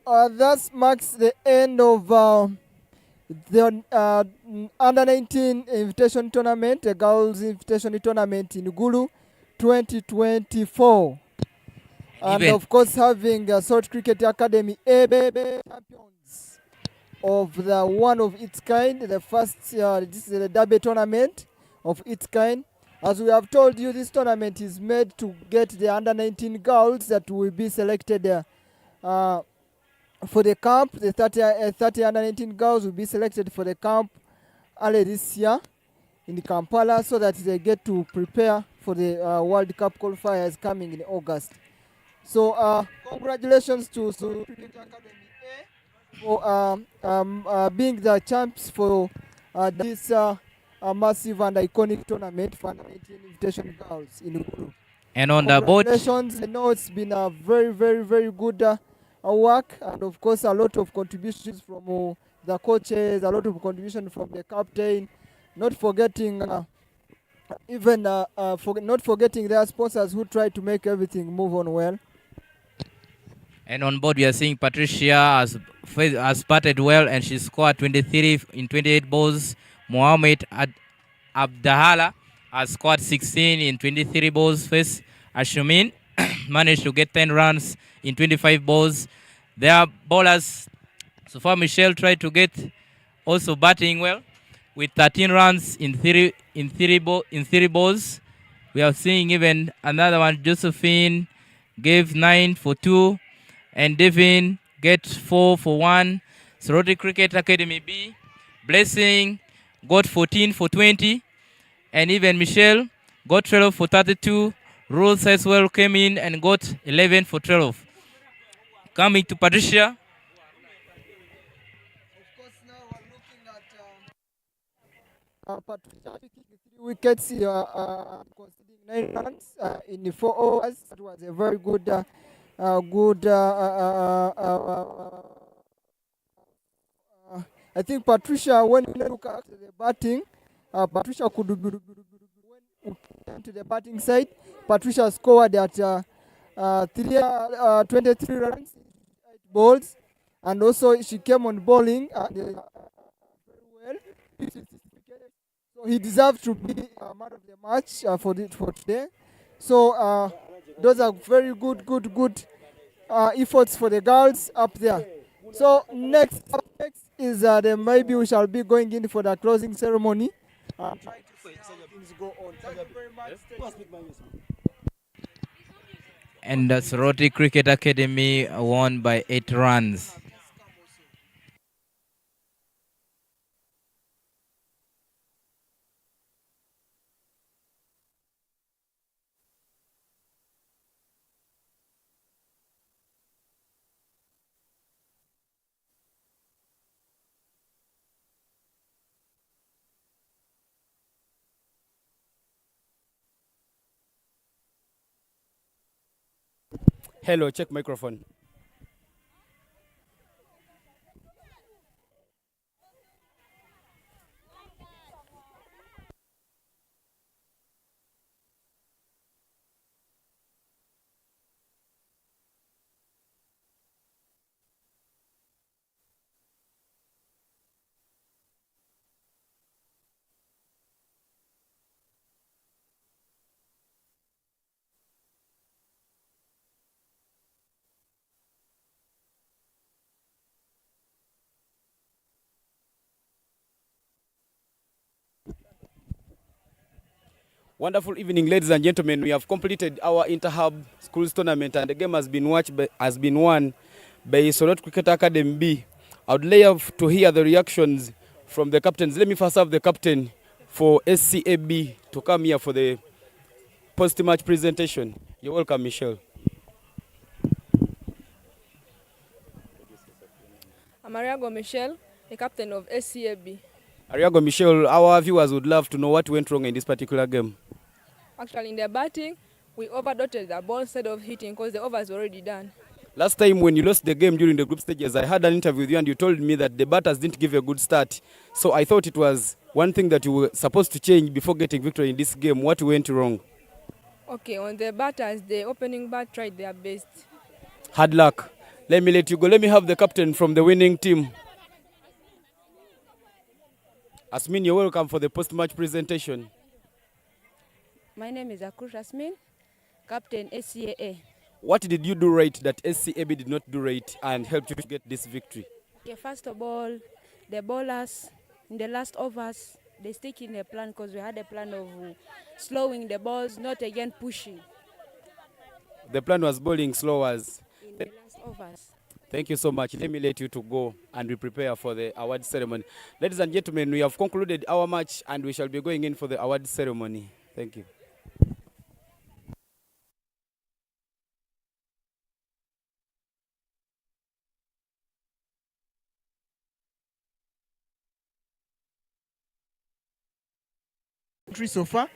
That marks the end of the Under-19 Invitation Tournament, the Girls Invitation Tournament in Gulu 2024. And of course, having Soroti Cricket Academy A champions of the one of its kind, the first, this is the Derby tournament of its kind. As we have told you, this tournament is made to get the Under-19 girls that will be selected for the camp. The 30 Under-19 girls will be selected for the camp early this year in Kampala so that they get to prepare for the World Cup qualifiers coming in August. So congratulations to Soroti Cricket Academy A for being the champs for this massive and iconic tournament for Under-19 Invitation Girls in Gulu. And on the board, congratulations. I know it's been a very good work, and of course a lot of contributions from the coaches, a lot of contribution from the captain, not forgetting not forgetting their sponsors who try to make everything move on well. And on board we are seeing Patricia has batted well and she scored 23 in 28 balls. Mohammed Abdahala has scored 16 in 23 balls. First, Ashumin managed to get 10 runs in 25 balls. Their bowlers, so far Michelle tried to get also batting well with 13 runs in 3 balls. We are seeing even another one, Josephine gave 9 for 2 and Devin get 4 for 1. Soroti Cricket Academy B, Blessing got 14 for 20 and even Michelle got 12 for 32. Rules as well came in and got 11 for 12. Coming to Patricia. Of course, now we're looking at Patricia picking 3 wickets, conceding 9 runs in 4 overs. That was a very good, I think Patricia, when you look at the batting, Patricia could be to the batting side. Patricia scored at 23 runs, 8 balls, and also she came on bowling very well. So he deserved to be man of the match for today. So those are very good efforts for the girls up there. So next is maybe we shall be going in for the closing ceremony. Trying to see how things go on. Thank you very much. And the Soroti Cricket Academy won by 8 runs. Hello, check microphone. Wonderful evening, ladies and gentlemen. We have completed our inter-hub schools tournament, and the game has been won by Soroti Cricket Academy B. I would love to hear the reactions from the captains. Let me first have the captain for SCAB to come here for the post-match presentation. You're welcome, Michelle. I'm Ariago Michelle, the captain of SCAB. Ariago Michelle, our viewers would love to know what went wrong in this particular game. Actually, in the batting, we overdotted the ball instead of hitting because the over is already done. Last time when you lost the game during the group stages, I had an interview with you and you told me that the batters didn't give a good start. So I thought it was one thing that you were supposed to change before getting victory in this game. What went wrong? Okay, on the batters, the opening bat tried their best. Hard luck. Let me let you go. Let me have the captain from the winning team. Asmin, you're welcome for the post-match presentation. My name is Akur Asmin, Captain SCAA. What did you do right that SCAB did not do right and helped you to get this victory? Okay, first of all, the bowlers in the last overs, they stick in a plan because we had a plan of slowing the balls, not again pushing The plan was bowling slow as. in the last overs. Thank you so much. Let me let you to go and we prepare for the award ceremony. Ladies and gentlemen, we have concluded our match and we shall be going in for the award ceremony. Thank you. So far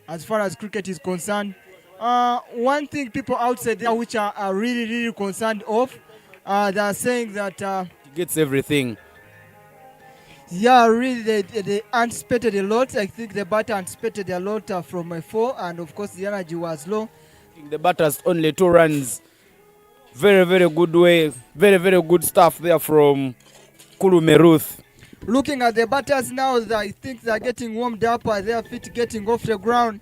as cricket is concerned, one thing people outside there which are really concerned of, they are saying that He gets everything. yeah, really they anticipated a lot. I think the batter anticipated a lot from my 4, and of course the energy was low. The batters only 2 runs. Very good way. Very good stuff there from Kulu Ruth. Looking at the batters now, I think they're getting warmed up, their feet getting off the ground.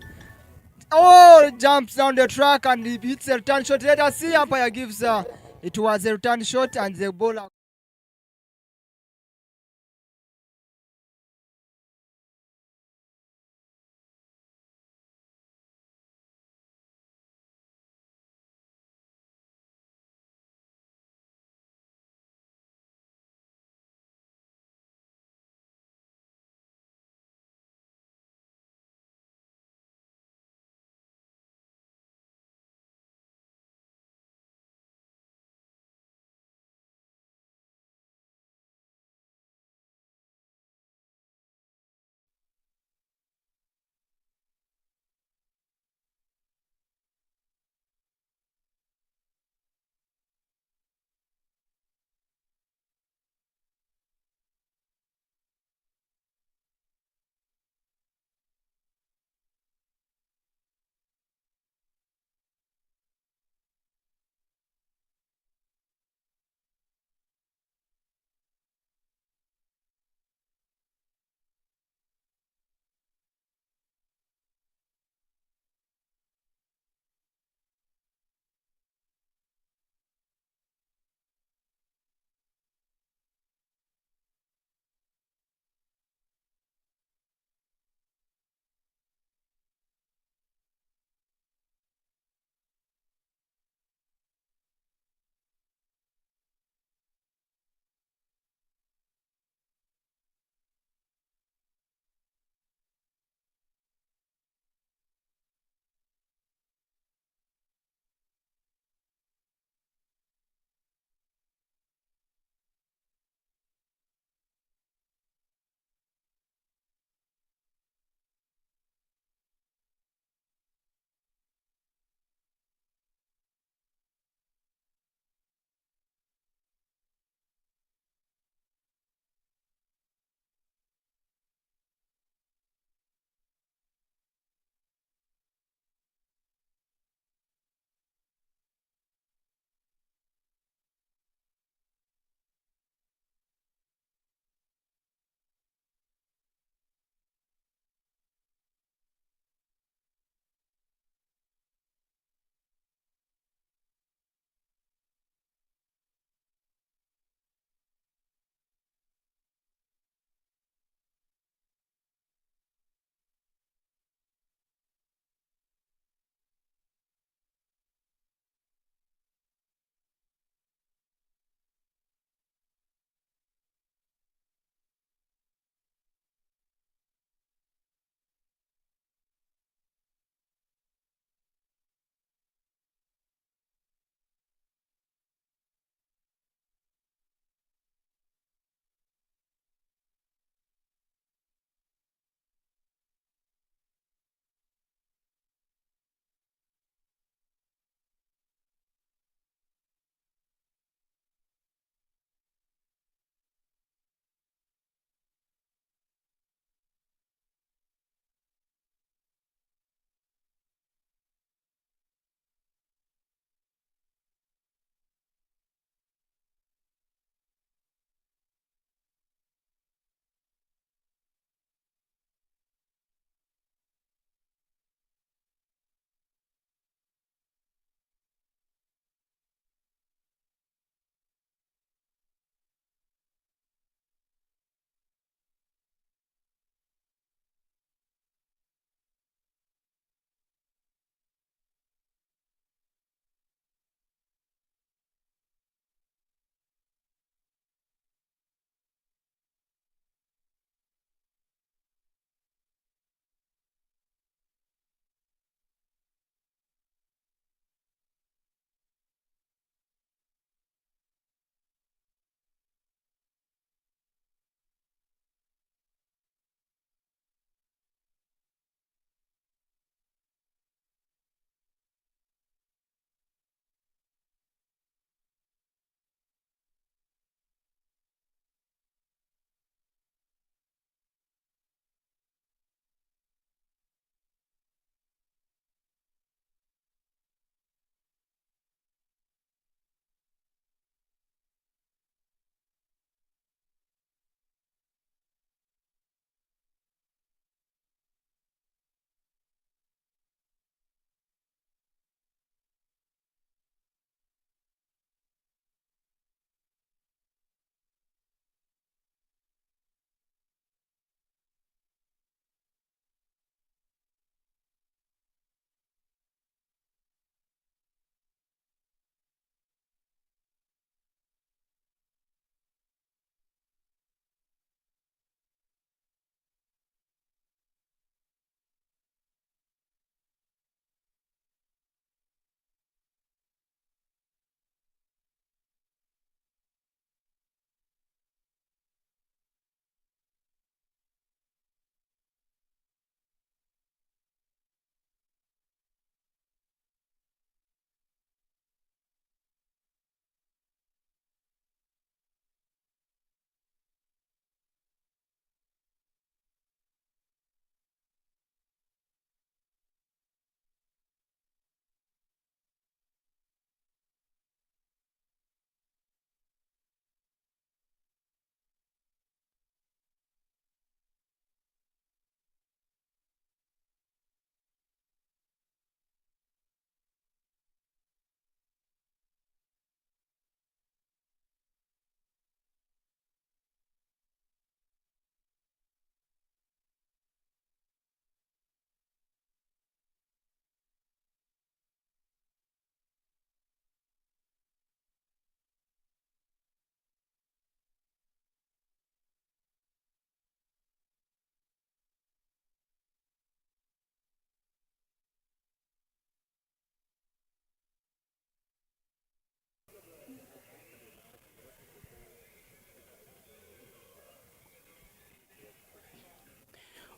Oh, jumps down the track and he hits a return shot. Let us see, umpire gives it was a return shot and the bowler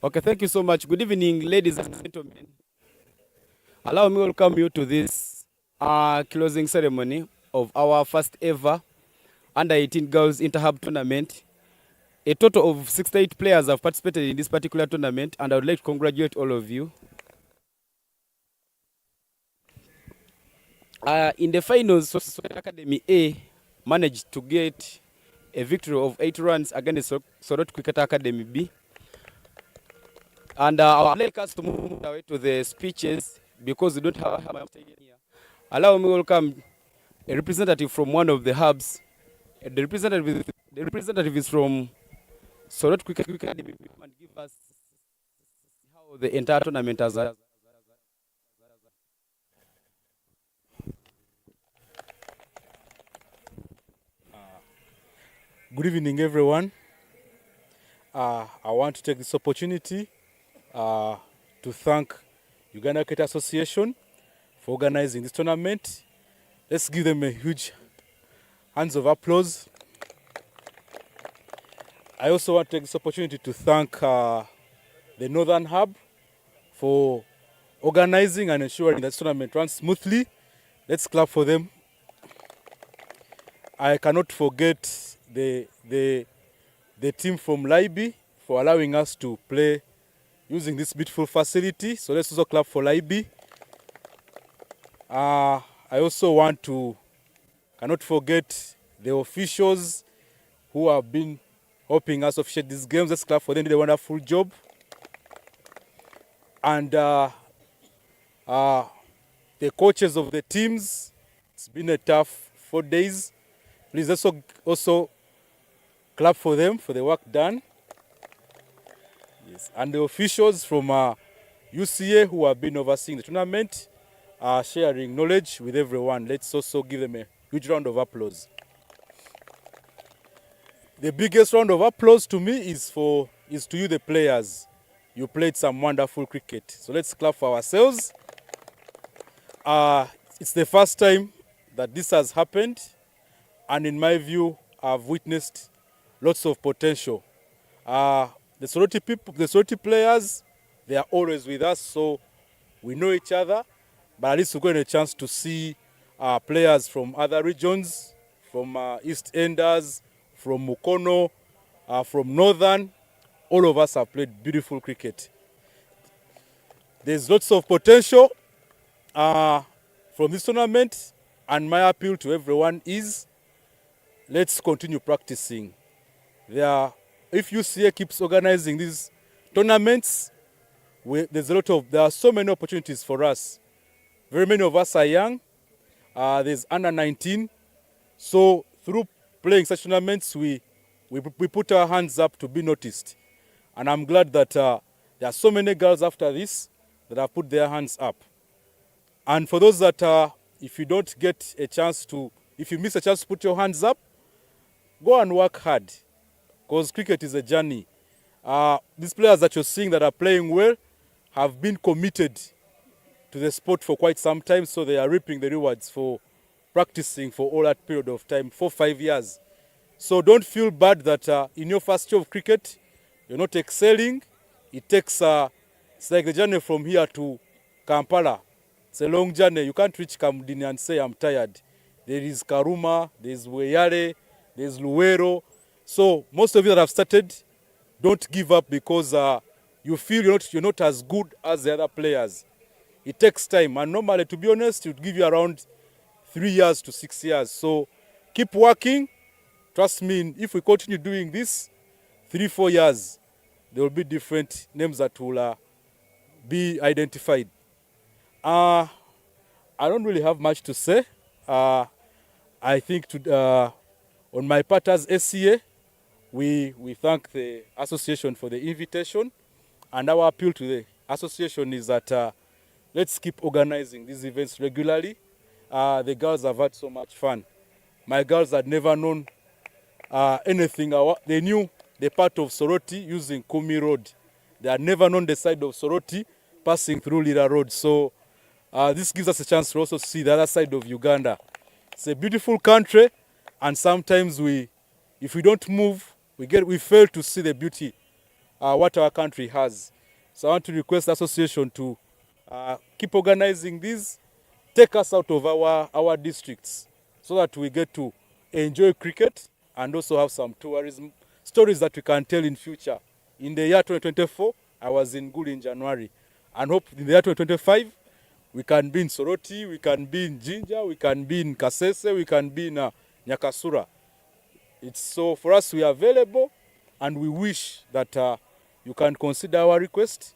Okay, thank you so much. Good evening, ladies and gentlemen. Allow me to welcome you to this closing ceremony of our first ever Under-18 Girls Inter-Hub Tournament. A total of 68 players have participated in this particular tournament, and I would like to congratulate all of you. In the finals, Soroti Academy A managed to get a victory of 8 runs against Soroti Cricket Academy B. And I would like us to move away to the speeches because we don't have a here. Allow me to welcome a representative from one of the hubs. The representative is from Soroti Cricket Academy and give us how the entire tournament has. Good evening, everyone. I want to take this opportunity to thank Uganda Cricket Association for organizing this tournament. Let's give them a huge hands of applause. I also want to take this opportunity to thank the Northern Hub for organizing and ensuring that this tournament runs smoothly. Let's clap for them. I cannot forget the team from Laibi for allowing us to play using this beautiful facility. So let's also clap for Laibi. I also cannot forget the officials who have been helping us officiate these games. Let's clap for them. They did a wonderful job. And the coaches of the teams, it's been a tough 4 days. Please also clap for them for the work done. Yes. And the officials from UCA who have been overseeing the tournament, sharing knowledge with everyone. Let's also give them a huge round of applause. The biggest round of applause to me is to you, the players. You played some wonderful cricket. So let's clap for ourselves. It's the first time that this has happened. And in my view, I've witnessed lots of potential. The Soroti people, the Soroti players, they are always with us, so we know each other. But at least we're getting a chance to see players from other regions, from East Enders, from Mukono, from Northern. All of us have played beautiful cricket. There's lots of potential from this tournament, and my appeal to everyone is, let's continue practicing. If UCA keeps organizing these tournaments, there are so many opportunities for us. Very many of us are young. There's under-19. So through playing such tournaments, we put our hands up to be noticed. And I'm glad that there are so many girls after this that have put their hands up. And for those that, if you miss a chance to put your hands up, go and work hard, because cricket is a journey. These players that you're seeing that are playing well have been committed to the sport for quite some time, so they are reaping the rewards for practicing for all that period of time, 4-5 years. So don't feel bad that in your first year of cricket, you're not excelling. It's like the journey from here to Kampala. It's a long journey. You can't reach Kamudini and say, I'm tired. There is Karuma, there's Weyare, there's Luwero. So most of you that have started, don't give up because you feel you're not as good as the other players. It takes time, and normally, to be honest, it would give you around 3 years to 6 years. So keep working. Trust me, if we continue doing this, 3-4 years, there will be different names that will be identified. I don't really have much to say. I think on my part as SCA, we thank the association for the invitation, and our appeal to the association is that let's keep organizing these events regularly. The girls have had so much fun. My girls had never known anything. They knew the part of Soroti using Kumi Road. They had never known the side of Soroti passing through Lira Road. So this gives us a chance to also see the other side of Uganda. It's a beautiful country, and sometimes if we don't move, we fail to see the beauty what our country has. So I want to request the association to keep organizing these, take us out of our districts so that we get to enjoy cricket and also have some tourism stories that we can tell in future. In the year 2024, I was in Gulu in January, and hope in the year 2025, we can be in Soroti, we can be in Jinja, we can be in Kasese, we can be in Nyakasura. It's so for us, we are available, and we wish that you can consider our request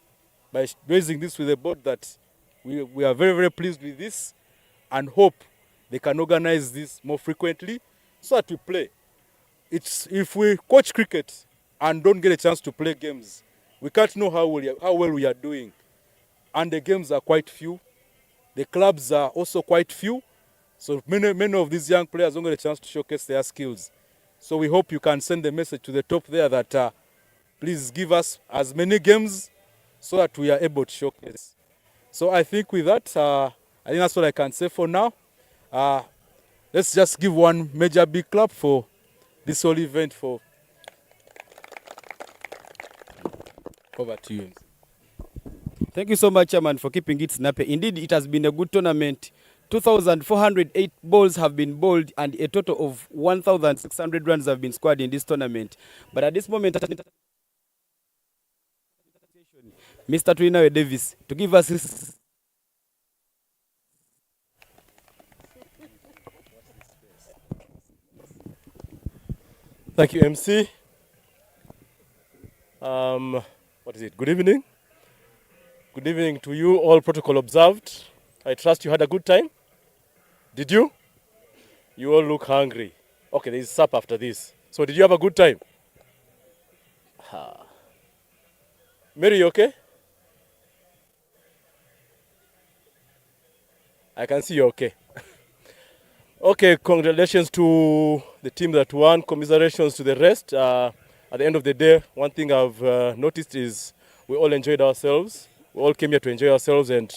by raising this with the board that we are very, very pleased with this and hope they can organize this more frequently so that we play. It's, if we coach cricket and don't get a chance to play games, we can't know how well we are doing. And the games are quite few. The clubs are also quite few. So many of these young players don't get a chance to showcase their skills. So we hope you can send the message to the top there that please give us as many games so that we are able to showcase. So I think with that, I think that's what I can say for now. Let's just give one major big clap for this whole event. For over to you. Thank you so much, Chairman, for keeping it snappy. Indeed, it has been a good tournament. 2,408 balls have been bowled and a total of 1,600 runs have been scored in this tournament. But at this moment, Mr. Trinawe Davis to give us his... Thank you, MC. What is it? Good evening. Good evening to you, all protocol observed. I trust you had a good time. Did you? You all look hungry. Okay, there is supper after this. So did you have a good time? Mary, you okay? I can see you're okay. Okay, congratulations to the team that won. Commiserations to the rest. At the end of the day, one thing I've noticed is we all enjoyed ourselves. We all came here to enjoy ourselves, and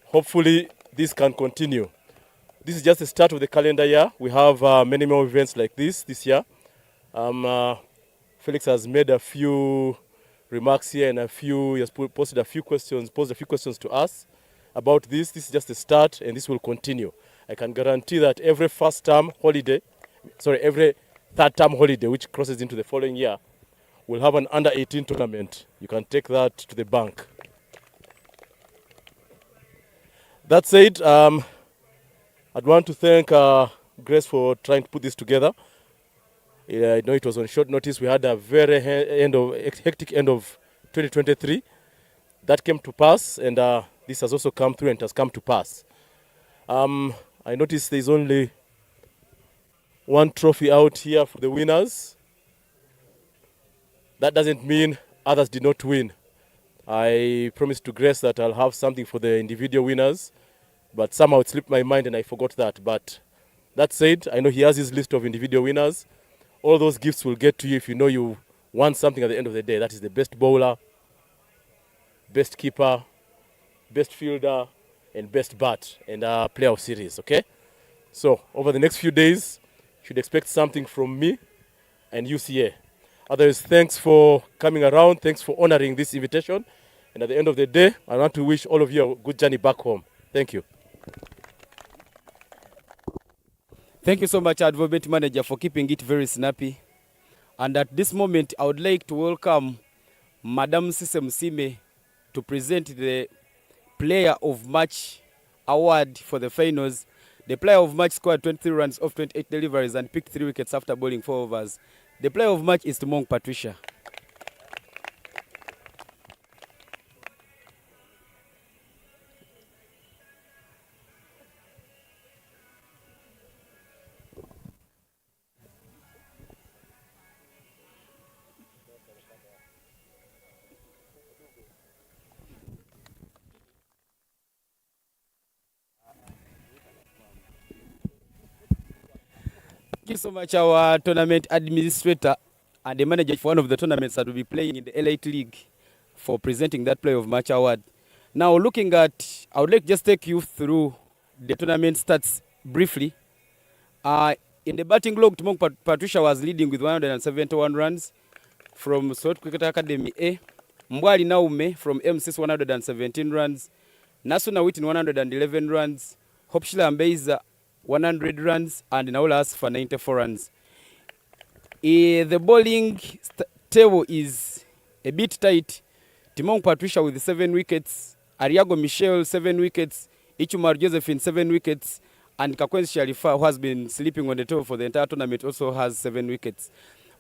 hopefully this can continue. This is just the start of the calendar year. We have many more events like this year. Felix has made a few remarks here and he has posed a few questions to us about this. This is just the start, and this will continue. I can guarantee that every third term holiday, which crosses into the following year, we'll have an under-18 tournament. You can take that to the bank. That said, I'd want to thank Grace for trying to put this together. I know it was on short notice. We had a very hectic end of 2023. That came to pass, and this has also come through and has come to pass. I noticed there's only one trophy out here for the winners. That doesn't mean others did not win. I promised to Grace that I'll have something for the individual winners, but somehow it slipped my mind and I forgot that. But that said, I know he has his list of individual winners. All those gifts will get to you if you know you won something at the end of the day. That is the best bowler, best keeper, best fielder, and best bat, and player of series, okay? So over the next few days, you should expect something from me and UCA. Others, thanks for coming around. Thanks for honoring this invitation. And at the end of the day, I want to wish all of you a good journey back home. Thank you. Thank you so much, Advocate Manager, for keeping it very snappy. And at this moment, I would like to welcome Madam Sise Musime to present the Player of Match award for the finals. The Player of Match scored 23 runs off 28 deliveries and picked 3 wickets after bowling 4 overs. The Player of Match is Tumong Patricia. Thank you so much, our tournament administrator and the manager for one of the tournaments that will be playing in the L8 League, for presenting that Player of Match award. Now, looking at, I would like to just take you through the tournament stats briefly. In the batting log, Tumong Patricia was leading with 171 runs. from Soroti Cricket Academy A, Mbwali Naume from MCS 117 runs, Nasuna Witin 111 runs, Hopshila Mbeiza 100 runs, and Naula Asfa 94 runs. The bowling table is a bit tight. Timon Patricia with 7 wickets, Ariago Michelle 7 wickets, Ichumar Josephine 7 wickets, and Kakwenzi Sharifa, who has been sleeping on the table for the entire tournament, also has 7 wickets.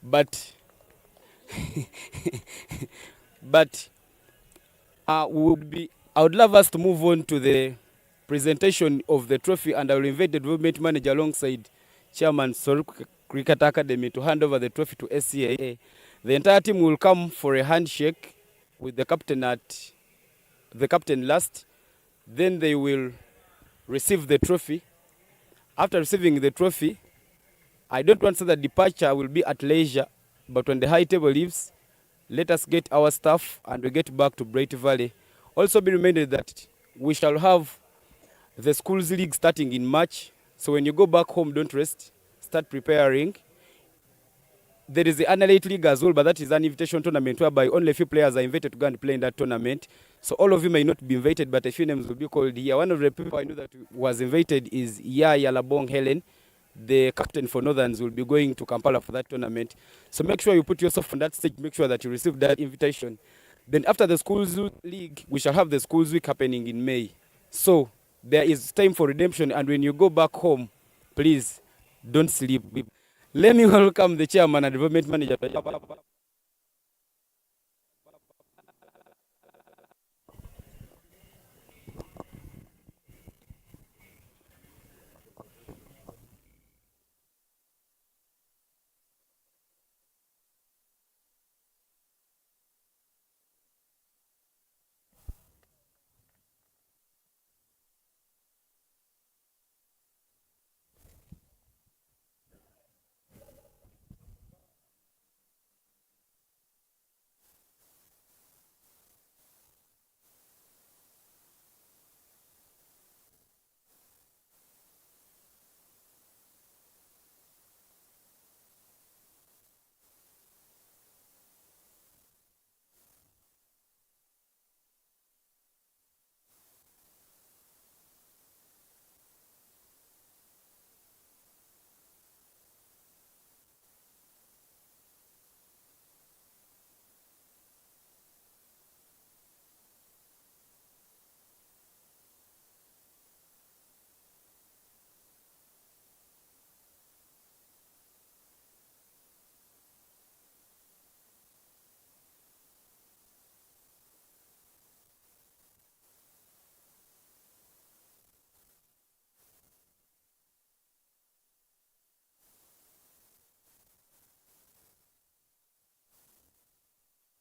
But I would love us to move on to the presentation of the trophy, and I will invite the development manager alongside Chairman Soroti Cricket Academy to hand over the trophy to SCAA. The entire team will come for a handshake with the captain last. Then they will receive the trophy. After receiving the trophy, I don't want to say that departure will be at leisure, but when the high table leaves, let us get our stuff and we get back to Bright Valley. Also be reminded that we shall have the schools league starting in March. So when you go back home, don't rest. Start preparing. There is the Under 8 League as well, but that is an invitation tournament whereby only a few players are invited to go and play in that tournament. So all of you may not be invited, but a few names will be called here. One of the people I know that was invited is Yalabong Helen. The captain for Northerns will be going to Kampala for that tournament. So make sure you put yourself on that stage. Make sure that you receive that invitation. Then after the schools league, we shall have the schools week happening in May. So there is time for redemption. And when you go back home, please don't sleep. Let me welcome the chairman and development manager.